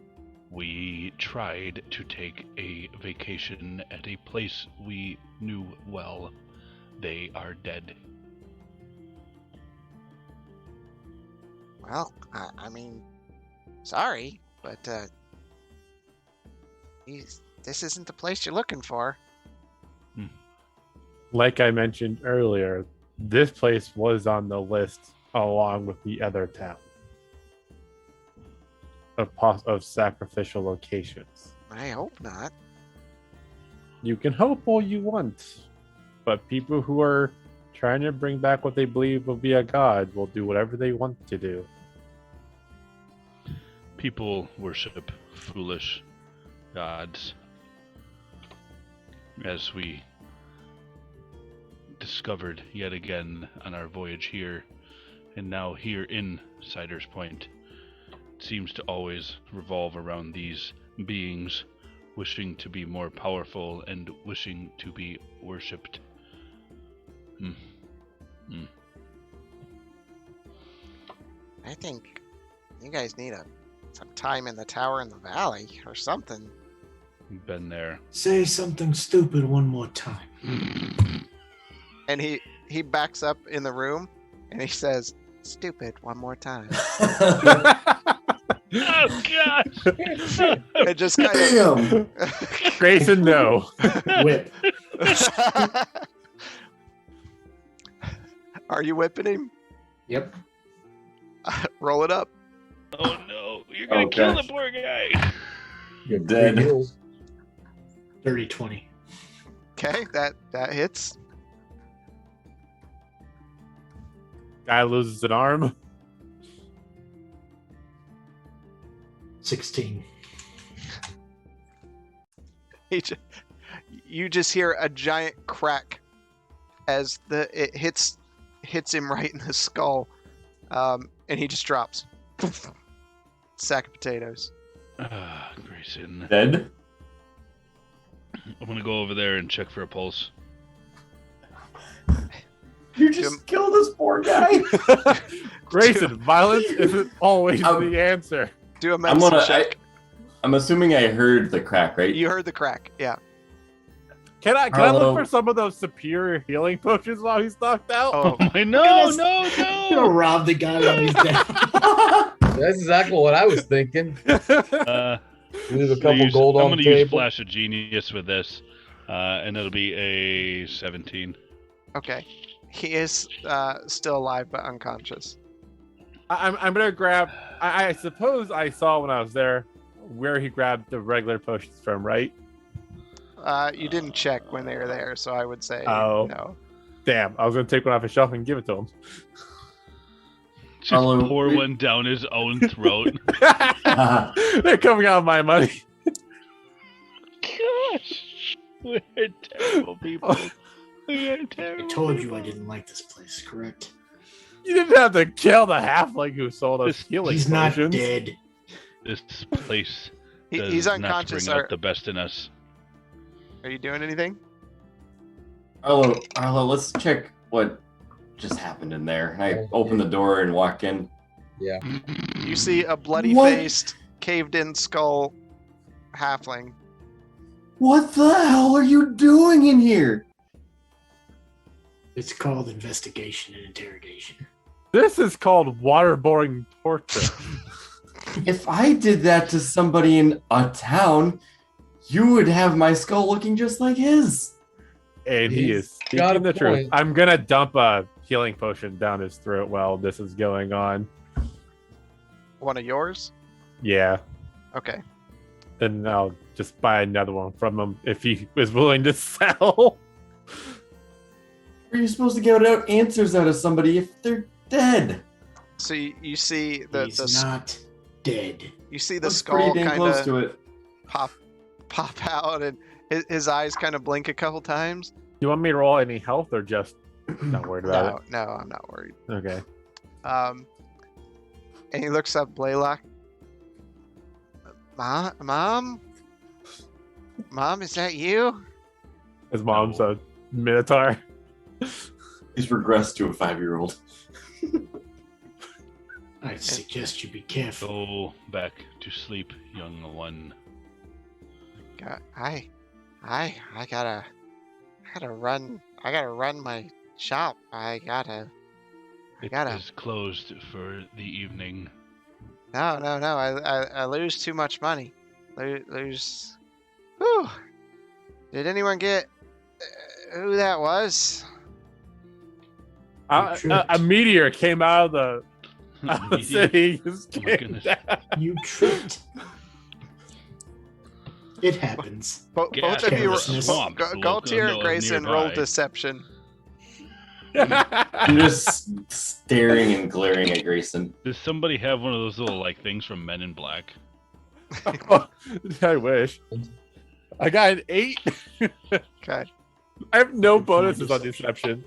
We tried to take a vacation at a place we knew well. They are dead. Well, I mean, sorry, but this isn't the place you're looking for. Like I mentioned earlier, this place was on the list along with the other town of sacrificial locations. I hope not. You can hope all you want, but people who are trying to bring back what they believe will be a god will do whatever they want to do. People worship foolish gods. As we discovered yet again on our voyage here, and now here in Ciderpoint, it seems to always revolve around these beings wishing to be more powerful and wishing to be worshipped. I think you guys need some time in the tower in the valley or something. Been there. Say something stupid one more time. And he backs up in the room and he says, "Stupid one more time." Oh gosh! It just kind Damn. of Grayson, no. Whip. Are you whipping him? Yep. Roll it up. Oh no! You're gonna Oh, kill gosh. the poor guy. You're Dead. Dirty 20. Okay, that hits. Guy loses an arm. 16. You just hear a giant crack as it hits him right in the skull, and he just drops. Sack of potatoes. Grayson. Dead? I'm gonna go over there and check for a pulse. You just killed this poor guy. Grayson, violence isn't always the answer. Do a medicine check. I'm assuming I heard the crack, right? You heard the crack, yeah. Can I Arlo. look for some of those superior healing potions while he's knocked out? Oh, Oh my no! Yes. No! You're gonna No! rob the guy while he's dead. That's exactly what I was thinking. Leave a couple gold I'm on the gonna use table. Flash of Genius with this, and it'll be a 17. okay. He is still alive but unconscious. I'm gonna grab. I suppose I saw when I was there where he grabbed the regular potions from, right? You didn't check when they were there, so I would say Oh. no. Damn, I was gonna take one off his shelf and give it to him. Just Arlo, pour we- one down his own throat. They're coming out of my money. Gosh, we're terrible people. We are I terrible. told you people. I didn't like this place, correct? You didn't have to kill the halfling who sold us healing He's not potions. dead. This place does He's not unconscious. bring out the best in us. Are you doing anything? Arlo, let's check what just happened in there. And I open the door and walk in. Yeah. You see a What? bloody-faced, caved-in skull halfling. What the hell are you doing in here? It's called investigation and interrogation. This is called waterboarding torture. If I did that to somebody in a town, you would have my skull looking just like his. And he He's is got speaking a the truth. point. I'm gonna dump a healing potion down his throat while this is going on. One of yours? Yeah. Okay. And I'll just buy another one from him if he is willing to sell. Are you supposed to get out answers out of somebody if they're dead? So you see He's not dead. you see the That's skull pretty damn kind close of to it. pop out, and his eyes kind of blink a couple times. You want me to roll any health or just not worried about No, I'm not worried. it? Okay. And he looks up Blaylock. Mom, is that you? His mom's a minotaur. He's regressed to a 5-year-old. I suggest you be careful. Go back to sleep, young one. I gotta run. I gotta run my shop. It is closed for the evening. No. I lose too much money. Lose. Whew. Did anyone get who that was? A meteor came out of the city. Just Oh my came goodness. down. You tripped. It happens. Both Gas of you, carelessness. Galtier and Grayson, roll nearby. deception. I'm just staring and glaring at Grayson. Does somebody have one of those little like things from Men in Black? I wish. I got an 8. Okay. I have no bonuses on deception.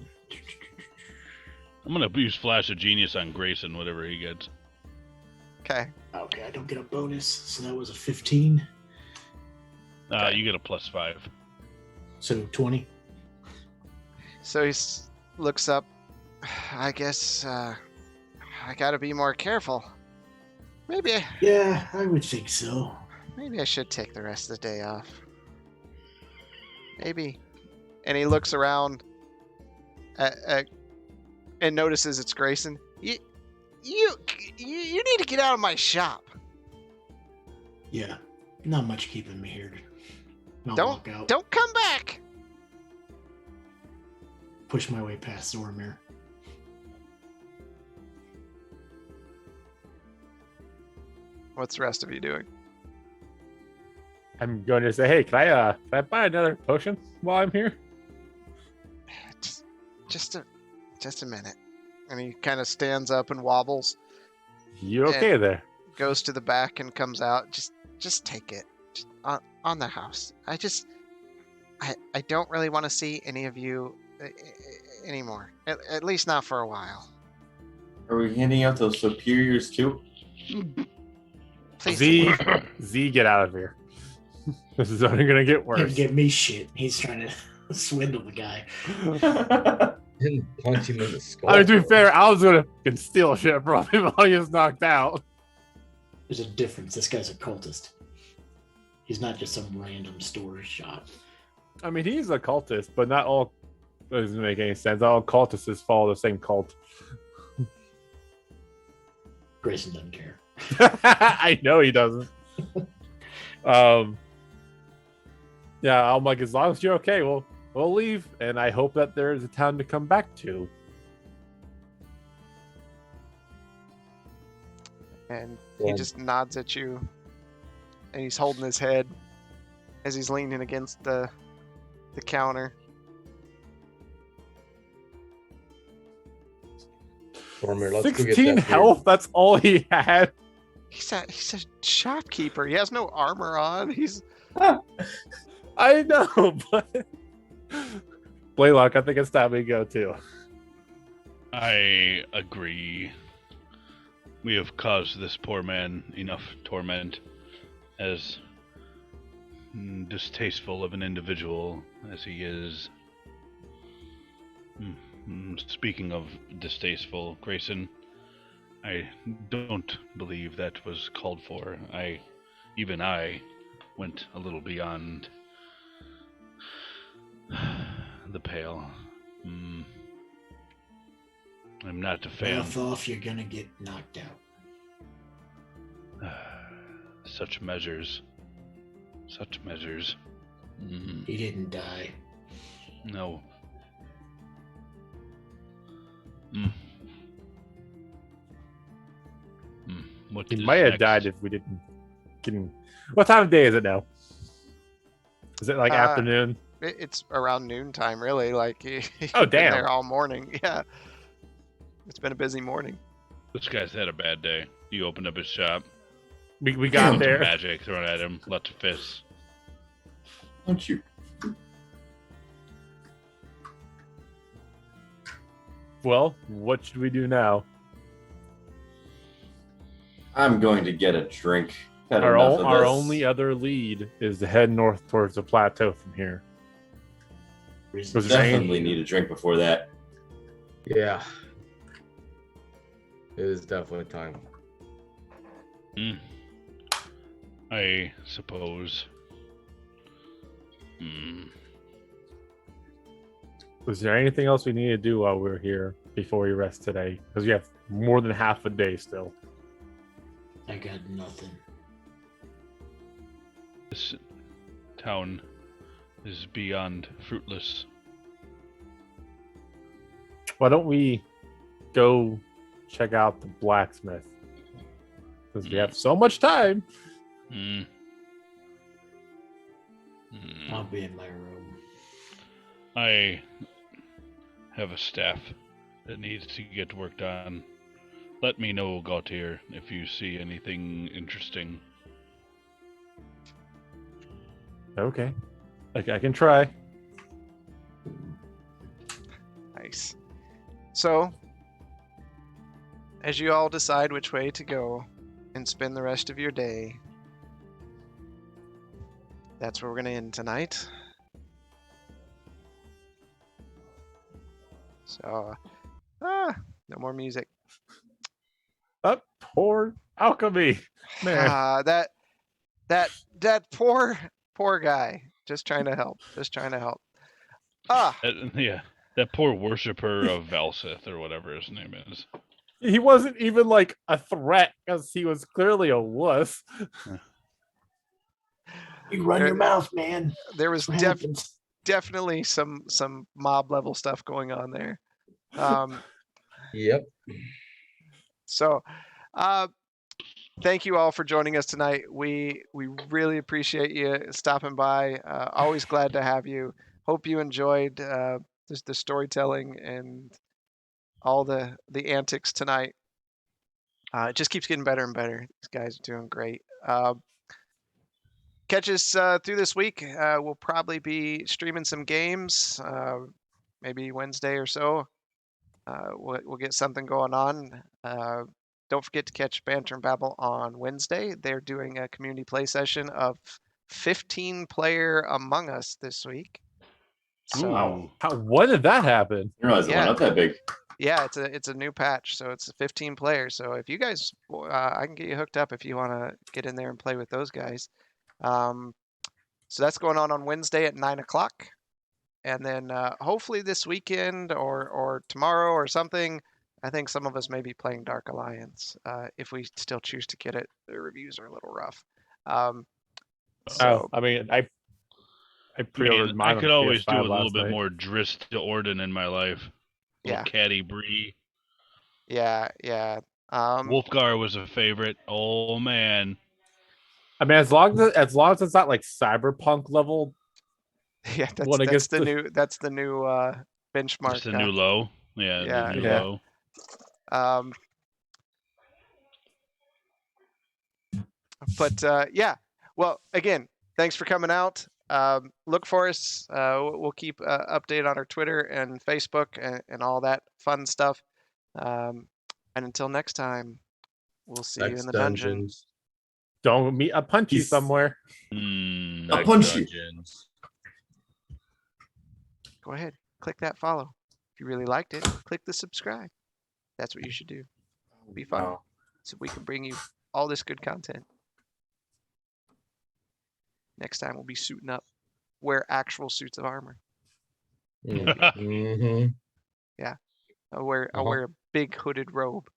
I'm gonna use Flash of Genius on Grayson, whatever he gets. Okay. Okay, I don't get a bonus, so that was a 15. Okay. You get a +5. So 20. So he looks up. I guess I gotta be more careful. Maybe, Yeah, I would think so. maybe I should take the rest of the day off. Maybe. And he looks around and notices it's Grayson. You need to get out of my shop. Yeah, not much keeping me here. I'll walk out. Don't come back. Push my way past Zormir. What's the rest of you doing? I'm going to say, hey, can I buy another potion while I'm here? Just a minute. And he kind of stands up and wobbles, You okay there? goes to the back and comes out. Just take it. Just on the house. I don't really want to see any of you anymore. At least not for a while. Are we handing out those superiors too? Please. Z, get out of here. This is only gonna get worse. Can't give me shit. He's trying to swindle the guy. Didn't punch him in the skull. I mean, to be fair, I was gonna fucking steal shit from him while he was knocked out. There's a difference. This guy's a cultist. He's not just some random store shop. I mean, he's a cultist, but not all. That doesn't make any sense. All cultists follow the same cult. Grayson doesn't care. I know he doesn't. Yeah, I'm like, as long as you're okay, we'll leave, and I hope that there's a town to come back to. And he just nods at you, and he's holding his head as he's leaning against the counter. Zormir, let's go get 16 that health. That's all he had. He's a shopkeeper. He has no armor on. He's I know, but Blaylock, I think it's time we go too. I agree. We have caused this poor man enough torment, as distasteful of an individual as he is. Speaking of distasteful, Grayson, I don't believe that was called for. Even I went a little beyond the pale. I'm not a fan. Laugh off, you're gonna get knocked out. Such measures. Such measures. He didn't die. No. What He is might have next? died if we didn't get him. What time of day is it now? Is it like afternoon? it's around noontime, really. Like he's Oh, been damn. there all morning. Yeah, it's been a busy morning. This guy's had a bad day. You opened up his shop. We got Some there. magic thrown at him. Lots of fists. Don't you? Well, what should we do now? I'm going to get a drink. Had Our, enough of our this. only other lead is to head north towards the plateau from here. Was there Definitely any- need a drink before that. Yeah. It is definitely time. I suppose. Was there anything else we need to do while we're here before we rest today? Because we have more than half a day still. I got nothing. This town is beyond fruitless. Why don't we go check out the blacksmith? Because we have so much time. I'll be in my room. I have a staff that needs to get work done. Let me know, Gautier, if you see anything interesting. Okay. I can try. Nice. So, as you all decide which way to go and spend the rest of your day, that's where we're going to end tonight. So, no more music. That poor alchemy. Man. That poor guy. Just trying to help. Just trying to help. Ah, Yeah, that poor worshiper of Valsith or whatever his name is. He wasn't even like a threat because he was clearly a wuss. You run There- your mouth, man. there was That's what happens. definitely some mob level stuff going on there. Yep. So, thank you all for joining us tonight. We really appreciate you stopping by. Always glad to have you. Hope you enjoyed the storytelling and all the antics tonight. It just keeps getting better and better. These guys are doing great. Catch us through this week. We'll probably be streaming some games, maybe Wednesday or so. We'll get something going on. Don't forget to catch Banter and Babble on Wednesday. They're doing a community play session of 15-player Among Us this week. So Ooh. When did that happen? I realize it went Yeah. up that big. yeah, it's a new patch, so it's 15 players. So if you guys, I can get you hooked up if you want to get in there and play with those guys. So that's going on Wednesday at 9 o'clock, and then hopefully this weekend or tomorrow or something. I think some of us may be playing Dark Alliance if we still choose to get it. The reviews are a little rough. So I mean, I pre-ordered mine I on could the always do PS5 with a little last bit night. more Drist to Orden in my life. Yeah. Little Caddy Bree. yeah. Wolfgar was a favorite. Oh man. I mean, as long as it's not like cyberpunk level, Yeah, when it that's gets the to new benchmark. It's the new low. Yeah, Yeah, the new yeah. low. But yeah, well, again, thanks for coming out. Look for us. We'll keep update on our Twitter and Facebook and all that fun stuff. And until next time, we'll see you in Next the dungeon. dungeons. don't meet a punchy Peace. somewhere. I'll punch you. Dungeons. Go ahead, click that follow. If you really liked it, click the subscribe. That's what you should do. Be fun, Wow. so we can bring you all this good content. Next time we'll be suiting up, wear actual suits of armor. Mm-hmm. I'll wear a big hooded robe.